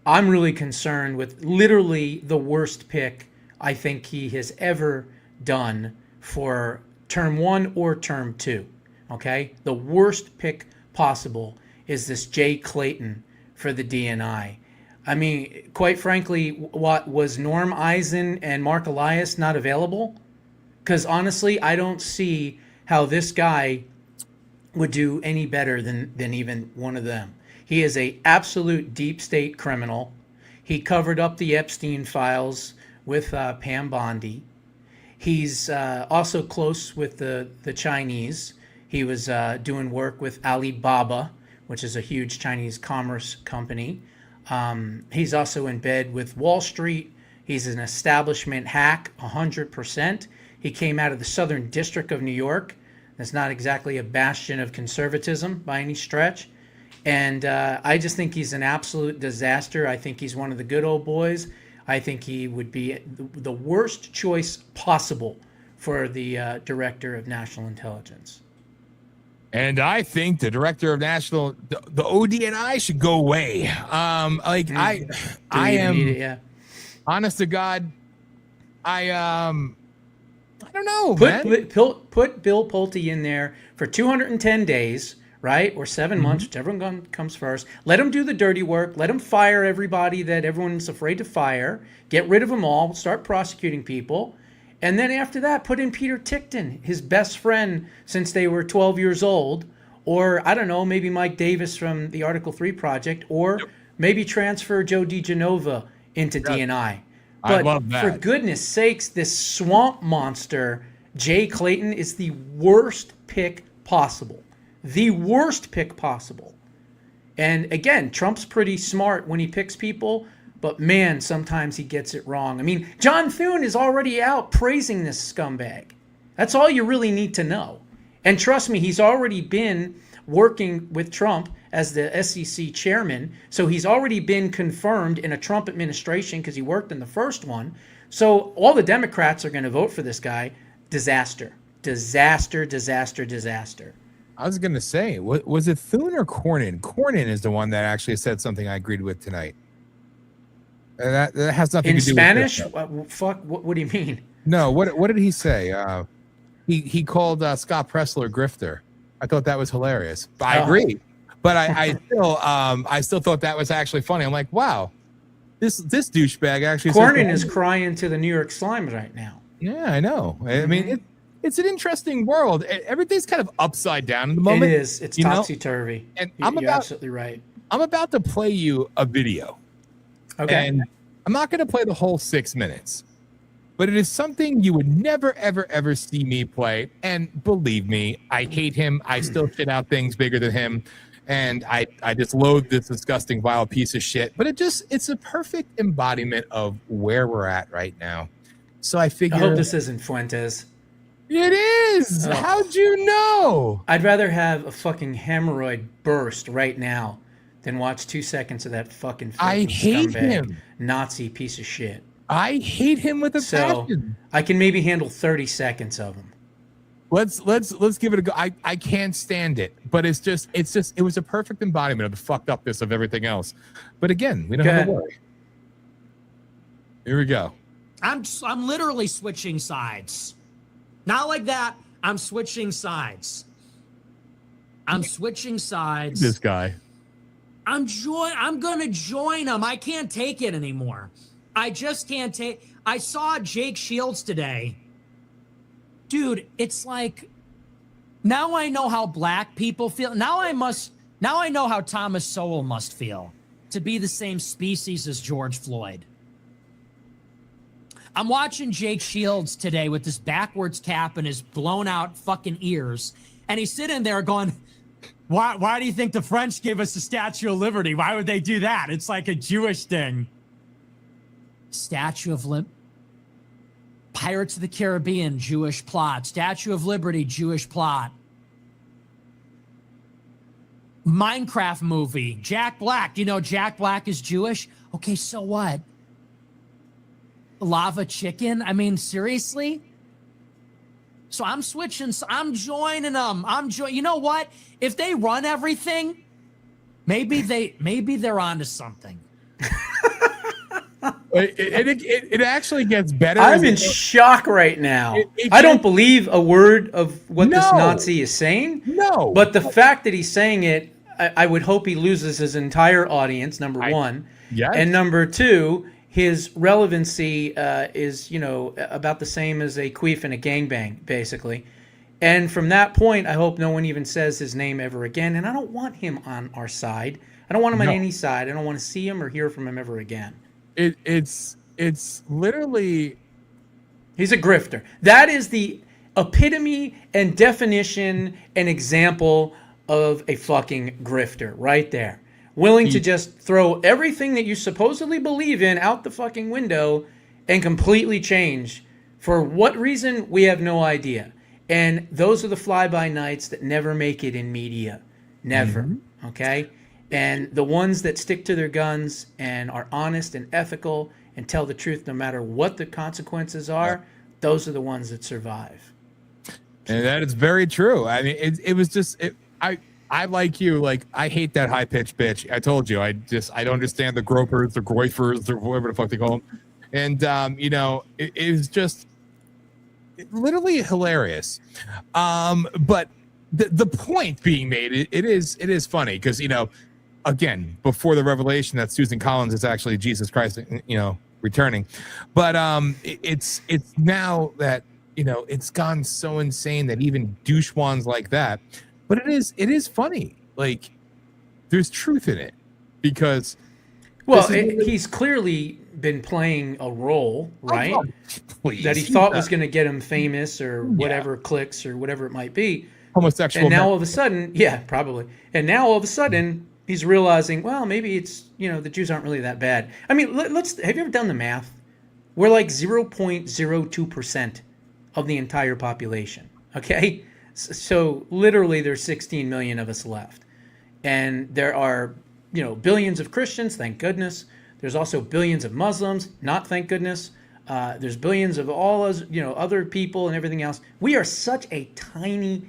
I'm really concerned with literally the worst pick I think he has ever done for term 1 or term 2. Okay, the worst pick possible is this Jay Clayton for the DNI. I mean, quite frankly, what was Norm Eisen and Mark Elias not available? Because honestly, I don't see how this guy would do any better than even one of them. He is a absolute deep state criminal. He covered up the Epstein files with Pam Bondi. He's also close with the Chinese. He was doing work with Alibaba, which is a huge Chinese commerce company. He's also in bed with Wall Street. He's an establishment hack, 100%. He came out of the Southern District of New York. That's not exactly a bastion of conservatism by any stretch. And I just think he's an absolute disaster. I think he's one of the good old boys. I think he would be the worst choice possible for the Director of National Intelligence. And I think the director of national, the ODNI should go away. I am, honest to God, I don't know, Put Bill Pulte in there for 210 days, right? Or 7 months, whichever one comes first. Let him do the dirty work. Let him fire everybody that everyone's afraid to fire. Get rid of them all. Start prosecuting people. And then after that, put in Peter Tickton, his best friend since they were 12 years old. Or, I don't know, maybe Mike Davis from the Article 3 Project. Or maybe transfer Joe DiGenova into DNI. But I love that. for goodness sakes, this swamp monster, Jay Clayton, is the worst pick possible. The worst pick possible. And again, Trump's pretty smart when he picks people, but man, sometimes he gets it wrong. I mean, John Thune is already out praising this scumbag. That's all you really need to know. And trust me, he's already been working with Trump as the SEC chairman, so he's already been confirmed in a Trump administration because he worked in the first one. So all the Democrats are going to vote for this guy. Disaster. Disaster, disaster, disaster. I was going to say, was it Thune or Cornyn? Cornyn is the one that actually said something I agreed with tonight. That has nothing to do Spanish? with Spanish? Fuck, what do you mean? No, what did he say? He called Scott Pressler grifter. I thought that was hilarious. I agree. But I still thought that was actually funny. I'm like, wow, this douchebag actually. Cornyn is crying to the New York Slimes right now. Yeah, I know. I mean, it's an interesting world. Everything's kind of upside down in the moment. It is. It's topsy-turvy. And you're absolutely right. I'm about to play you a video. Okay. And I'm not going to play the whole 6 minutes. But it is something you would never, ever, ever see me play. And believe me, I hate him. I still shit out things bigger than him. And I just loathe this disgusting, vile piece of shit. But it's a perfect embodiment of where we're at right now. So I figure... I hope this isn't Fuentes. It is! Oh. How'd you know? I'd rather have a fucking hemorrhoid burst right now than watch 2 seconds of that fucking I hate him. Nazi piece of shit. I hate him with a passion. I can maybe handle 30 seconds of him. Let's give it a go. I can't stand it, but it was a perfect embodiment of the fucked upness of everything else. But again, we don't have to worry. Here we go. I'm literally switching sides. Not like that. I'm switching sides. I'm switching sides. This guy. I'm gonna join him. I can't take it anymore. I just can't take. I saw Jake Shields today. Dude, it's like, now I know how black people feel. Now I know how Thomas Sowell must feel to be the same species as George Floyd. I'm watching Jake Shields today with this backwards cap and his blown out fucking ears. And he's sitting there going, why do you think the French gave us the Statue of Liberty? Why would they do that? It's like a Jewish thing. Statue of Liberty. Pirates of the Caribbean, Jewish plot. Statue of Liberty, Jewish plot. Minecraft movie. Jack Black. Do you know Jack Black is Jewish? Okay, so what? Lava chicken? I mean, seriously? So I'm switching. I'm joining them. You know what? If they run everything, maybe they're onto something. It actually gets better. I'm in shock right now. I don't believe a word of what this Nazi is saying. No. But the fact that he's saying it, I would hope he loses his entire audience, number one. Yes. And number two, his relevancy is, about the same as a queef and a gangbang, basically. And from that point, I hope no one even says his name ever again. And I don't want him on our side. I don't want him on any side. I don't want to see him or hear from him ever again. It's literally... He's a grifter. That is the epitome and definition and example of a fucking grifter right there. Willing to just throw everything that you supposedly believe in out the fucking window and completely change. For what reason, we have no idea. And those are the fly-by-nights that never make it in media. Never. Okay? And the ones that stick to their guns and are honest and ethical and tell the truth no matter what the consequences are, those are the ones that survive. And that is very true. I mean, it was just... I like you, I hate that high-pitched bitch. I told you, I don't understand the gropers, the groifers, or whatever the fuck they call them. And, it was just literally hilarious. But the point being made, it is funny because, again, before the revelation that Susan Collins is actually Jesus Christ, returning, but it's now that it's gone so insane that even douchewands like that, but it is funny, like there's truth in it because he's clearly been playing a role, right? Oh, please. That he thought was going to get him famous or whatever, clicks or whatever it might be. Homosexual. And now all of a sudden, probably. And now all of a sudden, he's realizing, well, maybe it's, the Jews aren't really that bad. I mean, have you ever done the math? We're like 0.02% of the entire population. Okay. So literally there's 16 million of us left. And there are, billions of Christians, thank goodness. There's also billions of Muslims, not thank goodness. There's billions of all those, other people and everything else. We are such a tiny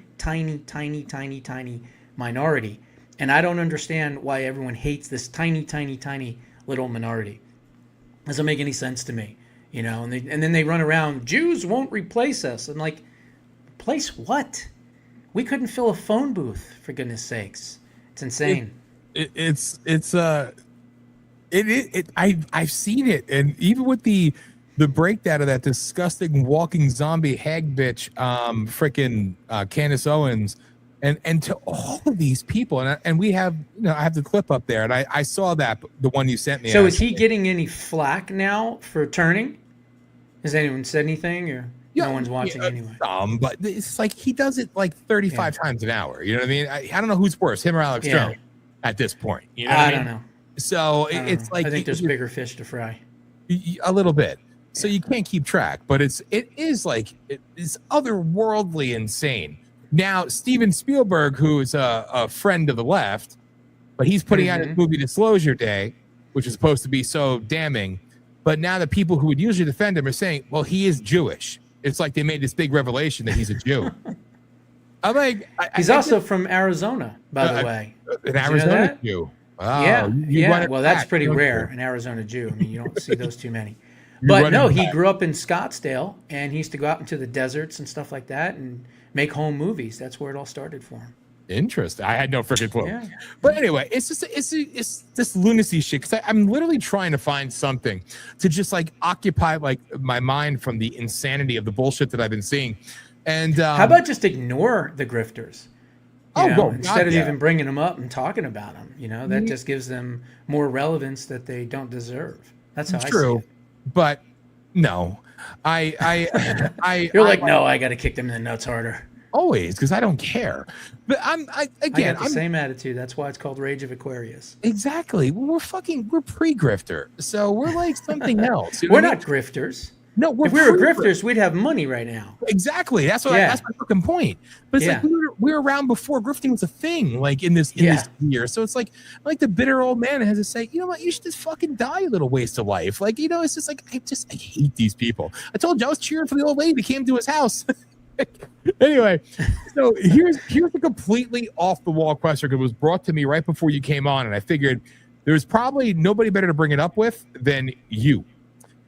minority. And I don't understand why everyone hates this tiny little minority. Doesn't make any sense to me, and then they run around, Jews won't replace us. I'm like, replace what? We couldn't fill a phone booth, for goodness sakes. It's insane. I've seen it, and even with the breakdown of that disgusting walking zombie hag bitch, freaking Candace Owens, and to all of these people, and we have, I have the clip up there, and I saw that, the one you sent me. So is he getting any flack now for turning? Has anyone said anything, or no one's watching anyway? But it's like he does it like 35 times an hour. You know what I mean? I don't know who's worse, him or Alex Jones at this point. You know what I mean? don't know. So it's like, I think there's bigger fish to fry. A little bit. So you can't keep track, but it is like, it's otherworldly insane. Now, Steven Spielberg, who is a friend of the left, but he's putting out his movie Disclosure Day, which is supposed to be so damning. But now the people who would usually defend him are saying, well, he is Jewish. It's like they made this big revelation that he's a Jew. I'm like, he's also from Arizona, by the way. An Arizona Jew. Wow. Yeah. Well, that's pretty rare, an Arizona Jew. I mean, you don't see those too many. But no, he grew up in Scottsdale, and he used to go out into the deserts and stuff like that and make home movies. That's where it all started for him. Interesting. I had no freaking clue. Yeah. But anyway, it's just it's this lunacy shit, because I'm literally trying to find something to just like occupy like my mind from the insanity of the bullshit that I've been seeing. And how about just ignore the grifters? Instead of even bringing them up and talking about them, that just gives them more relevance that they don't deserve. That's how I see it. But no, You're like, no, I got to kick them in the nuts harder. Always, because I don't care. But I got the same attitude. That's why it's called Rage of Aquarius. Exactly. We're pre-grifter, so we're like something else. We're not grifters. No, if we were grifters, we'd have money right now. Exactly. That's my fucking point. But it's like we were around before grifting was a thing, like in this year. So it's like the bitter old man has to say, you know what, you should just fucking die, a little waste of life. Like, it's just like I hate these people. I told you I was cheering for the old lady that came to his house. Anyway, so here's a completely off the wall question, because it was brought to me right before you came on, and I figured there's probably nobody better to bring it up with than you.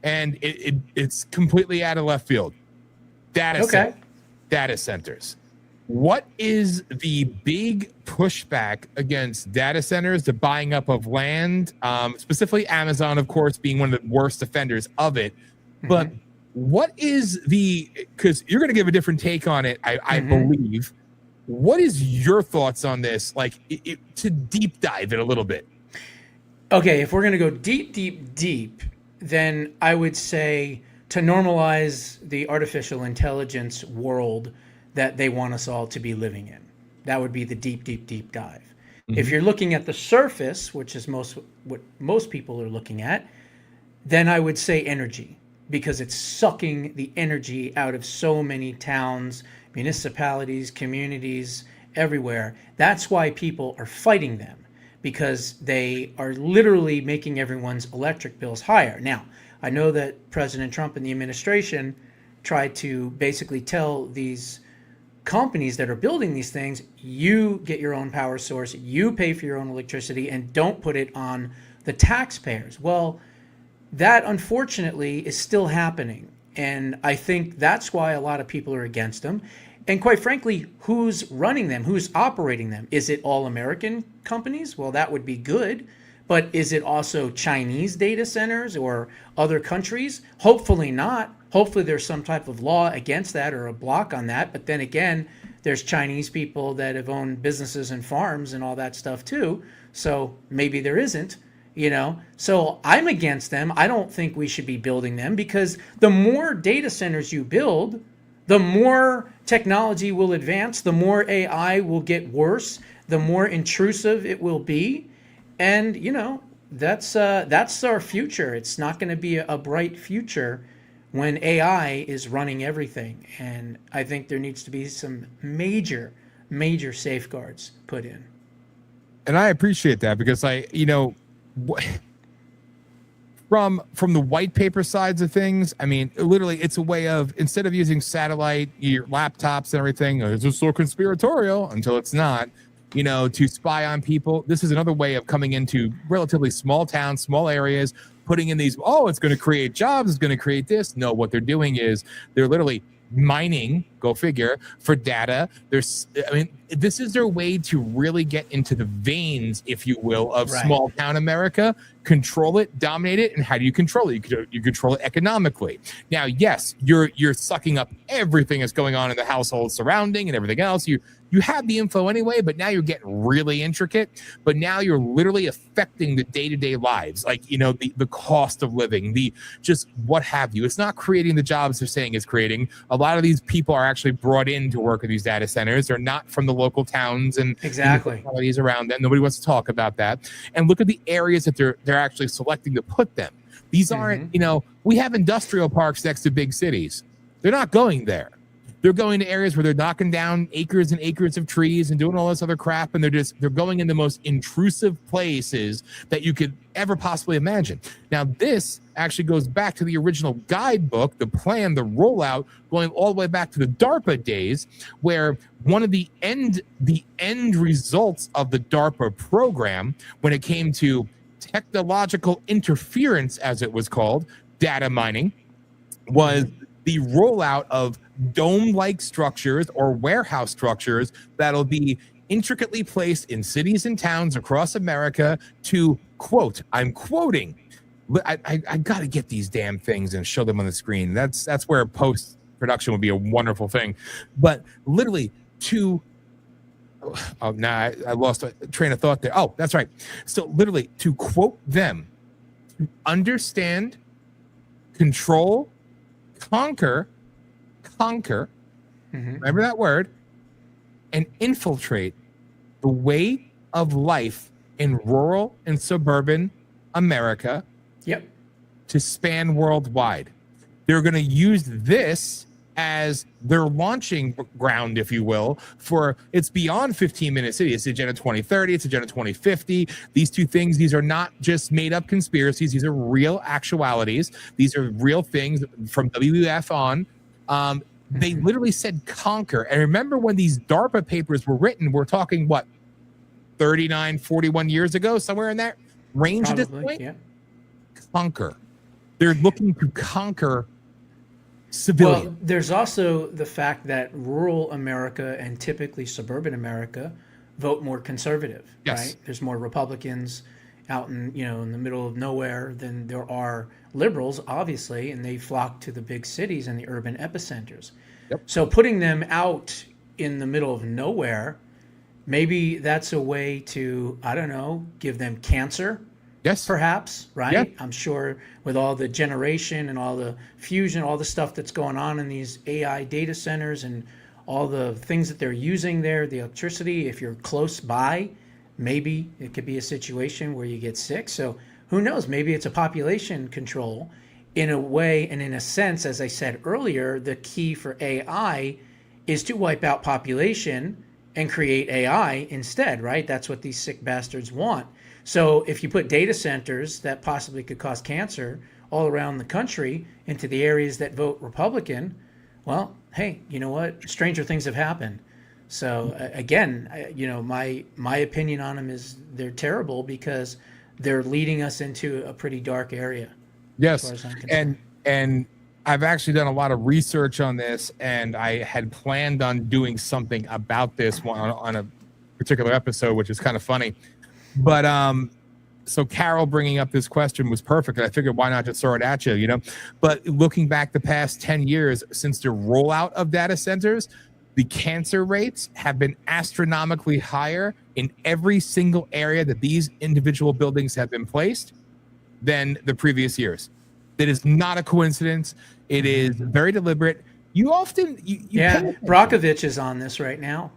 And it's completely out of left field. Data centers. What is the big pushback against data centers, the buying up of land, specifically Amazon, of course, being one of the worst offenders of it? But what is because you're going to give a different take on it, I believe. What is your thoughts on this? Like, to deep dive it a little bit. Okay, if we're going to go deep, then I would say to normalize the artificial intelligence world that they want us all to be living in. That would be the deep dive. If you're looking at the surface, which is what most people are looking at, then I would say energy, because it's sucking the energy out of so many towns, municipalities, communities, everywhere. That's why people are fighting them, because they are literally making everyone's electric bills higher. Now, I know that President Trump and the administration tried to basically tell these companies that are building these things, you get your own power source, you pay for your own electricity, and don't put it on the taxpayers. Well, that unfortunately is still happening. And I think that's why a lot of people are against them. And quite frankly, who's running them? Who's operating them? Is it all American companies? Well, that would be good. But is it also Chinese data centers or other countries? Hopefully not. Hopefully there's some type of law against that or a block on that. But then again, there's Chinese people that have owned businesses and farms and all that stuff too. So maybe there isn't, you know. So I'm against them. I don't think we should be building them, because the more data centers you build, the more technology will advance, the more AI will get worse, the more intrusive it will be. And, you know, that's our future. It's not going to be a bright future when AI is running everything. And I think there needs to be some major safeguards put in. And I appreciate that, because from the white paper sides of things, I mean, literally, it's a way of, instead of using satellite, your laptops and everything, it's just so conspiratorial until it's not, you know, to spy on people. This is another way of coming into relatively small towns, small areas, putting in these, oh, it's going to create jobs, it's going to create this. No, what they're doing is they're literally mining, go figure, for data. This is their way to really get into the veins, if you will, of small town America, control it, dominate it. And how do you control it? You control it economically. Now, yes, you're sucking up everything that's going on in the household surrounding and everything else. You have the info anyway, but now you're getting really intricate. But now you're literally affecting the day-to-day lives, like, you know, the cost of living, the just what have you. It's not creating the jobs they're saying it's creating. A lot of these people are actually brought in to work at these data centers. They're not from the local towns and localities around them. Nobody wants to talk about that. And look at the areas that they're actually selecting to put them. These aren't, you know, we have industrial parks next to big cities. They're not going there. They're going to areas where they're knocking down acres and acres of trees and doing all this other crap, and they're going in the most intrusive places that you could ever possibly imagine. Now, this actually goes back to the original guidebook, the plan, the rollout, going all the way back to the DARPA days, where one of the end results of the DARPA program, when it came to technological interference, as it was called, data mining, was the rollout of dome-like structures or warehouse structures that'll be intricately placed in cities and towns across America to, quote, I'm quoting, I got to get these damn things and show them on the screen. That's where post-production would be a wonderful thing. But literally to, I lost a train of thought there. Oh, that's right. So literally to quote them, understand, control, conquer, remember that word, and infiltrate the way of life in rural and suburban America to span worldwide. They're going to use this as their launching ground, if you will, for it's beyond 15-minute city. It's Agenda 2030, it's Agenda 2050. These two things, these are not just made-up conspiracies. These are real actualities. These are real things from WEF on. They literally said conquer. And remember when these DARPA papers were written, we're talking, what, 39, 41 years ago, somewhere in that range at this point? Yeah. Conquer. They're looking to conquer civilians. Well, there's also the fact that rural America and typically suburban America vote more conservative, right? There's more Republicans out in the middle of nowhere than there are liberals, obviously, and they flock to the big cities and the urban epicenters. So putting them out in the middle of nowhere, maybe that's a way to, I don't know, give them cancer. Yes. Perhaps, right? Yeah. I'm sure with all the generation and all the fusion, all the stuff that's going on in these AI data centers and all the things that they're using there, the electricity, if you're close by, maybe it could be a situation where you get sick. So who knows? Maybe it's a population control in a way, and in a sense, as I said earlier, the key for AI is to wipe out population and create AI instead, right? That's what these sick bastards want. So if you put data centers that possibly could cause cancer all around the country into the areas that vote Republican, well, hey, you know what? Stranger things have happened. So again, my opinion on them is they're terrible because they're leading us into a pretty dark area. Yes, and I've actually done a lot of research on this, and I had planned on doing something about this one on a particular episode, which is kind of funny. But so Carol bringing up this question was perfect. I figured, why not just throw it at you, you know? But looking back the past 10 years since the rollout of data centers, the cancer rates have been astronomically higher in every single area that these individual buildings have been placed than the previous years. That is not a coincidence. It is very deliberate. You often, Brockovich is on this right now.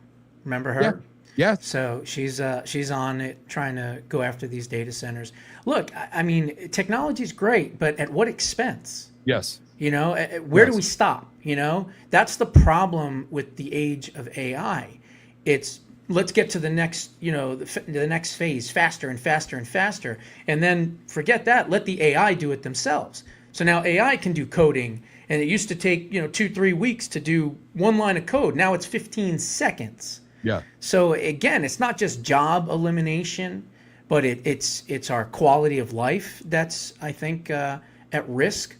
Remember her? Yeah. So she's on it, trying to go after these data centers. Look, I mean, technology is great, but at what expense? Yes. You know, where do we stop? You know, that's the problem with the age of AI. It's let's get to the next, you know, the next phase faster and faster and faster, and then forget that. Let the AI do it themselves. So now AI can do coding, and it used to take 2-3 weeks to do one line of code. Now it's 15 seconds. Yeah. So again, it's not just job elimination, but it's our quality of life that's, I think, at risk.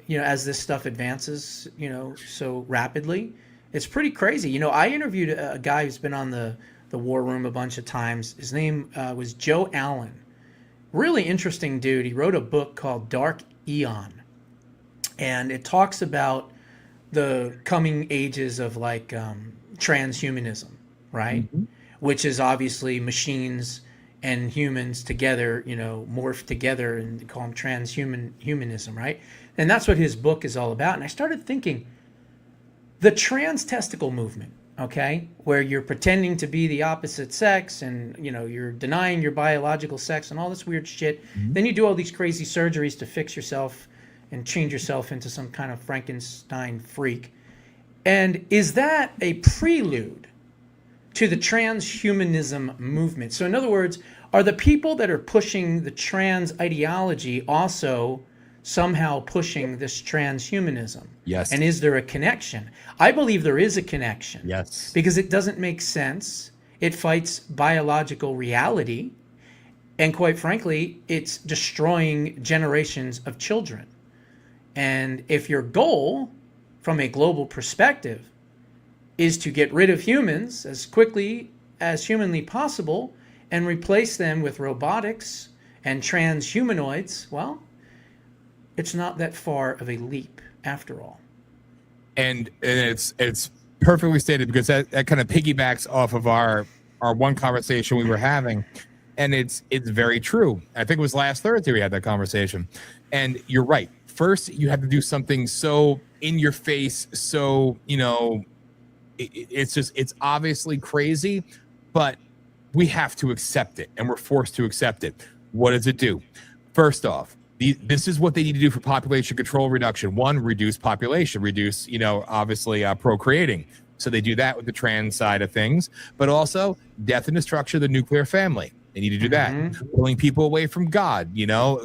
You know, as this stuff advances, so rapidly. It's pretty crazy. I interviewed a guy who's been on the War Room a bunch of times. His name was Joe Allen. Really interesting dude. He wrote a book called Dark Eon, and it talks about the coming ages of like transhumanism, right? Mm-hmm. Which is obviously machines and humans together, morph together, and they call them transhumanism, right? And that's what his book is all about. And I started thinking, the trans testicle movement, okay, where you're pretending to be the opposite sex and, you're denying your biological sex and all this weird shit. Mm-hmm. Then you do all these crazy surgeries to fix yourself and change yourself into some kind of Frankenstein freak. And is that a prelude to the transhumanism movement? So in other words, are the people that are pushing the trans ideology also somehow pushing this transhumanism? Yes. And is there a connection? I believe there is a connection. Yes. Because it doesn't make sense. It fights biological reality. And quite frankly, it's destroying generations of children. And if your goal from a global perspective is to get rid of humans as quickly as humanly possible and replace them with robotics and transhumanoids, well, it's not that far of a leap after all. And it's perfectly stated, because that kind of piggybacks off of our one conversation we were having. And it's very true. I think it was last Thursday we had that conversation. And you're right. First, you have to do something so in your face, so, it's obviously crazy, but we have to accept it, and we're forced to accept it. What does it do? First off, this is what they need to do for population control reduction. One, reduce population, reduce, obviously procreating. So they do that with the trans side of things, but also death and destruction of the nuclear family. They need to do that. Pulling people away from God,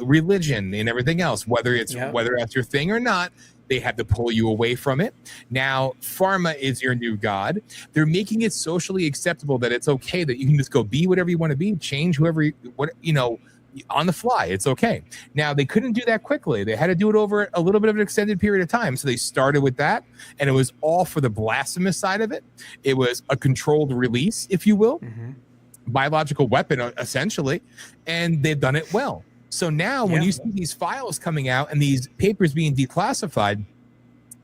religion and everything else, whether that's your thing or not, they have to pull you away from it. Now, pharma is your new God. They're making it socially acceptable that it's okay that you can just go be whatever you want to be, change whoever, on the fly. It's okay. Now, they couldn't do that quickly. They had to do it over a little bit of an extended period of time. So they started with that, and it was all for the blasphemous side of it. It was a controlled release, if you will, biological weapon, essentially, and they've done it well. So now when you see these files coming out and these papers being declassified,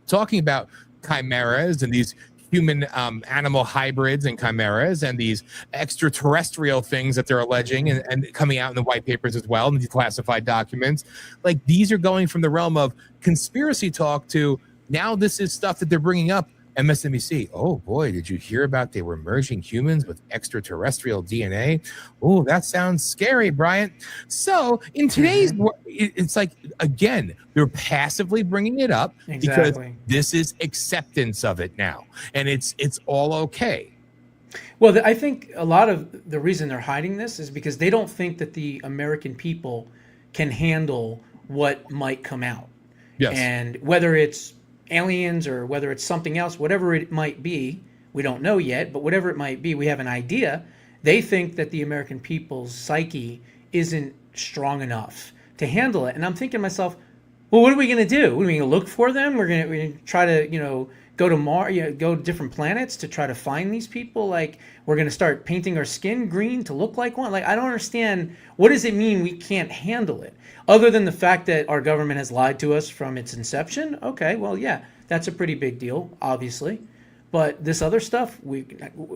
talking about chimeras and these human animal hybrids and chimeras and these extraterrestrial things that they're alleging and coming out in the white papers as well, and declassified documents, like these are going from the realm of conspiracy talk to now this is stuff that they're bringing up. MSNBC, oh boy, did you hear about they were merging humans with extraterrestrial DNA? Oh, that sounds scary, Bryant. So in today's world, it's like, again, they're passively bringing it up because this is acceptance of it now, and it's all okay. Well, I think a lot of the reason they're hiding this is because they don't think that the American people can handle what might come out. Yes. And whether it's aliens or whether it's something else, whatever it might be, we don't know yet, but whatever it might be, we have an idea. They think that the American people's psyche isn't strong enough to handle it. And I'm thinking to myself, Well, what are we going to do? Are we going to look for them? We're going to try to, go to Mars, go to different planets to try to find these people. Like, we're going to start painting our skin green to look like one. Like, I don't understand. What does it mean we can't handle it? Other than the fact that our government has lied to us from its inception? Okay, well, yeah, that's a pretty big deal, obviously. But this other stuff,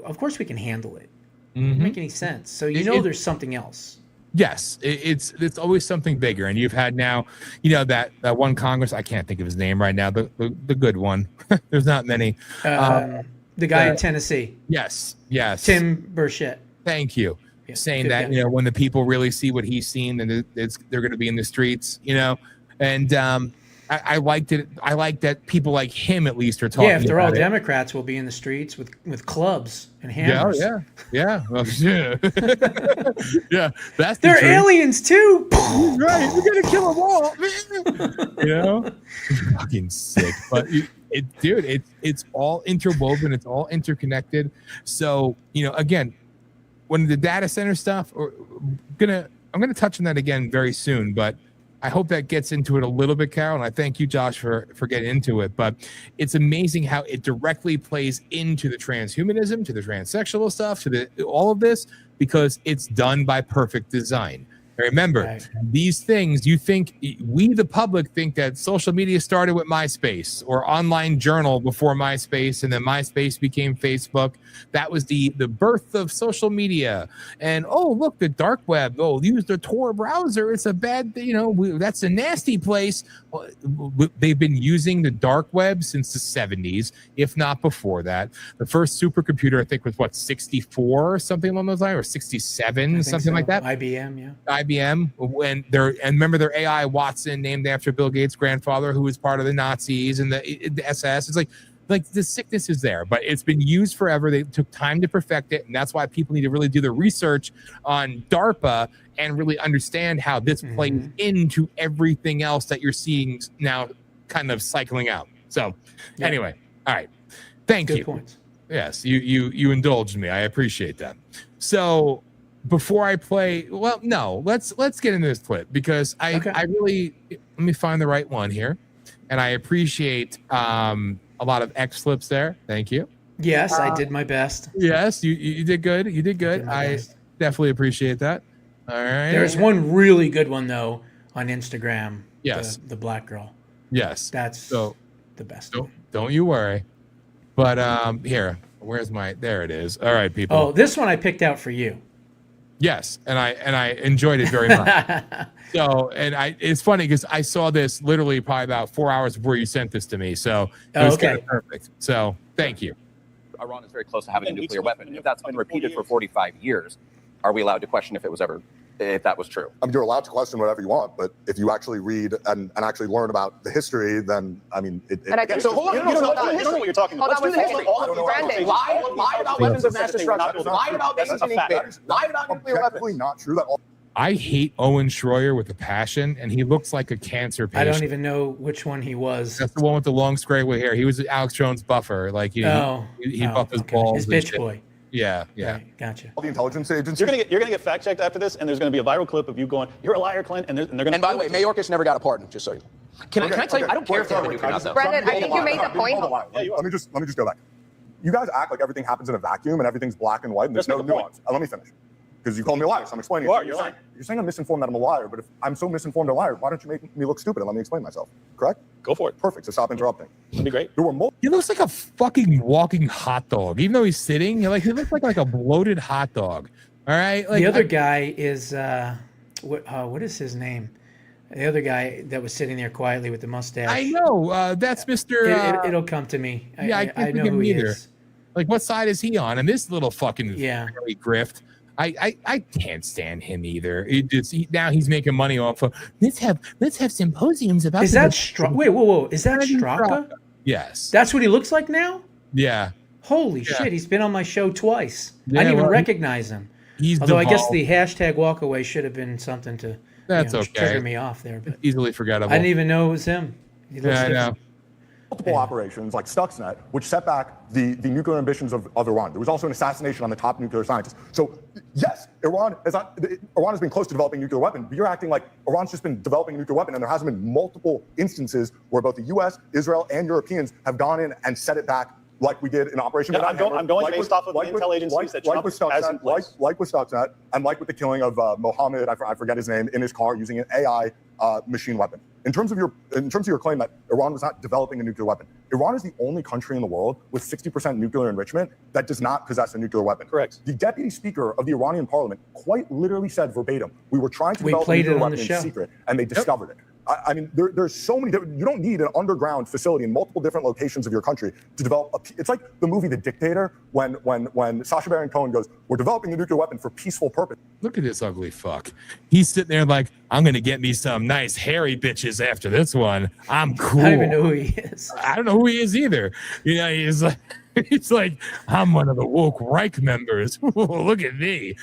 of course we can handle it. It doesn't make any sense. So there's something else. Yes, it's always something bigger, and you've had now, that one Congress. I can't think of his name right now. The good one. There's not many. The guy in Tennessee. Yes. Tim Burchett. Thank you. Yeah, saying that when the people really see what he's seen, then they're going to be in the streets. And I liked it. I like that people like him at least are talking. Yeah, if they're all about it. Democrats, we'll be in the streets with clubs and hammers. Yeah. Well, yeah. Yeah, that's they're aliens too. Right, we're gonna kill them all. Fucking sick. But it's all interwoven. It's all interconnected. So again, when the data center stuff, I'm gonna touch on that again very soon, but. I hope that gets into it a little bit, Carol, and I thank you, Josh, for getting into it. But it's amazing how it directly plays into the transhumanism, to the transsexual stuff, to all of this, because it's done by perfect design. Remember, these things, we, the public, think that social media started with MySpace or online journal before MySpace, and then MySpace became Facebook. That was the birth of social media. And, oh, look, the dark web. Oh, use the Tor browser. It's a bad, that's a nasty place. Well, they've been using the dark web since the 70s, if not before that. The first supercomputer, I think, was 64 or something along those lines, or 67, something like that. IBM, yeah. IBM, and remember their AI Watson, named after Bill Gates' grandfather, who was part of the Nazis and the SS. It's like the sickness is there, but it's been used forever. They took time to perfect it, and that's why people need to really do the research on DARPA and really understand how this plays into everything else that you're seeing now, kind of cycling out. So, anyway, all right, thank you. Good points. Yes, you indulged me. I appreciate that. So. Before I play, let's get into this clip because I really, let me find the right one here, and I appreciate a lot of X flips there. Thank you. Yes, I did my best. Yes, you did good. You did good. I definitely appreciate that. All right. There's one really good one though on Instagram. Yes, the black girl. Yes, that's the best. Don't you worry. But here, there it is. All right, people. Oh, this one I picked out for you. Yes, and I enjoyed it very much. So, it's funny because I saw this literally probably about 4 hours before you sent this to me. So it was kind of perfect. So thank you. Iran is very close to having a nuclear weapon. If that's been repeated for 45 years, are we allowed to question if that was true? You're allowed to question whatever you want, but if you actually read and actually learn about the history, then So hold on, you don't know what you're talking about. Let's do the history. Brandon, lie about weapons of mass destruction. Lie about bases in invaders. Lie about nuclear weapons. Not true. I hate Owen Schroyer with a passion, and he looks like a cancer patient. I don't even know which one he was. That's the one with the long scraggly hair. He was Alex Jones' buffer. Like he buffed his balls. His bitch boy. Yeah. Right, gotcha. All the intelligence agencies. You're gonna get fact checked after this, and there's gonna be a viral clip of you going, "You're a liar, Clint," and they're gonna. And by the way, Mayorkas never got a pardon. Just so you know. Can I tell you? I don't care if they're nuclear or not, though. Brendan, I think you made the point. Let me just go back. You guys act like everything happens in a vacuum and everything's black and white and there's no nuance. Let me finish. Because you called me a liar, so I'm explaining. You're saying I'm misinformed that I'm a liar, but if I'm so misinformed a liar, why don't you make me look stupid and let me explain myself? Correct? Go for it. Perfect. So stop interrupting. That'd be great. He looks like a fucking walking hot dog. Even though he's sitting, he looks like a bloated hot dog. All right. The other guy is what is his name? The other guy that was sitting there quietly with the mustache. I know. That's Mr. It'll come to me. I know who he is. Like, what side is he on? And this little fucking grift. I can't stand him either. Now he's making money off of let's have symposiums about. Is that Straka? Wait, whoa! Is that Straka? Yes. That's what he looks like now. Yeah. Holy shit! He's been on my show twice. I didn't even recognize him. Although I guess the hashtag walkaway should have been something to trigger me off there. But easily forgettable. I didn't even know it was him. I know. multiple operations like Stuxnet, which set back the nuclear ambitions of Iran. There was also an assassination on the top nuclear scientist. So yes, Iran has been close to developing a nuclear weapon, but you're acting like Iran's just been developing a nuclear weapon, and there hasn't been multiple instances where both the U.S., Israel, and Europeans have gone in and set it back like we did in Operation Banana I'm going based off of the intel agencies that Trump has in place. Like with Stuxnet, and like with the killing of Mohammed, I forget his name, in his car using an AI machine weapon. In terms of your claim that Iran was not developing a nuclear weapon, Iran is the only country in the world with 60% nuclear enrichment that does not possess a nuclear weapon. Correct. The deputy speaker of the Iranian parliament quite literally said verbatim, we were trying to develop a nuclear weapon in secret, and they discovered it. I mean, there's so many different, you don't need an underground facility in multiple different locations of your country to develop it's like the movie The Dictator when Sacha Baron Cohen goes, we're developing a nuclear weapon for peaceful purpose. Look at this ugly fuck. He's sitting there like, I'm going to get me some nice hairy bitches after this one. I'm cool. I don't even know who he is. I don't know who he is either. You know, he's like, it's like, I'm one of the woke Reich members. Look at me.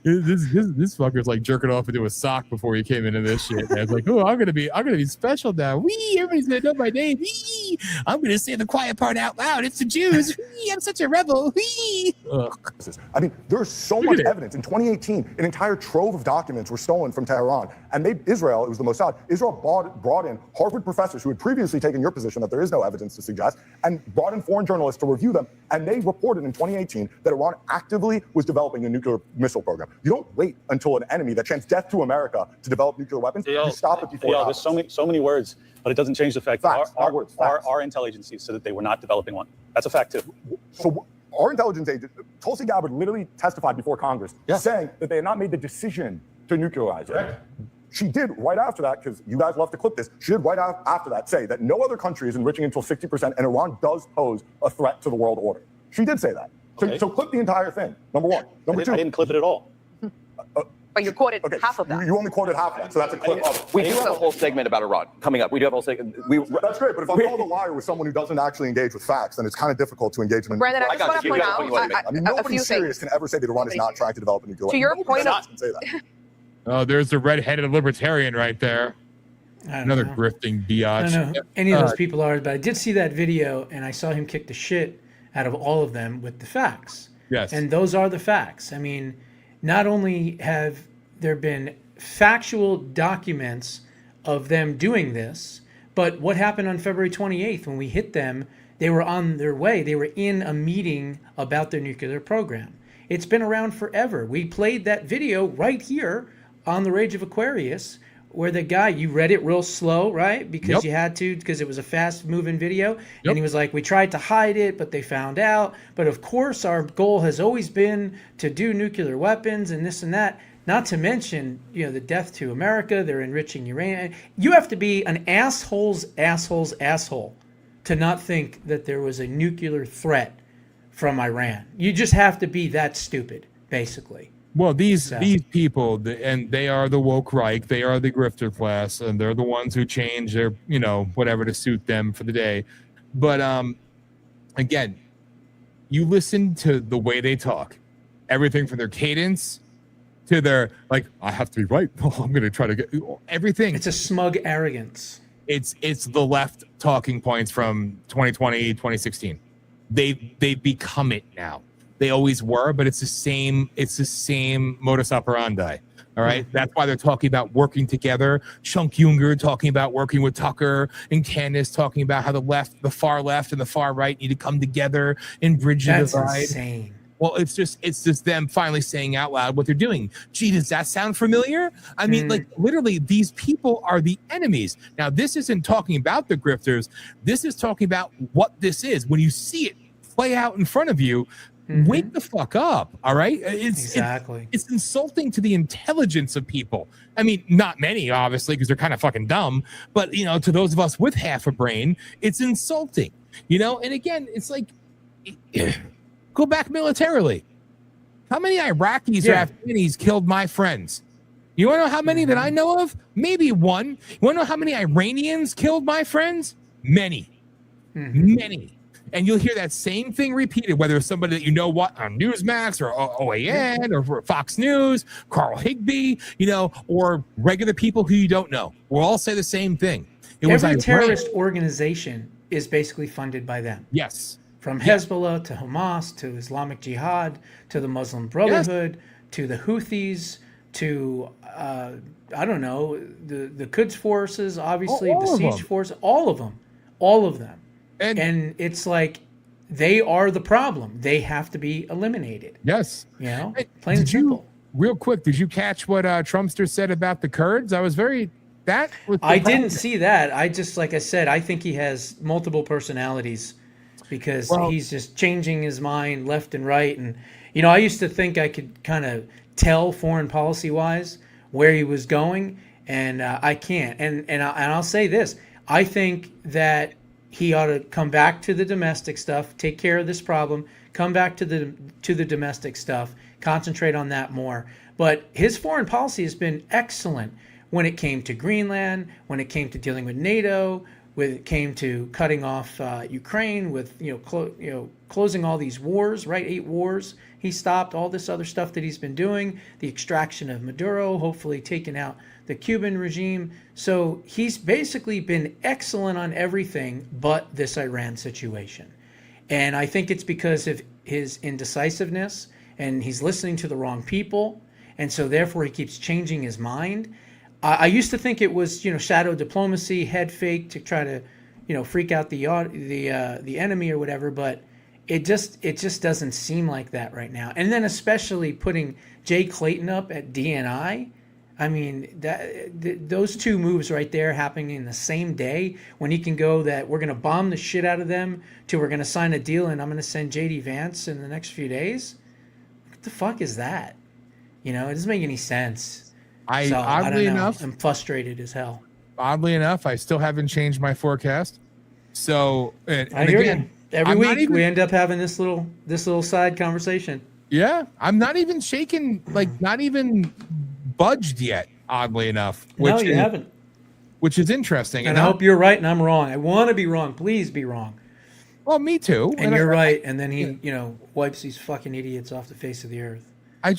This fucker's like jerking off into a sock before he came into this shit. And it's like, oh, I'm gonna be special now. Wee, everybody's gonna know my name. Wee, I'm gonna say the quiet part out loud. It's the Jews. Wee, I'm such a rebel. Wee. Ugh. I mean, there's so much evidence. In 2018, an entire trove of documents were stolen from Tehran, and Israel, it was the Mossad, Israel brought in Harvard professors who had previously taken your position that there is no evidence to suggest, and brought in foreign journalists to review them, and they reported in 2018 that Iran actively was developing a nuclear missile program. You don't wait until an enemy that chants death to America to develop nuclear weapons. You stop it before it happens. There's so many words, but it doesn't change the fact that our intel agencies said that they were not developing one. That's a fact too. So our intelligence agent, Tulsi Gabbard, literally testified before Congress saying that they had not made the decision to nuclearize it. She did right after that, because you guys love to clip this, she did right after that say that no other country is enriching until 60%, and Iran does pose a threat to the world order. She did say that. So clip the entire thing, number one. Number two. I didn't clip it at all. But you quoted half of that. You only quoted half of that, so that's a clip of it. We do have a whole segment about Iran coming up. We do have a whole segment. That's great, but if I'm called a liar with someone who doesn't actually engage with facts, then it's kind of difficult to engage them. Brandon, I just want to point out I mean, nobody serious can ever say that Iran is not trying to develop a nuclear weapon. To your point of... Can say that. Oh, there's the red-headed libertarian right there. Another grifting biatch. I don't know who any of those people are, but I did see that video, and I saw him kick the shit out of all of them with the facts. Yes. And those are the facts. I mean, not only have there been factual documents of them doing this, but what happened on February 28th when we hit them, they were on their way. They were in a meeting about their nuclear program. It's been around forever. We played that video right here on the Rage of Aquarius, where the guy, you read it real slow, right? Because you had to, because it was a fast moving video. And he was like, we tried to hide it, but they found out. But of course, our goal has always been to do nuclear weapons and this and that. Not to mention, you know, the death to America, they're enriching uranium. You have to be an asshole to not think that there was a nuclear threat from Iran. You just have to be that stupid, basically. Well, these people, and they are the woke Reich, they are the grifter class, and they're the ones who change their, you know, whatever to suit them for the day. But again, you listen to the way they talk, everything from their cadence to their, like, I have to be right. I'm going to try to get everything. It's a smug arrogance. It's the left talking points from 2020, 2016. They've become it now. They always were, but it's the same modus operandi. All right. That's why they're talking about working together. Chunk Junger talking about working with Tucker, and Candace talking about how the far left and the far right need to come together and bridge the divide. That's insane. Well, it's just them finally saying out loud what they're doing. Gee, does that sound familiar? I mean, like, literally, these people are the enemies. Now, this isn't talking about the grifters. This is talking about what this is. When you see it play out in front of you, wake the fuck up, all right? It's insulting to the intelligence of people. I mean, not many, obviously, because they're kind of fucking dumb. But, you know, to those of us with half a brain, it's insulting, you know? And again, it's like... Go back militarily. How many Iraqis or Afghanis killed my friends? You want to know how many that I know of? Maybe one. You want to know how many Iranians killed my friends? Many. Many. And you'll hear that same thing repeated, whether it's somebody that you know what on Newsmax or OAN or Fox News, Carl Higbee, you know, or regular people who you don't know. We'll all say the same thing. Every terrorist organization is basically funded by them. Yes. From Hezbollah to Hamas to Islamic Jihad to the Muslim Brotherhood to the Houthis to I don't know, the Quds forces, obviously All the of siege them. force, all of them. And it's like they are the problem. They have to be eliminated. Yes. You know, Hey, plain and simple. Real quick, did you catch what Trumpster said about the Kurds? I didn't see that. I just, like I said, I think he has multiple personalities because he's just changing his mind left and right. And, you know, I used to think I could kind of tell foreign policy wise where he was going, and I can't. And I'll say this. I think that he ought to come back to the domestic stuff, take care of this problem, come back to the domestic stuff, concentrate on that more. But his foreign policy has been excellent when it came to Greenland, when it came to dealing with NATO, when it came to cutting off Ukraine, with closing all these wars, right? 8 wars. He stopped all this other stuff that he's been doing, the extraction of Maduro, hopefully taking out the Cuban regime. So he's basically been excellent on everything but this Iran situation. And I think it's because of his indecisiveness, and he's listening to the wrong people, and so therefore he keeps changing his mind. I used to think it was, shadow diplomacy, head fake to try to, freak out the enemy or whatever, but it just doesn't seem like that right now. And then especially putting Jay Clayton up at DNI. I mean, those two moves right there happening in the same day, when he can go that we're going to bomb the shit out of them to we're going to sign a deal and I'm going to send JD Vance in the next few days. What the fuck is that? It doesn't make any sense. Oddly enough, I'm frustrated as hell. Oddly enough, I still haven't changed my forecast. So, and I hear again, you. Every week we end up having this little side conversation. Yeah, I'm not even shaking, not even budged yet. Oddly enough, No, you haven't. Which is interesting. And I hope you're right and I'm wrong. I want to be wrong. Please be wrong. Well, me too. And you're right. And then he, wipes these fucking idiots off the face of the earth. I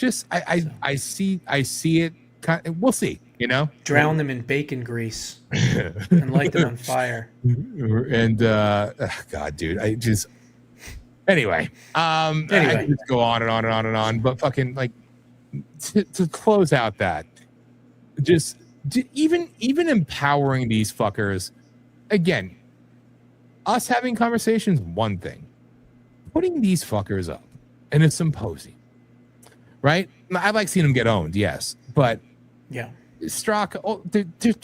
see it. We'll see. Drown them in bacon grease and light them on fire. And God, dude, anyway. I just go on and on and on and on. But fucking to close out that, even empowering these fuckers. Again, us having conversations, one thing. Putting these fuckers up in a symposium, right? I like seeing them get owned, yes, but yeah. Strzok, they're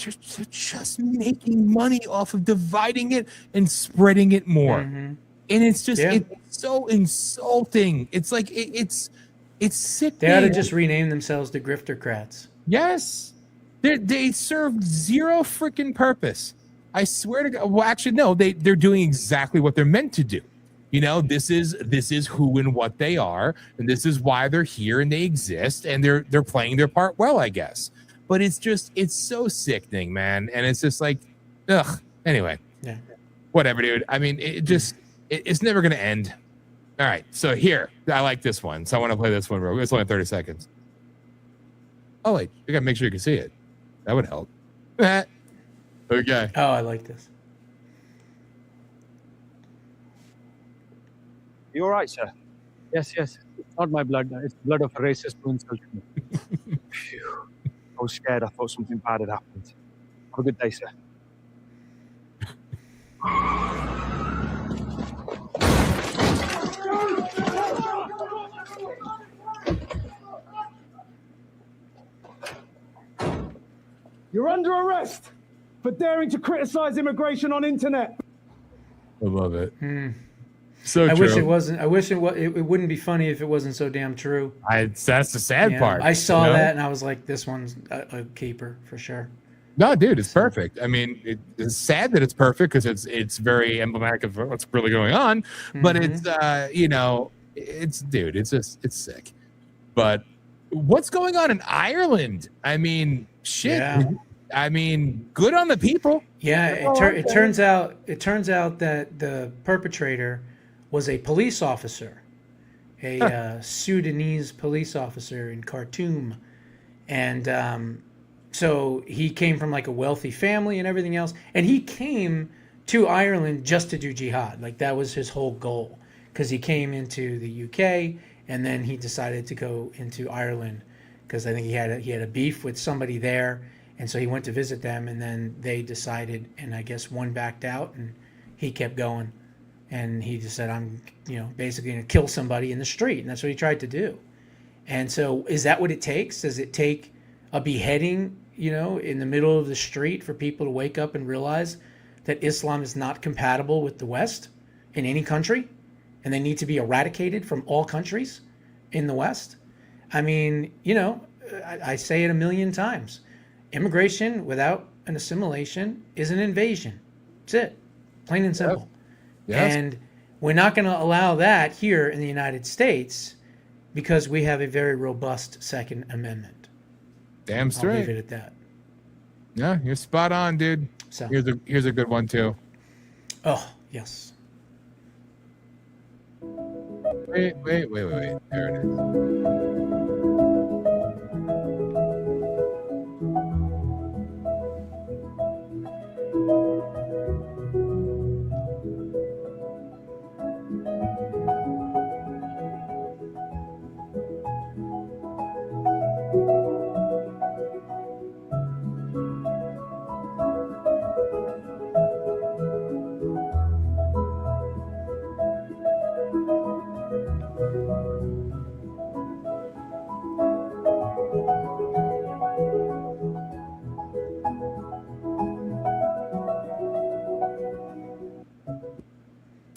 just making money off of dividing it and spreading it more. Mm-hmm. And it's just it's so insulting. It's like it's sick. They ought to just rename themselves the Griftercrats. Yes. They serve zero freaking purpose. I swear to God. Well, actually, no, they're doing exactly what they're meant to do. This is who and what they are, and this is why they're here and they exist, and they're playing their part well, I guess. But it's so sickening, man. And it's just like, ugh. Anyway. Yeah. Whatever, dude. I mean, it's never gonna end. All right. So here, I like this one. So I want to play this one, bro. It's only 30 seconds. Oh wait, you gotta make sure you can see it. That would help. Okay. Oh, I like this. You all right, sir? Yes. It's not my blood. It's the blood of a racist who insulted me. Phew. I was scared. I thought something bad had happened. Have a good day, sir. You're under arrest for daring to criticize immigration on internet. I love it. So I true. wish it wasn't. I wish it wouldn't be funny if it wasn't so damn true. That's the sad part. I saw that and I was like, this one's a keeper for sure. No, dude, it's perfect. I mean, it's sad that it's perfect because it's very emblematic of what's really going on. But it's it's sick. But what's going on in Ireland? I mean, shit. Yeah. I mean, good on the people. Yeah, it turns out that the perpetrator was a police officer, a Sudanese police officer in Khartoum, and so he came from like a wealthy family and everything else, and he came to Ireland just to do jihad. Like that was his whole goal, because he came into the UK and then he decided to go into Ireland because I think he had a beef with somebody there, and so he went to visit them, and then they decided, and I guess one backed out, and he kept going, and he just said, I'm basically going to kill somebody in the street, and that's what he tried to do. And so is that what it takes? Does it take a beheading, in the middle of the street for people to wake up and realize that Islam is not compatible with the West in any country, and they need to be eradicated from all countries in the West? I mean, I say it a million times. Immigration without an assimilation is an invasion. That's it. Plain and simple. Yes. And we're not going to allow that here in the United States because we have a very robust Second Amendment. Damn straight. I'll leave it at that. Yeah, you're spot on, dude. So here's a good one too. Oh, yes. Wait. There it is.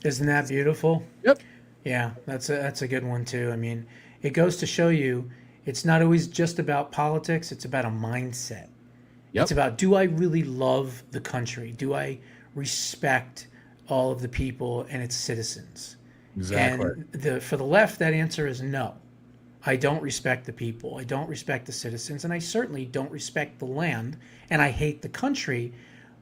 Isn't that beautiful? Yep. Yeah, that's a good one too. I mean, it goes to show you it's not always just about politics, it's about a mindset. Yep. It's about, do I really love the country? Do I respect all of the people and its citizens? Exactly. And for the left, that answer is no. I don't respect the people. I don't respect the citizens, and I certainly don't respect the land, and I hate the country,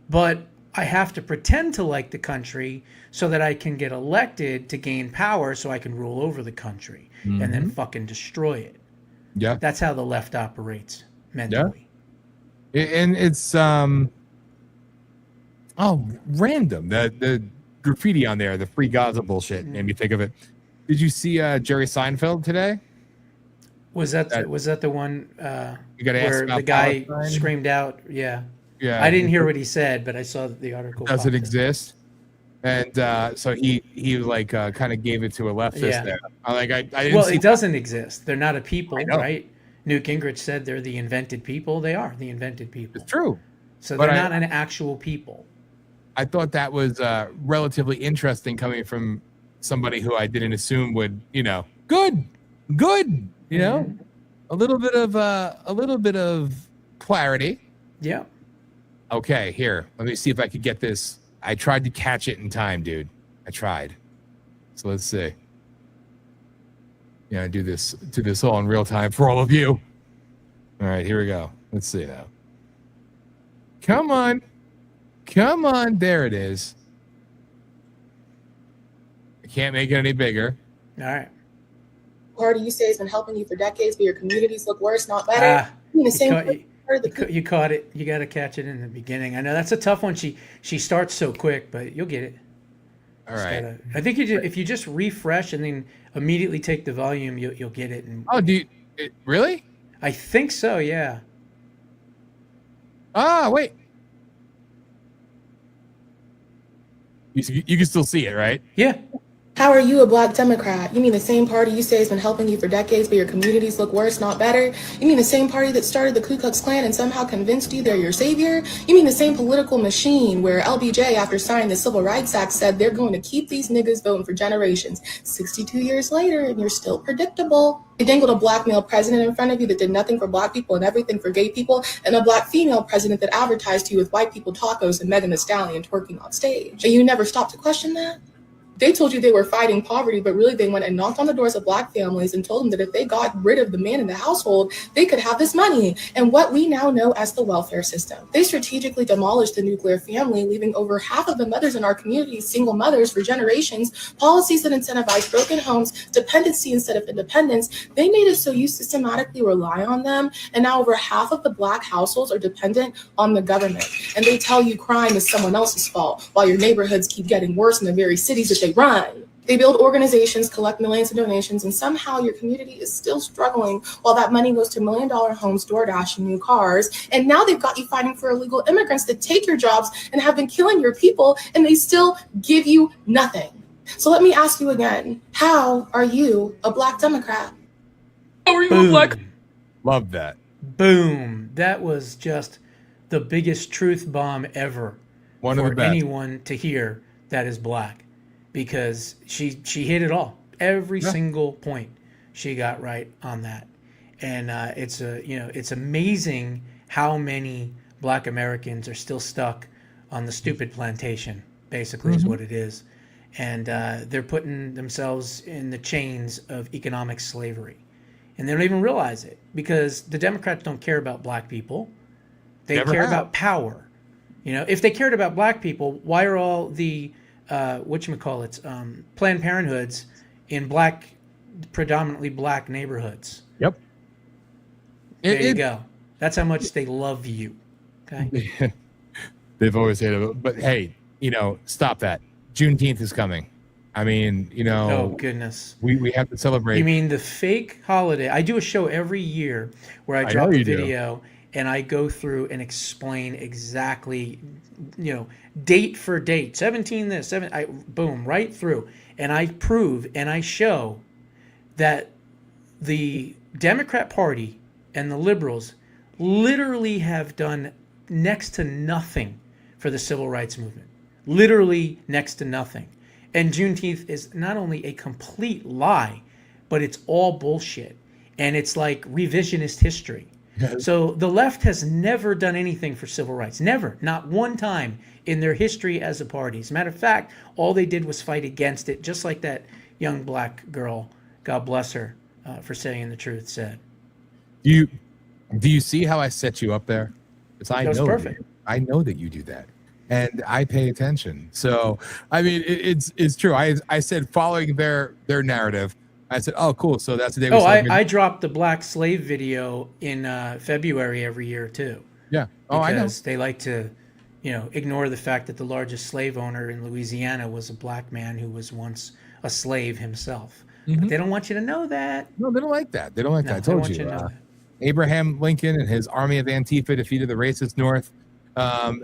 but I have to pretend to like the country so that I can get elected to gain power so I can rule over the country and then fucking destroy it. Yeah. That's how the left operates mentally. Yeah. And it's random. The graffiti on there, the free Gaza bullshit made me think of it. Did you see Jerry Seinfeld today? Was that the one You gotta ask where about the guy Palestine? screamed out? Yeah. Yeah. I didn't hear what he said, but I saw the article. Does popped it up. exist? And so he like kind of gave it to a leftist Yeah. there. I didn't Well, see it doesn't exist. They're not a people, I know. right? Newt Gingrich said they're the invented people. They are the invented people. It's true. So But they're I- not an actual people. I thought that was relatively interesting coming from somebody who I didn't assume would, good, a little bit of clarity. Yeah. Okay, here. Let me see if I could get this. I tried to catch it in time, dude. I tried. So let's see. Yeah, do this all in real time for all of you. All right, here we go. Let's see now. Come on. There it is. I can't make it any bigger. All right. Party you say has been helping you for decades, but your communities look worse, not better. You caught it. You got to catch it in the beginning. I know that's a tough one. She starts so quick, but you'll get it. All right. I think if you just refresh and then immediately take the volume, you'll get it. And really? I think so. Yeah. Ah, wait. You can still see it, right? Yeah. How are you a black Democrat? You mean the same party you say has been helping you for decades, but your communities look worse, not better? You mean the same party that started the Ku Klux Klan and somehow convinced you they're your savior? You mean the same political machine where LBJ, after signing the Civil Rights Act, said they're going to keep these niggas voting for generations? 62 years later, and you're still predictable. You dangled a black male president in front of you that did nothing for black people and everything for gay people, and a black female president that advertised to you with white people tacos and Megan Thee Stallion twerking on stage. And you never stopped to question that? They told you they were fighting poverty, but really they went and knocked on the doors of Black families and told them that if they got rid of the man in the household, they could have this money and what we now know as the welfare system. They strategically demolished the nuclear family, leaving over half of the mothers in our community single mothers for generations, policies that incentivize broken homes, dependency instead of independence. They made it so you systematically rely on them, and now over half of the Black households are dependent on the government. And they tell you crime is someone else's fault, while your neighborhoods keep getting worse in the very cities that they run. They build organizations, collect millions of donations, and somehow your community is still struggling while that money goes to $1 million homes, DoorDash, and new cars. And now they've got you fighting for illegal immigrants that take your jobs and have been killing your people, and they still give you nothing. So let me ask you again, how are you a Black Democrat? How are you a Black? Love that. Boom. That was just the biggest truth bomb ever One of the for best. anyone to hear that is Black, because she hit it all. Every single point she got right on that. And it's amazing how many Black Americans are still stuck on the stupid plantation, basically is what it is. And they're putting themselves in the chains of economic slavery. And they don't even realize it, because the Democrats don't care about Black people. They Never care have. about power. If they cared about Black people, why are all the Planned Parenthoods in predominantly Black neighborhoods? Yep. There you go. That's how much they love you. Okay. They've always hated it. But hey, stop that. Juneteenth is coming. I mean, Oh, goodness. we have to celebrate. You mean the fake holiday? I do a show every year where I drop know a you do. video and I go through and explain exactly, date for date, 17 this, 7, boom, right through. And I prove and I show that the Democrat Party and the liberals literally have done next to nothing for the civil rights movement. Literally next to nothing. And Juneteenth is not only a complete lie, but it's all bullshit. And it's like revisionist history. So the left has never done anything for civil rights. Never. Not one time in their history as a party. As a matter of fact, all they did was fight against it, just like that young Black girl, God bless her, for saying the truth, said. Do you see how I set you up there? Because That was perfect. I know that you do that. And I pay attention. So, I mean, it's true. I said following their narrative, I said, oh, cool. So that's the day we celebrate. I dropped the Black slave video in February every year, too. Yeah. Oh, I know. Because they like to, ignore the fact that the largest slave owner in Louisiana was a Black man who was once a slave himself. But they don't want you to know that. No, they don't like that. They don't like that. I they told want you. you to know that. Abraham Lincoln and his army of Antifa defeated the racist North. What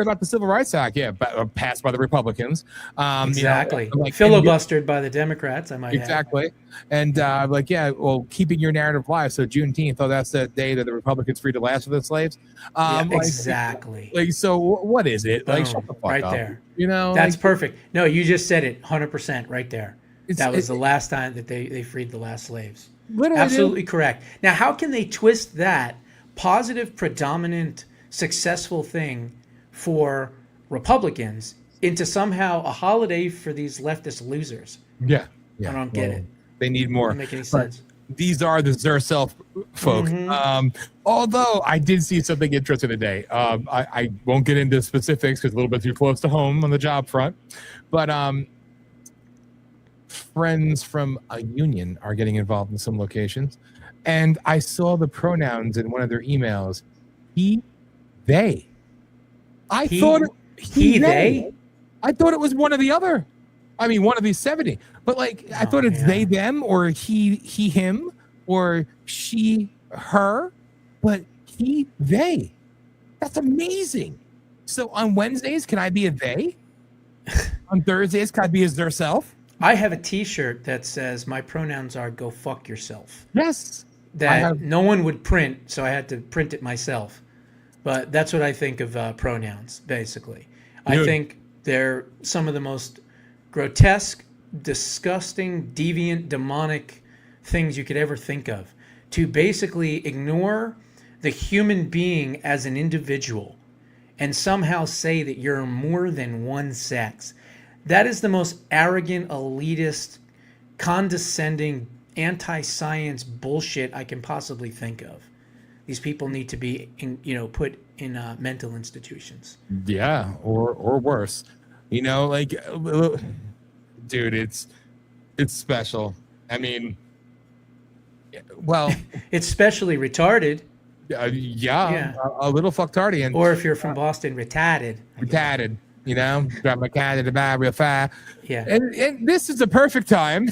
about the Civil Rights Act? Yeah, passed by the Republicans. Exactly. Like, filibustered by the Democrats, I might add. Exactly. And keeping your narrative alive. So Juneteenth, that's the day that the Republicans freed the last of the slaves. Exactly. So what is it? Boom, Shut the fuck right up. there. That's perfect. No, you just said it 100% right there. That was the last time that they freed the last slaves. Absolutely correct. Now, how can they twist that positive, predominant, successful thing for Republicans into somehow a holiday for these leftist losers? Yeah. I don't get it. They need more. Doesn't make any sense. These are the Zerself folk. Although I did see something interesting today. I won't get into specifics because it's a little bit too close to home on the job front. But friends from a union are getting involved in some locations. And I saw the pronouns in one of their emails. He, they. I thought they. I thought it was one or the other. I mean, one of these 70. But I thought it's they, them, or he, him, or she, her. But he, they. That's amazing. So on Wednesdays, can I be a they? On Thursdays, can I be as their self? I have a T-shirt that says my pronouns are "Go fuck yourself." Yes. That no one would print, so I had to print it myself. But that's what I think of pronouns, basically. I think they're some of the most grotesque, disgusting, deviant, demonic things you could ever think of. To basically ignore the human being as an individual and somehow say that you're more than one sex. That is the most arrogant, elitist, condescending, anti-science bullshit I can possibly think of. These people need to be, put in mental institutions. Yeah, or worse. You know, like, dude, it's special. I mean, well, it's specially retarded. Yeah, a little fucktardian. Or if you're from Boston, retarded. Retarded. You know, got my cat in the bag real fast. Yeah. And this is the perfect time.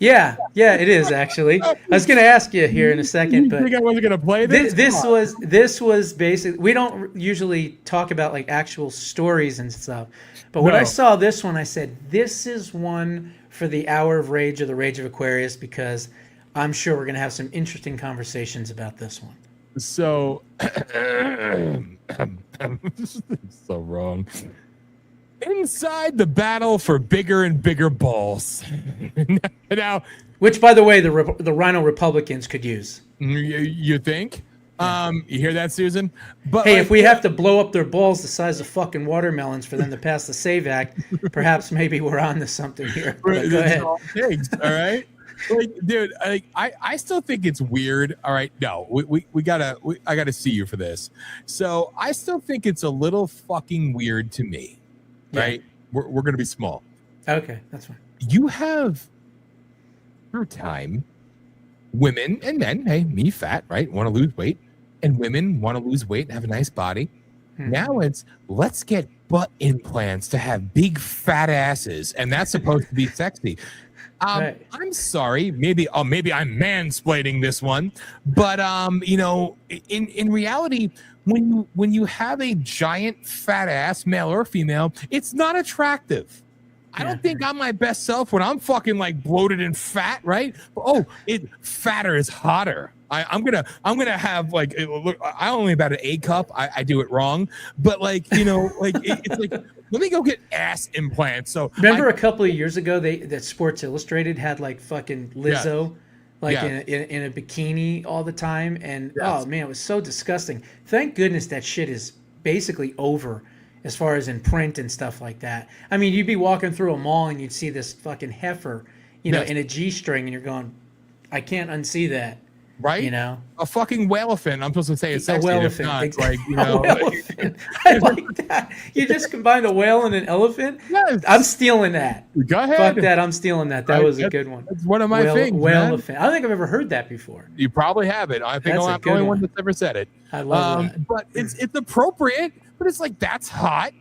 Yeah, it is actually. I was going to ask you here in a second, but you think I wasn't going to play this? This was basically. We don't usually talk about like actual stories and stuff, but when I saw this one, I said, "This is one for the Hour of Rage or the Rage of Aquarius," because I'm sure we're going to have some interesting conversations about this one. So, so wrong. Inside the battle for bigger and bigger balls. Now, which, by the way, the Rhino Republicans could use. You think? You hear that, Susan? But hey, if we have to blow up their balls the size of fucking watermelons for them to pass the SAVE Act, perhaps maybe we're on to something here. But go ahead. All right. Like, dude, I still think it's weird. All right, no, I gotta see you for this. So I still think it's a little fucking weird to me. Right? We're gonna be small. Okay, that's fine. You have through time, women and men, hey, me fat, right? Want to lose weight, and women want to lose weight and have a nice body. Now it's let's get butt implants to have big fat asses, and that's supposed to be sexy. I'm sorry, maybe I'm mansplaining this one, but in reality, when you have a giant fat ass, male or female, it's not attractive. I don't think I'm my best self when I'm fucking like bloated and fat, right? Fatter is hotter. I'm gonna have like, look, I only about an A cup. I do it wrong, but like it's like let me go get ass implants. So remember a couple of years ago, that Sports Illustrated had like fucking Lizzo. In a bikini all the time, and oh man, it was so disgusting. Thank goodness that shit is basically over as far as in print and stuff like that. I mean, you'd be walking through a mall and you'd see this fucking heifer, in a G-string, and you're going, I can't unsee that. Right? A fucking whale-elephant. I'm supposed to say it's sexy. A whale-elephant. I like that. You just combined a whale and an elephant? Yes. I'm stealing that. Go ahead. Fuck that. I'm stealing that. That was a good one. It's one of my things. Whale-elephant. I don't think I've ever heard that before. You probably haven't. I think I'm the only one that's ever said it. I love that. But it's appropriate, but it's like, that's hot.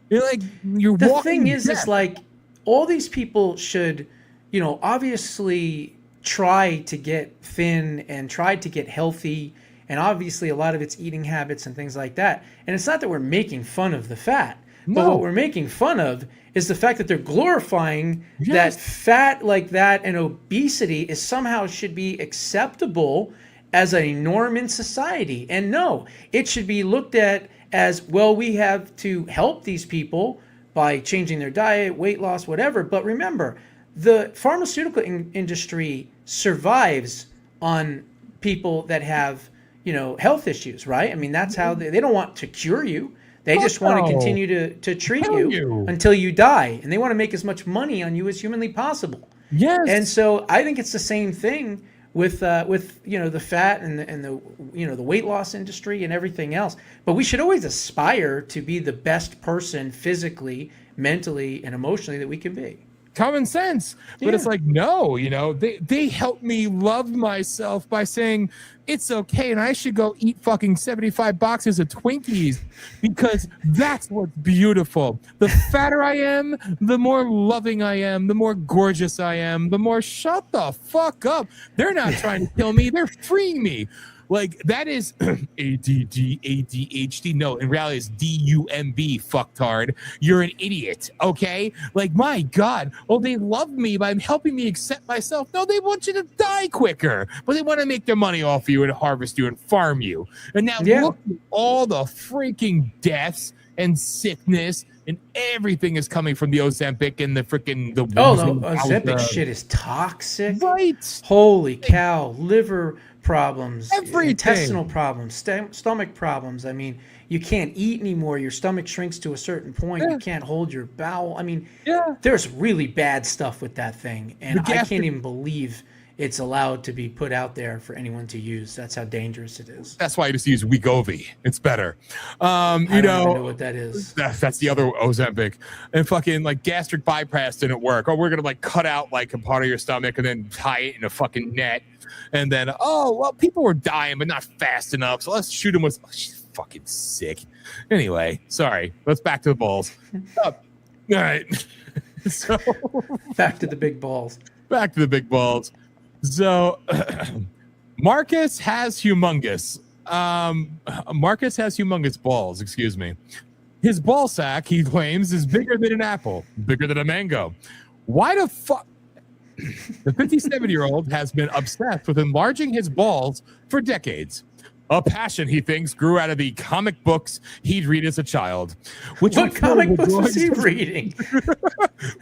You're like, the thing is, it's like all these people should, obviously try to get thin and try to get healthy, and obviously a lot of it's eating habits and things like that. And it's not that we're making fun of the fat, but what we're making fun of is the fact that they're glorifying that fat like that, and obesity is somehow should be acceptable as a norm in society. And no, it should be looked at as, well, we have to help these people by changing their diet, weight loss, whatever. But remember, the pharmaceutical industry survives on people that have, health issues, right? I mean, that's how they don't want to cure you. They just want to continue to treat you until you die. And they want to make as much money on you as humanly possible. Yes. And so I think it's the same thing with the fat and the weight loss industry and everything else. But we should always aspire to be the best person physically, mentally, and emotionally that we can be. Common sense. But it's like, no, they help me love myself by saying it's okay and I should go eat fucking 75 boxes of Twinkies because that's what's beautiful. The fatter I am, the more loving I am, the more gorgeous I am, the more shut the fuck up. They're not trying to kill me, they're freeing me. Like, that is ADD, ADHD. No, in reality, it's DUMB, fucktard. You're an idiot, okay? Like, my God. Oh, they love me by helping me accept myself. No, they want you to die quicker. But they want to make their money off you and harvest you and farm you. And now look at all the freaking deaths and sickness and everything is coming from the Ozempic and the freaking... Ozempic shit is toxic. Right. Holy cow. Liver problems, everything. intestinal problems, stomach problems. I mean, You can't eat anymore. Your stomach shrinks to a certain point. Yeah. You can't hold your bowel. I mean, Yeah. there's really bad stuff with that thing, and The I can't even believe it's allowed to be put out there for anyone to use. That's how dangerous it is. That's why I just use Wegovy. It's better. I don't even know what that is. That's the other Ozempic. And fucking like gastric bypass didn't work. Oh, we're gonna like cut out like a part of your stomach and then tie it in a fucking net. And then people were dying but not fast enough, so let's shoot them with. Oh, she's fucking sick. Anyway, sorry. Let's back to the balls. All right. So back to the big balls. Back to the big balls. So Marcus has humongous. Marcus has humongous balls, excuse me. His ball sack, he claims, is bigger than an apple, bigger than a mango. Why the fuck? The 57-year-old has been obsessed with enlarging his balls for decades. A passion, he thinks, grew out of the comic books he'd read as a child. What comic books was he reading?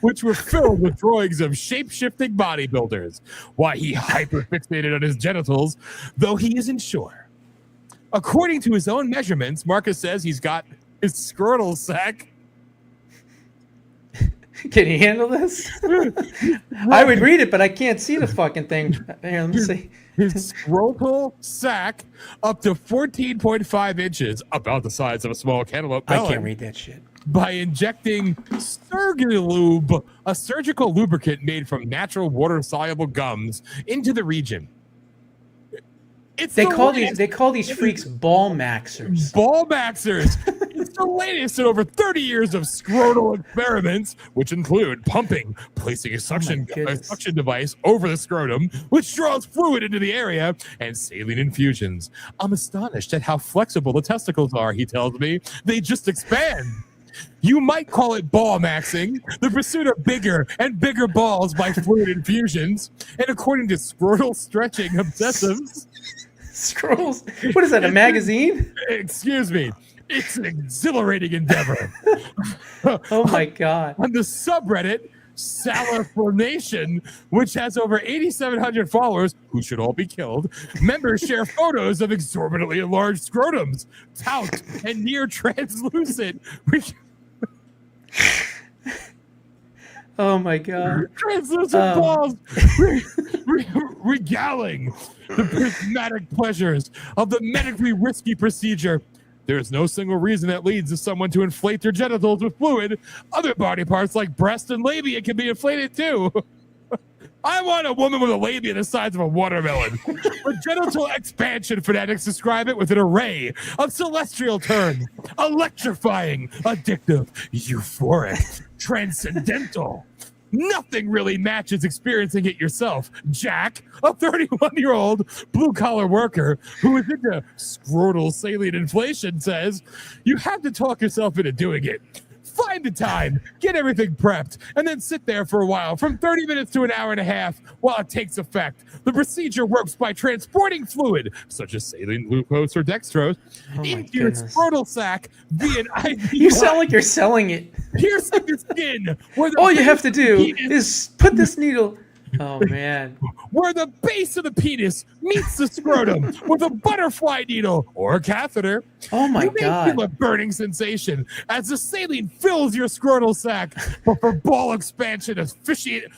Which were filled with drawings of shape-shifting bodybuilders. Why he hyper-fixated on his genitals, though he isn't sure. According to his own measurements, Marcus says he's got his scrotal sack. Can you handle this? I would read it, but I can't see the fucking thing. Here, let me see. His scrotal sack up to 14.5 inches, about the size of a small cantaloupe melon. I can't read that shit. By injecting Surgilube, a surgical lubricant made from natural water-soluble gums, into the region. They call these freaks ball maxers. Ball maxers. It's the latest in over 30 years of scrotal experiments, which include pumping, placing a suction device over the scrotum, which draws fluid into the area, and saline infusions. I'm astonished at how flexible the testicles are, he tells me. They just expand. You might call it ball maxing, the pursuit of bigger and bigger balls by fluid infusions. And according to scrotal stretching obsessives... Scrolls? What is that, a magazine? Excuse me. It's an exhilarating endeavor. Oh my God. On the subreddit, Salafronation, which has over 8,700 followers, who should all be killed, members share photos of exorbitantly enlarged scrotums, tout, and near translucent. Oh my God. Translucent balls regaling the prismatic pleasures of the medically risky procedure. There is no single reason that leads to someone to inflate their genitals with fluid. Other body parts like breast and labia can be inflated too. I want a woman with a labia the size of a watermelon. But genital expansion fanatics describe it with an array of celestial terms: electrifying, addictive, euphoric, transcendental. Nothing really matches experiencing it yourself. Jack, a 31-year-old blue-collar worker who is into scrotal saline inflation, says, you have to talk yourself into doing it. Find the time, get everything prepped, and then sit there for a while, from 30 minutes to an hour and a half, while it takes effect. The procedure works by transporting fluid, such as saline, glucose, or dextrose, into your scrotal sac via an IV. You sound like you're selling it. Piercing the skin. All you have to do is put this needle. Oh man. Where the base of the penis meets the scrotum with a butterfly needle or a catheter. Oh my God. You may feel a burning sensation as the saline fills your scrotal sac, but for ball expansion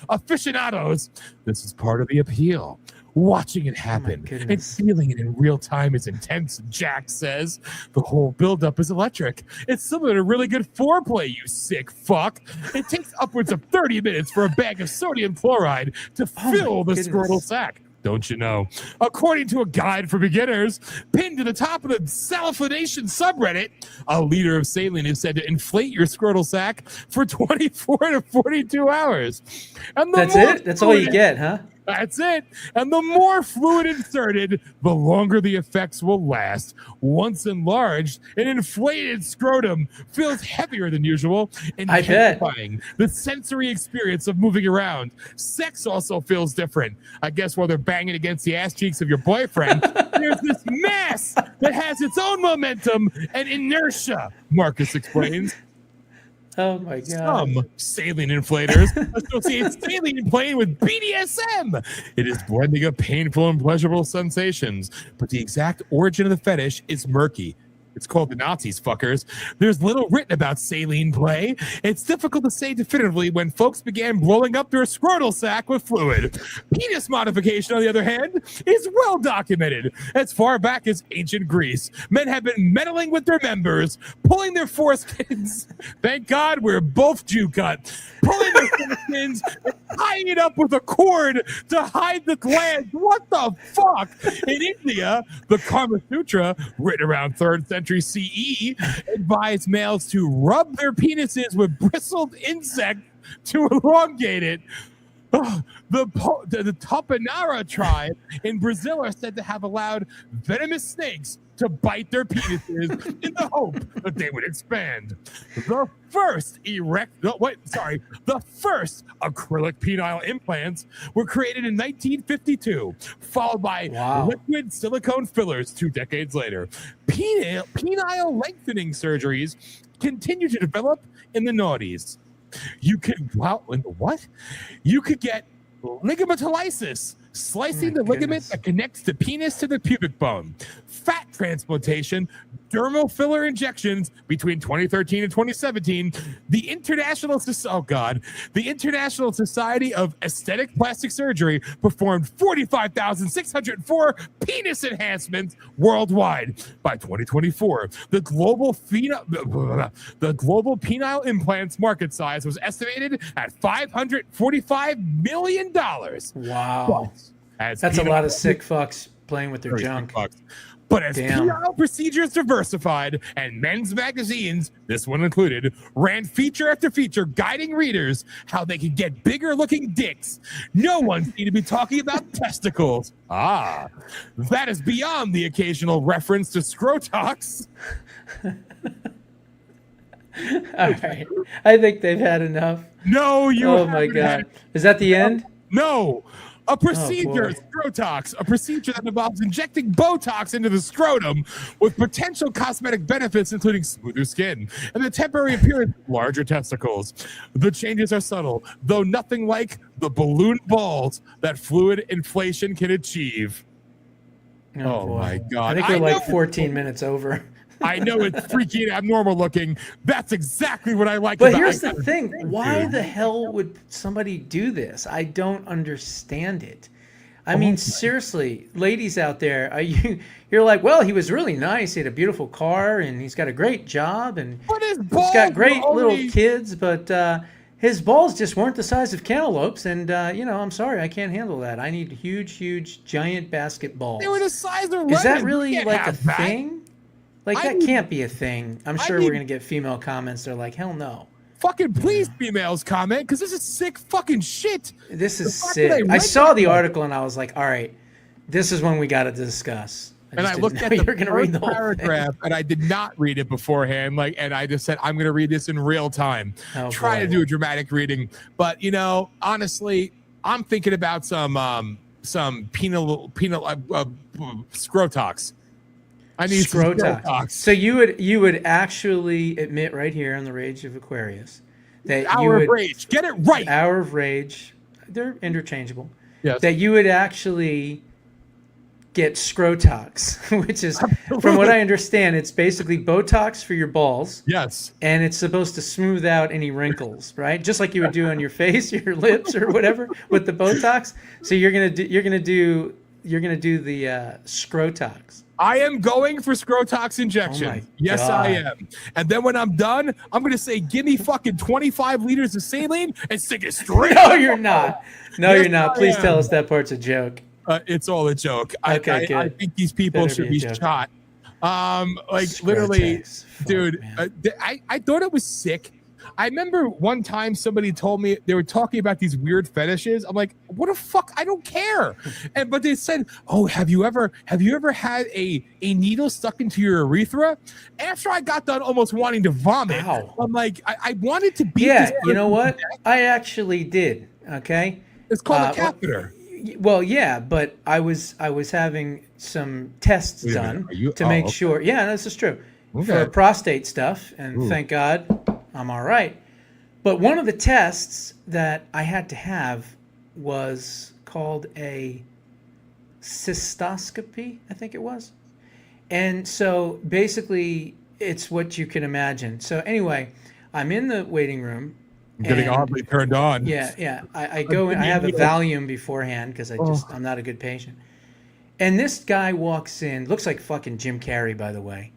aficionados, this is part of the appeal. Watching it happen and feeling it in real time is intense, Jack says. The whole buildup is electric. It's similar to really good foreplay, you sick fuck. It takes upwards of 30 minutes for a bag of sodium chloride to fill the scrotal sac. Don't you know? According to a guide for beginners, pinned to the top of the Salafronation subreddit, a liter of saline is said to inflate your scrotal sac for 24 to 42 hours. And that's it? That's all you get, huh? That's it. And the more fluid inserted, the longer the effects will last. Once enlarged, an inflated scrotum feels heavier than usual, intensifying the sensory experience of moving around. Sex also feels different. I guess while they're banging against the ass cheeks of your boyfriend, there's this mass that has its own momentum and inertia, Marcus explains. Oh my God. Some saline inflators associate saline playing with BDSM. It is blending of painful and pleasurable sensations, but the exact origin of the fetish is murky. It's called the Nazis, fuckers. There's little written about saline play. It's difficult to say definitively when folks began blowing up their scrotal sac with fluid. Penis modification, on the other hand, is well documented. As far back as ancient Greece, men have been meddling with their members, pulling their foreskins. Thank God we're both Jew cut. Pulling their foreskins, tying it up with a cord to hide the glands. What the fuck? In India, the Kama Sutra, written around 3rd century CE, advised males to rub their penises with bristled insect to elongate it. The Tupinara tribe in Brazil are said to have allowed venomous snakes to bite their penises in the hope that they would expand. The first acrylic penile implants were created in 1952, followed by liquid silicone fillers 2 decades later. Penile lengthening surgeries continue to develop in the noughties. You could get ligamentalysis, slicing the ligament that connects the penis to the pubic bone, fat transplantation, dermal filler injections between 2013 and 2017. The International Society of Aesthetic Plastic Surgery performed 45,604 penis enhancements worldwide. By 2024, the global penile implants market size was estimated at $545 million. Wow. That's a lot of sick fucks playing with their junk. But as penile procedures diversified and men's magazines, this one included, ran feature after feature guiding readers how they could get bigger looking dicks, no one seemed to be talking about testicles. That is beyond the occasional reference to scrotox. All right. I think they've had enough. No, you Oh my God. Is that the end? No. A procedure, scrotox, a procedure that involves injecting Botox into the scrotum with potential cosmetic benefits, including smoother skin and the temporary appearance of larger testicles. The changes are subtle, though nothing like the balloon balls that fluid inflation can achieve. Oh my God. I think we're like 14 minutes over. I know it's freaking abnormal looking. That's exactly what I like But about here's the thing. Why the hell would somebody do this? I don't understand it. I mean, seriously, ladies out there, you're like, well, he was really nice. He had a beautiful car and he's got a great job and he's got great little kids, but his balls just weren't the size of cantaloupes. And, I'm sorry, I can't handle that. I need huge, giant basketballs. They were the size of Is that lemons. really You can't like a have that. thing? Like, that can't be a thing. I'm sure we're going to get female comments. They're like, hell no. Fucking please, females, comment, because this is sick fucking shit. This is sick. I saw the article and I was like, all right, this is when we got to discuss. And I looked at the first paragraph and I did not read it beforehand. And I just said, I'm going to read this in real time. Try to do a dramatic reading. But, honestly, I'm thinking about some penal scrotox. I need scrotox. So you would actually admit right here on the Rage of Aquarius that Hour of Rage. Get it right. Hour of Rage. They're interchangeable. Yes. That you would actually get scrotox, which is, from what I understand, it's basically Botox for your balls. Yes. And it's supposed to smooth out any wrinkles, right? Just like you would do on your face, your lips, or whatever with the Botox. So you're gonna do the scrotox. I am going for scrotox injection. Yes, God. I am. And then when I'm done, I'm going to say, give me fucking 25 liters of saline and stick it straight. No, you're not. No, Yes, you're not. I Please am. tell us that part's a joke. It's all a joke. Okay, good. I think these people Better should be be a joke. shot. Literally, dude, I thought it was sick. I remember one time somebody told me they were talking about these weird fetishes. I'm like, what the fuck? I don't care. But they said, oh, have you ever had a needle stuck into your urethra? After I got done almost wanting to vomit, I'm like, I wanted to beat this. You know what? I actually did. Okay. It's called a catheter. Well, yeah, but I was having some tests Wait a minute, done to make sure. Yeah, this is true. For prostate stuff, and thank God I'm all right. But one of the tests that I had to have was called a cystoscopy, I think it was. And so basically, it's what you can imagine. So anyway, I'm in the waiting room. I'm getting oddly turned on. Yeah. I go in. I have a Valium beforehand because I'm not a good patient. And this guy walks in, looks like fucking Jim Carrey, by the way.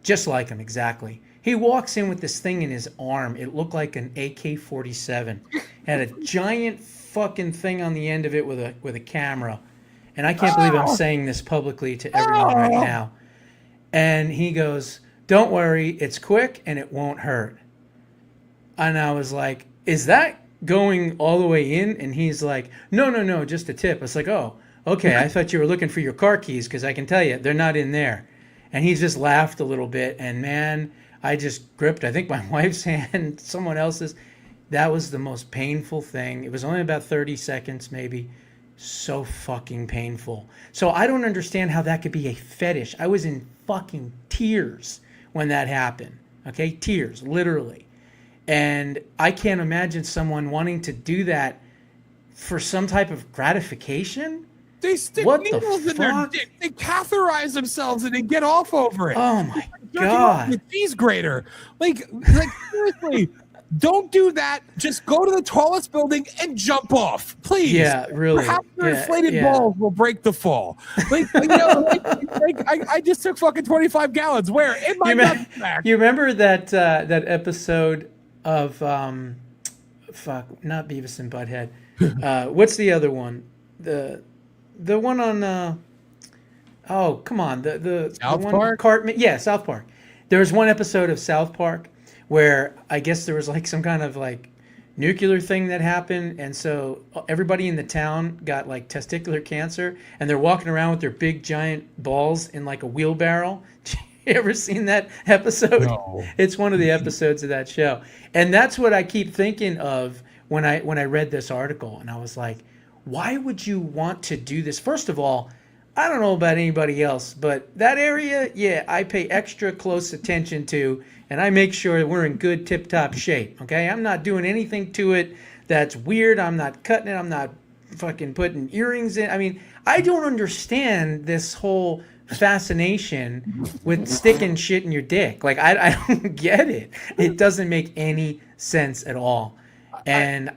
Just like him, exactly. He walks in with this thing in his arm. It looked like an AK-47. Had a giant fucking thing on the end of it with a camera. And I can't believe I'm saying this publicly to everyone right now. And he goes, "Don't worry, it's quick and it won't hurt." And I was like, "Is that going all the way in?" And he's like, No, just a tip. I was like, "Oh, okay, I thought you were looking for your car keys because I can tell you, they're not in there." And he just laughed a little bit. And man, I just gripped, I think, my wife's hand, someone else's. That was the most painful thing. It was only about 30 seconds, maybe. So fucking painful. So I don't understand how that could be a fetish. I was in fucking tears when that happened. Okay, tears, literally. And I can't imagine someone wanting to do that for some type of gratification. They stick needles in their dick. They catheterize themselves and they get off over it. Oh my God. The cheese grater. Like seriously, don't do that. Just go to the tallest building and jump off, please. Yeah, really. Perhaps your inflated balls will break the fall. Like, I just took fucking 25 gallons. Where? In my nutsack. You remember that episode of fuck, not Beavis and Butthead. What's the other one? The one on oh, come on. The South one Park? Cartman. Yeah, South Park. There was one episode of South Park where I guess there was like some kind of like nuclear thing that happened, and so everybody in the town got like testicular cancer, and they're walking around with their big giant balls in like a wheelbarrow. You ever seen that episode? No. It's one of the episodes of that show, and that's what I keep thinking of when I read this article, and I was like, why would you want to do this? First of all, I don't know about anybody else, but that area, yeah, I pay extra close attention to, and I make sure we're in good tip-top shape, okay? I'm not doing anything to it that's weird. I'm not cutting it. I'm not fucking putting earrings in. I mean, I don't understand this whole fascination with sticking shit in your dick. Like, I don't get it. It doesn't make any sense at all. And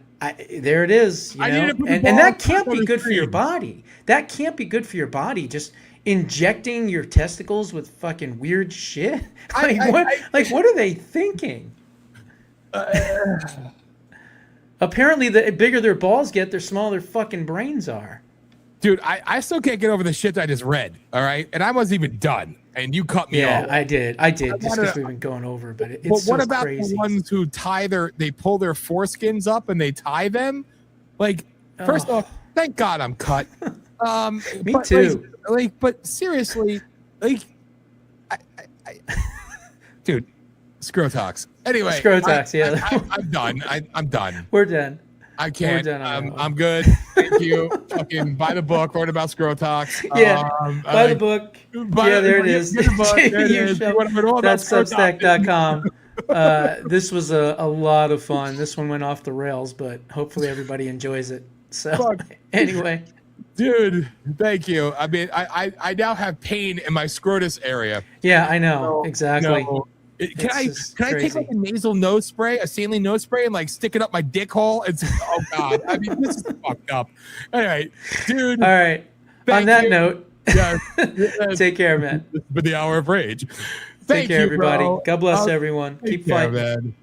there it is, you know? And that can't be good for your body. That can't be good for your body. Just injecting your testicles with fucking weird shit. What are they thinking? Apparently, the bigger their balls get, the smaller their fucking brains are. Dude, I still can't get over the shit that I just read. All right, and I wasn't even done, and you cut me off. Yeah, I did. Just because we've been going over, but it's But so what about crazy. the ones who they pull their foreskins up and they tie them? Like, first off, thank God I'm cut. Me too. But seriously, dude, Scrotox. Anyway, Scrotox, yeah. I'm done. I'm done. We're done. I can't. We're done on that one. I'm good. Thank you. Fucking buy the book. Wrote about Scrotox. Yeah. Buy the book. There it is. Get the book. There it is. That's Substack.com. This was a lot of fun. This one went off the rails, but hopefully everybody enjoys it. So anyway. Dude, thank you. I mean, I now have pain in my scrotus area. Yeah, I know. Exactly. Can I take like a nasal nose spray, a saline nose spray, and like stick it up my dick hole? Oh God! I mean, this is fucked up. Anyway, dude. All right. On that note, yeah, take care, man. This has been the hour of rage. Take care, everybody. Bro. God bless everyone. Keep fighting, man.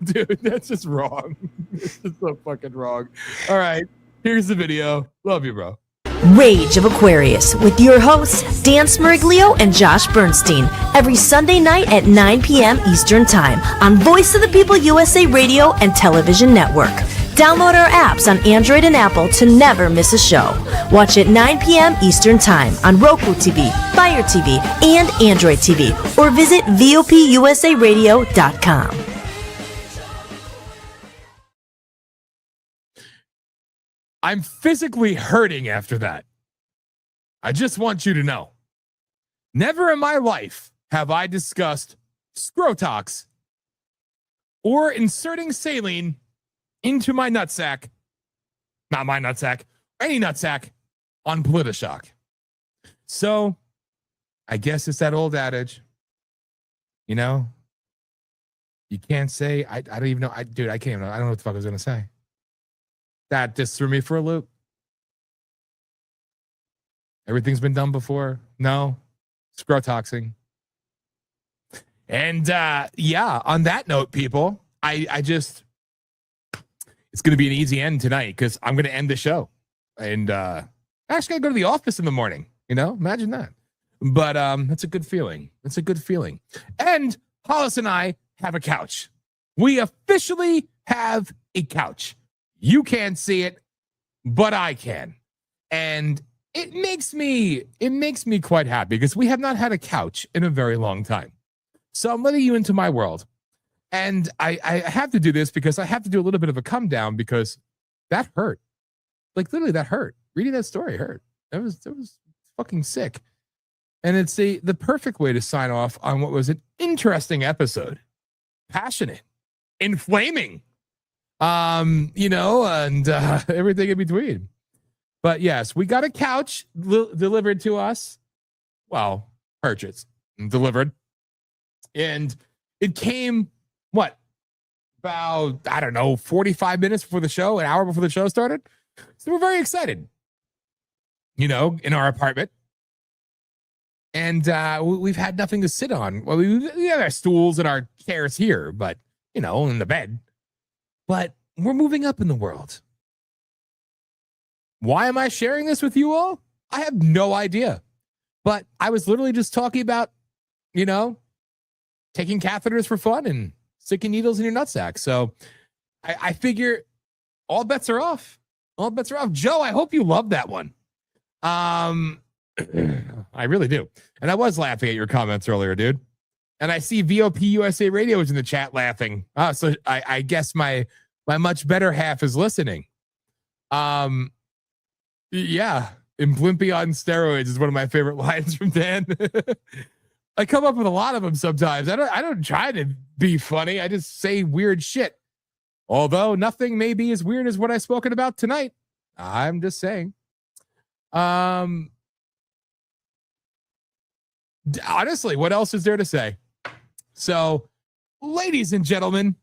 Dude, that's just wrong. This is so fucking wrong. All right, here's the video. Love you, bro. Rage of Aquarius with your hosts Dan Smeriglio and Josh Bernstein every Sunday night at 9 p.m. Eastern Time on Voice of the People USA Radio and Television Network. Download our apps on Android and Apple to never miss a show. Watch at 9 p.m. Eastern Time on Roku TV, Fire TV, and Android TV, or visit VOPUSARadio.com. I'm physically hurting after that. I just want you to know. Never in my life have I discussed Scrotox or inserting saline into my nutsack, not my nutsack, any nutsack, on POLITI-SHOCK. So I guess it's that old adage. You know, you can't say, I don't even know. I can't even know. I don't know what the fuck I was going to say. That just threw me for a loop. Everything's been done before. No. Scrotoxing. And yeah, on that note, people, I just, it's going to be an easy end tonight because I'm going to end the show. And actually, I go to the office in the morning. You know, imagine that. But that's a good feeling. It's a good feeling. And Hollis and I have a couch. We officially have a couch. You can't see it, but I can. And it makes me quite happy because we have not had a couch in a very long time. So I'm letting you into my world. And I have to do this because I have to do a little bit of a come down because that hurt. Like literally that hurt. Reading that story hurt. That was fucking sick. And it's the perfect way to sign off on what was an interesting episode. Passionate, inflaming, you know, and everything in between. But yes, we got a couch delivered to us. Well, purchased and delivered. And it came, what, about, I don't know, 45 minutes before the show, an hour before the show started. So we're very excited, you know, in our apartment. And we've had nothing to sit on. Well, we have our stools and our chairs here, but, you know, in the bed. But we're moving up in the world. Why am I sharing this with you all? I have no idea. But I was literally just talking about, you know, taking catheters for fun and sticking needles in your nutsack. So I figure all bets are off. All bets are off. Joe, I hope you love that one. I really do. And I was laughing at your comments earlier, dude. And I see VOP USA Radio is in the chat laughing. So I guess my much better half is listening. Yeah. And Blimpy on steroids is one of my favorite lines from Dan. I come up with a lot of them sometimes. I don't try to be funny. I just say weird shit. Although nothing may be as weird as what I've spoken about tonight. I'm just saying. Honestly, what else is there to say? So, ladies and gentlemen,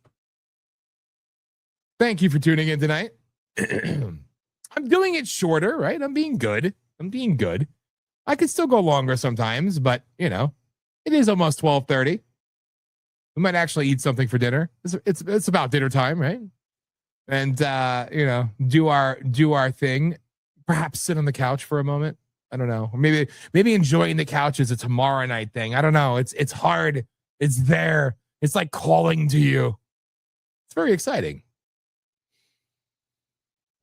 thank you for tuning in tonight. I'm doing it shorter, right? I'm being good. I could still go longer sometimes, but, you know, it is almost 12:30. We might actually eat something for dinner. It's about dinner time, right? And, you know, do our thing. Perhaps sit on the couch for a moment. I don't know. Maybe enjoying the couch is a tomorrow night thing. I don't know. It's hard. It's there. It's like calling to you. It's very exciting.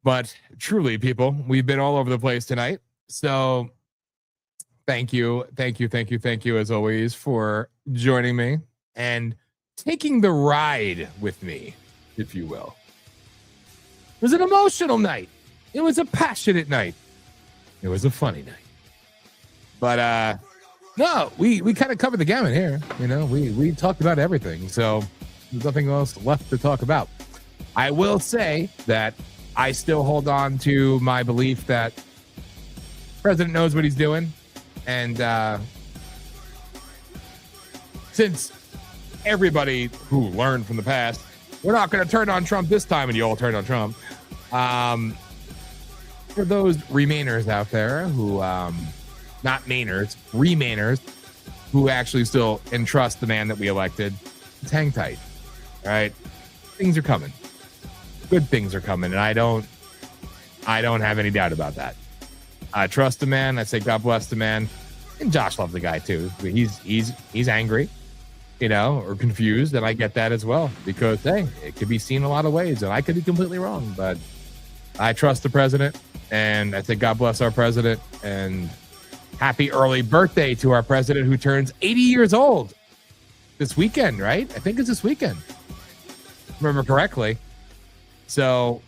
But truly, people, we've been all over the place tonight. So thank you as always for joining me and taking the ride with me, if you will. It was an emotional night. It was a passionate night. It was a funny night. But no, we kind of covered the gamut here. You know, we talked about everything. So there's nothing else left to talk about. I will say that I still hold on to my belief that the president knows what he's doing. And since everybody who learned from the past, we're not going to turn on Trump this time, and you all turned on Trump. For those Remainers out there who, not Mainers, Remainers, who actually still entrust the man that we elected, just hang tight. All right, things are coming. Good things are coming, and I don't have any doubt about that. I trust the man. I say God bless the man. And Josh loves the guy too. He's angry, you know, or confused, and I get that as well because hey, it could be seen a lot of ways, and I could be completely wrong. But I trust the president, and I say God bless our president, and happy early birthday to our president who turns 80 years old this weekend. Right? I think it's this weekend. Remember correctly. So,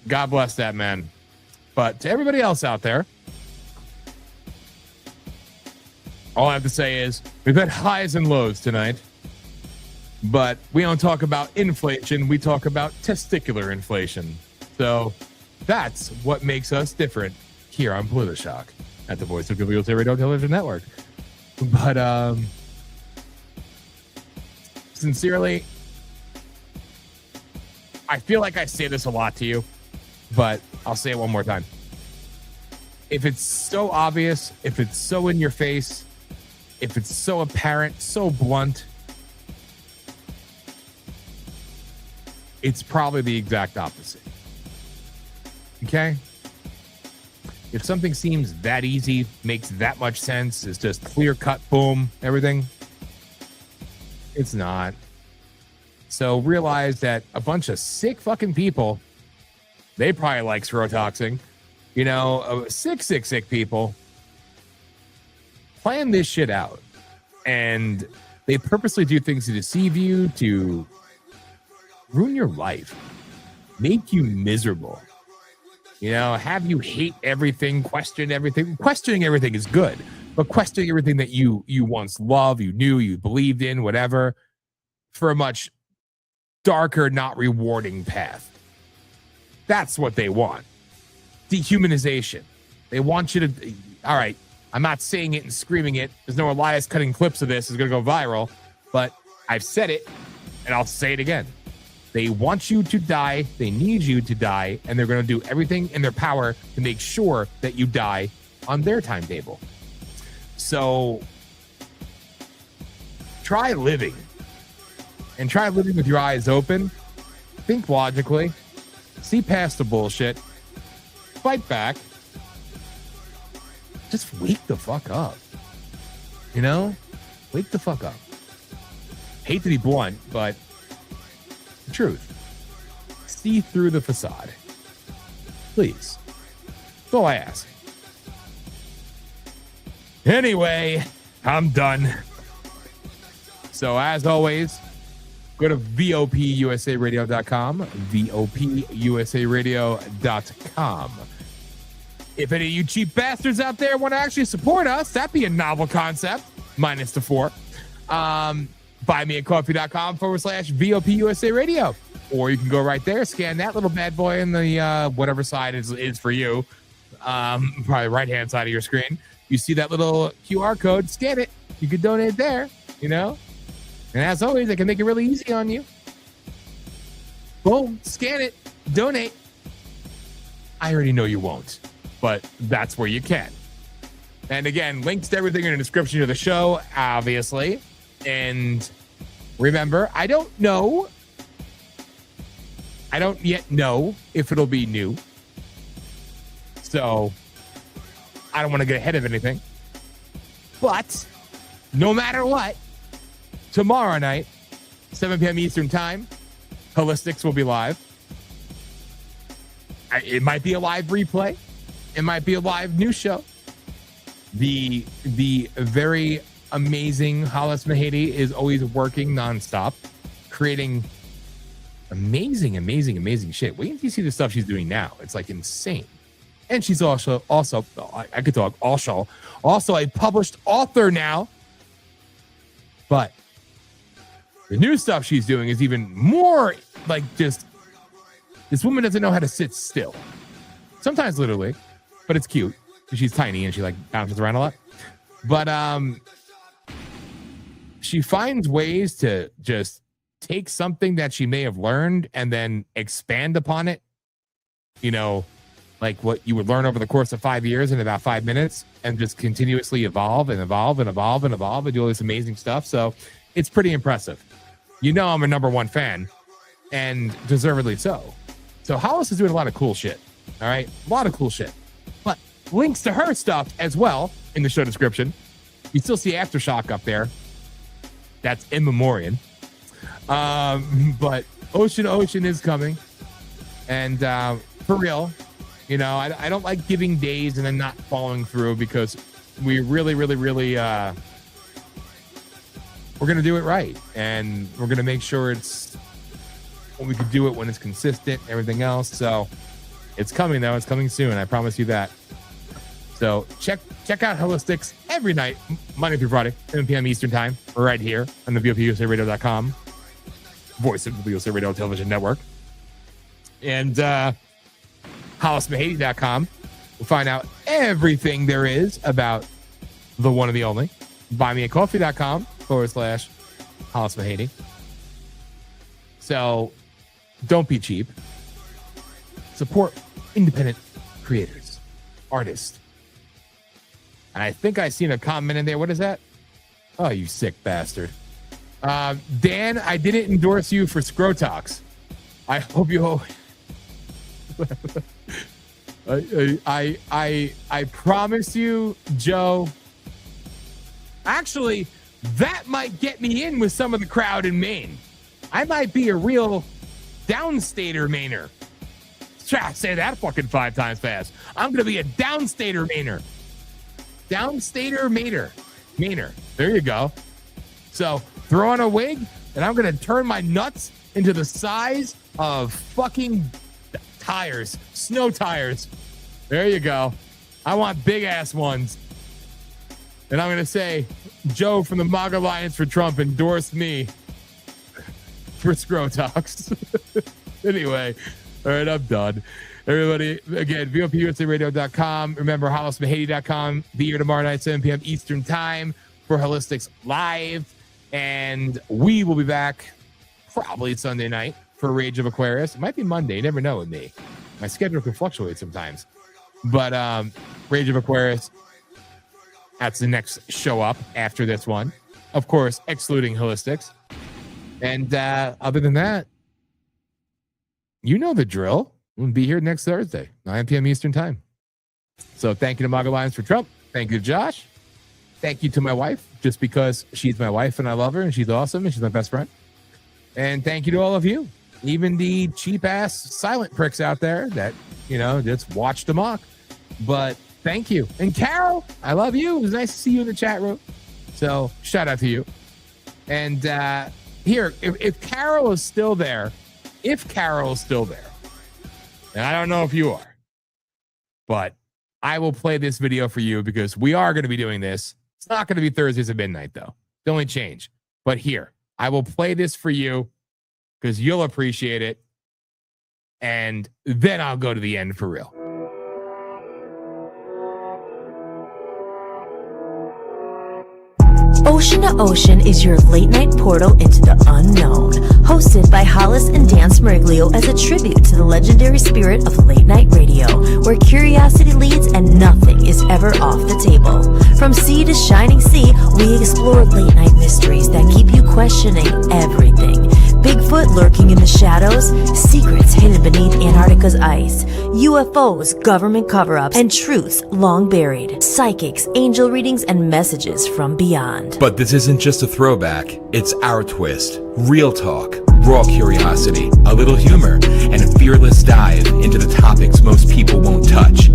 God bless that man. But to everybody else out there, all I have to say is we've had highs and lows tonight, but we don't talk about inflation. We talk about testicular inflation. So that's what makes us different here on POLITI-SHOCK at the Voice of U.S.A. Radio Television Network. But sincerely, I feel like I say this a lot to you, but I'll say it one more time. If it's so obvious, if it's so in your face, if it's so apparent, so blunt, it's probably the exact opposite. Okay? If something seems that easy, makes that much sense, it's just clear cut, boom, everything, it's not. So realize that a bunch of sick fucking people, they probably like scrotoxing. You know, sick people plan this shit out. And they purposely do things to deceive you, to ruin your life, make you miserable. You know, have you hate everything, question everything. Questioning everything is good, but questioning everything that you once loved, you knew, you believed in, whatever, for a much darker, not rewarding path. That's what they want. Dehumanization. They want you to, all right, I'm not saying it and screaming it. There's no Elias cutting clips of this. It's going to go viral, but I've said it and I'll say it again. They want you to die. They need you to die. And they're going to do everything in their power to make sure that you die on their timetable. So try living, and try living with your eyes open. Think logically. See past the bullshit. Fight back. Just wake the fuck up. You know? Wake the fuck up. Hate to be blunt, but the truth. See through the facade. Please. That's all I ask. Anyway, I'm done. So as always, go to VOPUSARadio.com, VOPUSARadio.com. If any of you cheap bastards out there want to actually support us, that'd be a novel concept, minus the 4. BuyMeACoffee.com/VOPUSARadio. Or you can go right there, scan that little bad boy in the whatever side is for you, probably right-hand side of your screen. You see that little QR code, scan it. You could donate there, you know? And as always, I can make it really easy on you. Boom, scan it, donate. I already know you won't, but that's where you can. And again, links to everything in the description of the show, obviously. And remember, I don't yet know if it'll be new. So I don't want to get ahead of anything. But no matter what, tomorrow night, 7 p.m. Eastern Time, Holistics will be live. It might be a live replay. It might be a live news show. The very amazing Hollis Mahady is always working nonstop, creating amazing shit. Wait until you see the stuff she's doing now. It's like insane. And she's also I could talk also a published author now. But the new stuff she's doing is even more like just, this woman doesn't know how to sit still. Sometimes literally, but it's cute. She's tiny and she like bounces around a lot. But she finds ways to just take something that she may have learned and then expand upon it. You know, like what you would learn over the course of 5 years in about 5 minutes, and just continuously evolve and do all this amazing stuff. So it's pretty impressive. You know, I'm a #1 fan, and deservedly so. So Hollis is doing a lot of cool shit. All right. A lot of cool shit. But links to her stuff as well in the show description. You still see Aftershock up there. That's in memoriam. But Ocean is coming. And for real, you know, I don't like giving days and then not following through, because we really we're going to do it right. And we're going to make sure it's when we could do it, when it's consistent, everything else. So it's coming, though. It's coming soon. I promise you that. So check out Holistics every night, Monday through Friday, 7 p.m. Eastern Time, right here on the VOPUSARadio.com, voice of the USA Radio Television Network. And HollisMahady.com. We'll find out everything there is about the one and the only buymeacoffee.com/Hollis Mahady. So don't be cheap. Support independent creators, artists. And I think I seen a comment in there. What is that? Oh, you sick bastard. Dan, I didn't endorse you for Scrotox. I hope you. I promise you, Joe. Actually, that might get me in with some of the crowd in Maine. I might be a real downstater Mainer. Say that fucking 5 times fast. I'm gonna be a downstater Mainer. Downstater Mainer. There you go. So throw on a wig, and I'm gonna turn my nuts into the size of fucking tires, snow tires. There you go. I want big ass ones. And I'm gonna say, Joe from the MAGA Alliance for Trump endorsed me for Scrotox. Anyway, all right, I'm done. Everybody, again, VOPUSARadio.com. Remember, HollisMahady.com. Be here tomorrow night, 7 p.m. Eastern Time for Holistics Live. And we will be back probably Sunday night for Rage of Aquarius. It might be Monday. You never know with me. My schedule can fluctuate sometimes. But Rage of Aquarius, that's the next show up after this one. Of course, excluding Holistics. And other than that, you know the drill. We'll be here next Thursday, 9 p.m. Eastern Time. So thank you to MAGA Alliance for Trump. Thank you to Josh. Thank you to my wife, just because she's my wife and I love her and she's awesome and she's my best friend. And thank you to all of you, even the cheap-ass silent pricks out there that, you know, just watch the mock. But thank you. And Carol, I love you. It was nice to see you in the chat room. So shout out to you. And here, if Carol is still there, and I don't know if you are, but I will play this video for you because we are going to be doing this. It's not going to be Thursdays at midnight, though. The only change. But here, I will play this for you because you'll appreciate it. And then I'll go to the end for real. Ocean to Ocean is your late-night portal into the unknown. Hosted by Hollis and Dan Smeriglio as a tribute to the legendary spirit of late-night radio, where curiosity leads and nothing is ever off the table. From sea to shining sea, we explore late-night mysteries that keep you questioning everything. Bigfoot lurking in the shadows, secrets hidden beneath Antarctica's ice, UFOs, government cover-ups, and truths long buried, psychics, angel readings, and messages from beyond. But this isn't just a throwback, it's our twist. Real talk, raw curiosity, a little humor, and a fearless dive into the topics most people won't touch.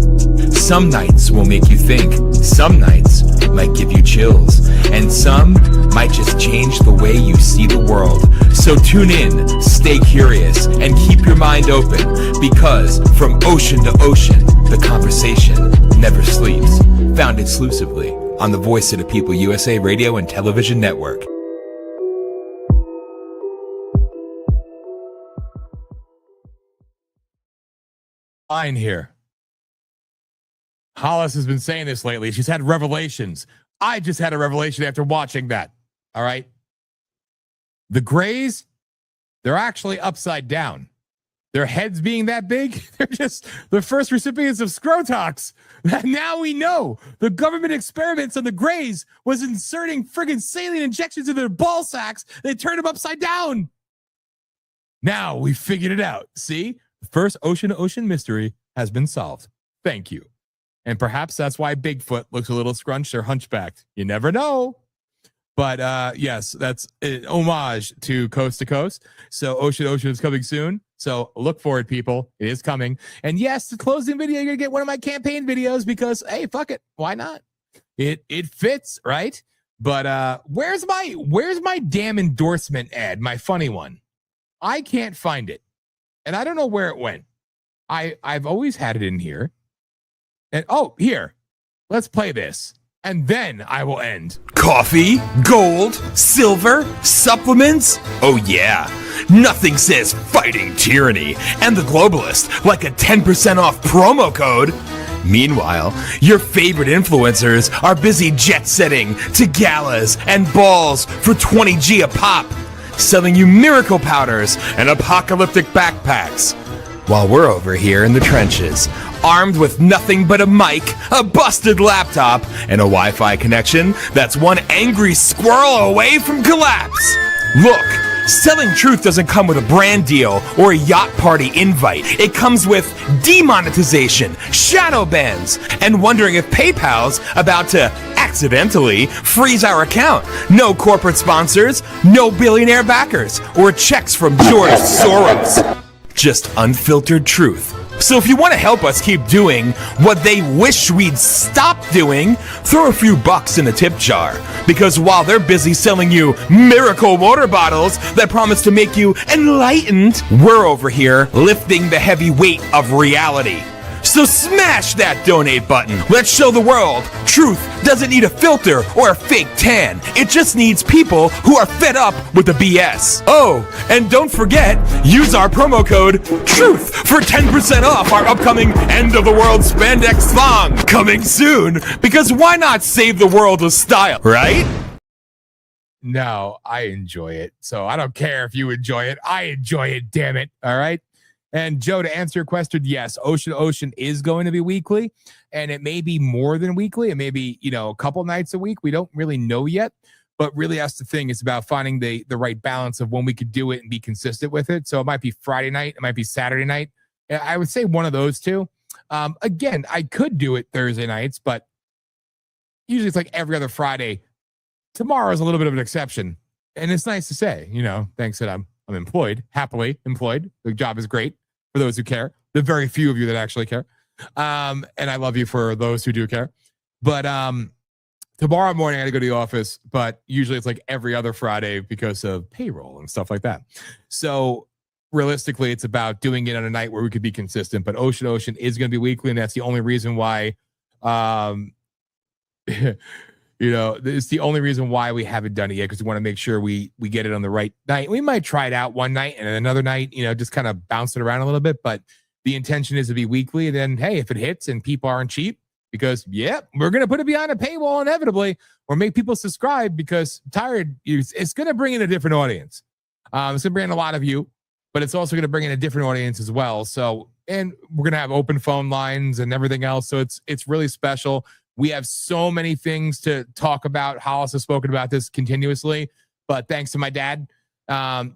Some nights will make you think, some nights might give you chills, and some might just change the way you see the world. So tune in, stay curious, and keep your mind open, because from ocean to ocean, the conversation never sleeps. Found exclusively on the Voice of the People USA Radio and Television Network. Line here. Hollis has been saying this lately. She's had revelations. I just had a revelation after watching that. All right. The Greys, they're actually upside down. Their heads being that big, they're just the first recipients of Scrotox. Now we know the government experiments on the Greys was inserting friggin' saline injections into their ball sacks. They turned them upside down. Now we figured it out. See, the first ocean to ocean mystery has been solved. Thank you. And perhaps that's why Bigfoot looks a little scrunched or hunchbacked. You never know. But yes, that's an homage to Coast to Coast. So Ocean to Ocean is coming soon. So look for it, people. It is coming. And yes, the closing video, you're going to get one of my campaign videos because, hey, fuck it. Why not? It fits, right? But where's my damn endorsement ad, my funny one? I can't find it. And I don't know where it went. I've always had it in here. And oh, here. Let's play this. And then I will end. Coffee, gold, silver, supplements? Oh yeah. Nothing says fighting tyranny and the globalist like a 10% off promo code. Meanwhile, your favorite influencers are busy jet-setting to galas and balls for 20G a pop, selling you miracle powders and apocalyptic backpacks. While we're over here in the trenches, armed with nothing but a mic, a busted laptop, and a Wi-Fi connection that's one angry squirrel away from collapse. Look, selling truth doesn't come with a brand deal or a yacht party invite. It comes with demonetization, shadow bans, and wondering if PayPal's about to accidentally freeze our account. No corporate sponsors, no billionaire backers, or checks from George Soros. Just unfiltered truth. So if you want to help us keep doing what they wish we'd stop doing, throw a few bucks in the tip jar. Because while they're busy selling you miracle water bottles that promise to make you enlightened, we're over here lifting the heavy weight of reality. So smash that donate button. Let's show the world truth doesn't need a filter or a fake tan. It just needs people who are fed up with the BS. Oh, and don't forget, use our promo code TRUTH for 10% off our upcoming End of the World spandex thong. Coming soon, because why not save the world with style, right? No, I enjoy it. So I don't care if you enjoy it. I enjoy it, damn it. All right. And Joe, to answer your question, yes, Ocean to Ocean is going to be weekly, and it may be more than weekly. It may be, a couple nights a week. We don't really know yet, but really that's the thing. It's about finding the right balance of when we could do it and be consistent with it. So it might be Friday night. It might be Saturday night. I would say one of those two. Again, I could do it Thursday nights, but usually it's like every other Friday. Tomorrow is a little bit of an exception, and it's nice to say, thanks that I'm employed, happily employed. The job is great. For those who care, the very few of you that actually care. And I love you for those who do care. But tomorrow morning I got to go to the office, but usually it's like every other Friday because of payroll and stuff like that. So realistically, it's about doing it on a night where we could be consistent. But Ocean to Ocean is going to be weekly, and that's the only reason why it's the only reason why we haven't done it yet, because we want to make sure we get it on the right night. We might try it out one night and another night, just kind of bounce it around a little bit. But the intention is to be weekly. And then, hey, if it hits and people aren't cheap, because, we're going to put it behind a paywall inevitably, or make people subscribe because tired. It's going to bring in a different audience. It's going to bring in a lot of you, but it's also going to bring in a different audience as well. So, and we're going to have open phone lines and everything else. So it's really special. We have so many things to talk about. Hollis has spoken about this continuously, but thanks to my dad,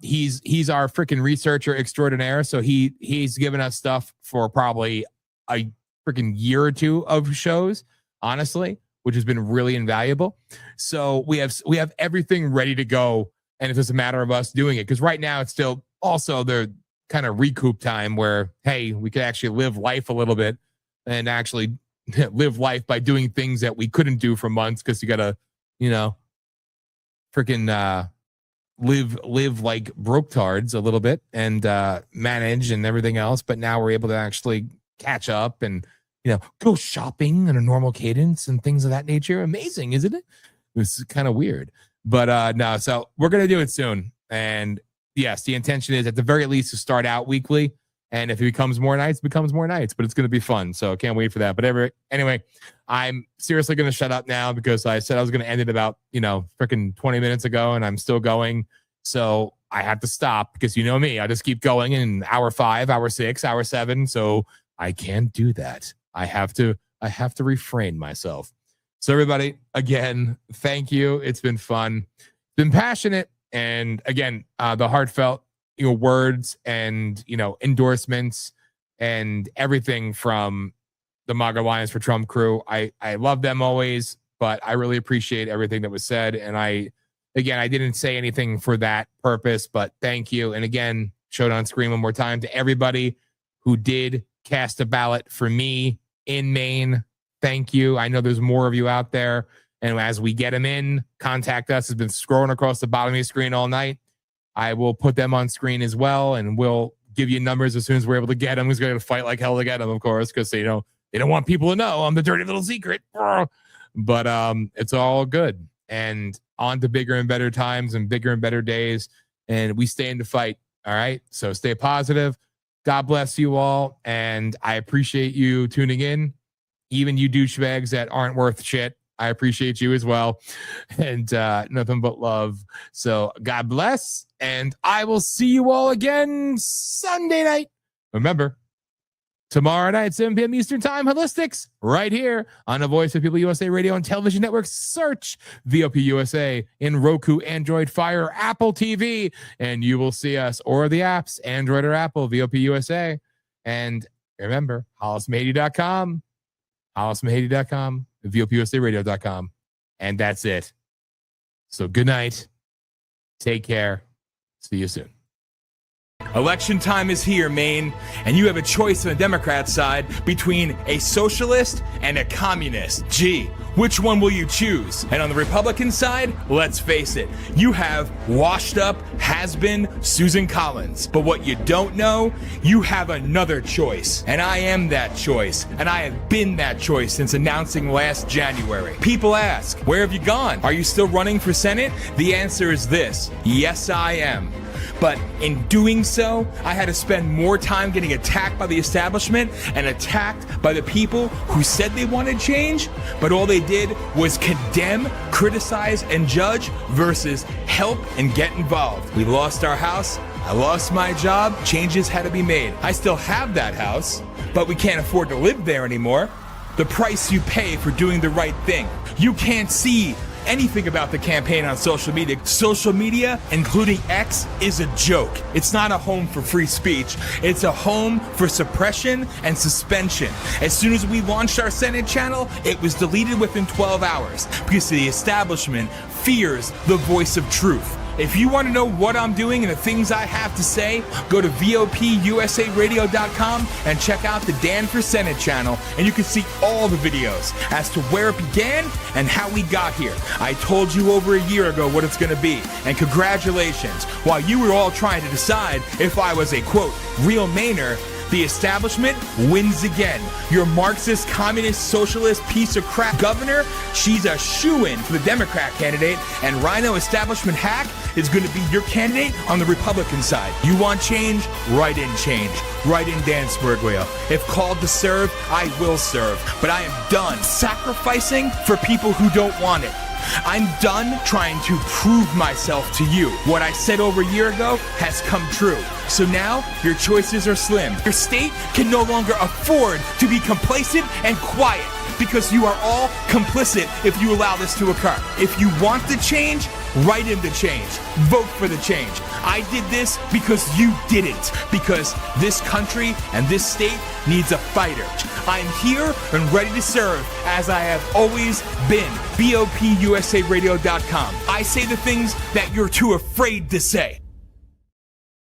he's our freaking researcher extraordinaire. So he's given us stuff for probably a freaking year or two of shows, honestly, which has been really invaluable. So we have everything ready to go, and it's just a matter of us doing it. Because right now it's still also the kind of recoup time where, hey, we could actually live life a little bit and actually live life by doing things that we couldn't do for months, because you gotta, freaking live like broke tards a little bit and manage and everything else. But now we're able to actually catch up and go shopping on a normal cadence and things of that nature. Amazing, isn't it? This is kind of weird, but no. So we're gonna do it soon, and yes, the intention is at the very least to start out weekly. And if it becomes more nights, but it's going to be fun. So I can't wait for that. But anyway, I'm seriously going to shut up now, because I said I was going to end it about, freaking 20 minutes ago, and I'm still going. So I have to stop, because you know me, I just keep going in hour 5, hour 6, hour 7. So I can't do that. I have to refrain myself. So everybody, again, thank you. It's been fun, been passionate. And again, the heartfelt words and endorsements and everything from the MAGA Alliance for Trump crew. I love them always, but I really appreciate everything that was said. And I didn't say anything for that purpose, but thank you. And again, showed on screen one more time to everybody who did cast a ballot for me in Maine. Thank you. I know there's more of you out there, and as we get them in, contact us. Has been scrolling across the bottom of the screen all night. I will put them on screen as well, and we'll give you numbers as soon as we're able to get them. We're going to fight like hell to get them, of course, because they don't want people to know I'm the dirty little secret. But it's all good, and on to bigger and better times and bigger and better days, and we stay in the fight. All right, so stay positive. God bless you all, and I appreciate you tuning in. even you douchebags that aren't worth shit. I appreciate you as well. And nothing but love. So God bless. And I will see you all again Sunday night. Remember, tomorrow night, 7 p.m. Eastern Time, Holistics, right here on the Voice of People USA Radio and Television Network. Search VOP USA in Roku, Android, Fire, Apple TV, and you will see us, or the apps, Android or Apple, VOP USA. And remember, HollisMahady.com, VOPUSARadio.com, and that's it. So good night. Take care. See you soon. Election time is here, Maine, and you have a choice on the Democrat side between a socialist and a communist. Gee, which one will you choose? And on the Republican side, let's face it, you have washed up, has-been Susan Collins. But what you don't know, you have another choice. And I am that choice. And I have been that choice since announcing last January. People ask, where have you gone? Are you still running for Senate? The answer is this: yes, I am. But in doing so, I had to spend more time getting attacked by the establishment and attacked by the people who said they wanted change, but all they did was condemn, criticize, and judge versus help and get involved. We lost our house. I lost my job. Changes had to be made. I still have that house, but we can't afford to live there anymore. The price you pay for doing the right thing. You can't see anything about the campaign on social media. Social media, including X, is a joke. It's not a home for free speech. It's a home for suppression and suspension. As soon as we launched our Senate channel, it was deleted within 12 hours because the establishment fears the voice of truth. If you want to know what I'm doing and the things I have to say, go to VOPUSARadio.com and check out the Dan for Senate channel, and you can see all the videos as to where it began and how we got here. I told you over a year ago what it's going to be, and congratulations. While you were all trying to decide if I was a, quote, real Mainer, the establishment wins again. Your Marxist, communist, socialist piece of crap governor, she's a shoo-in for the Democrat candidate, and Rhino establishment hack is going to be your candidate on the Republican side. You want change? Write in change. Write in Dan Smirglio. If called to serve, I will serve. But I am done sacrificing for people who don't want it. I'm done trying to prove myself to you. What I said over a year ago has come true. So now your choices are slim. Your state can no longer afford to be complacent and quiet because you are all complicit if you allow this to occur. If you want the change, write in the change. Vote for the change. I did this because you didn't. Because this country and this state needs a fighter. I'm here and ready to serve as I have always been. BOPUSARadio.com. I say the things that you're too afraid to say.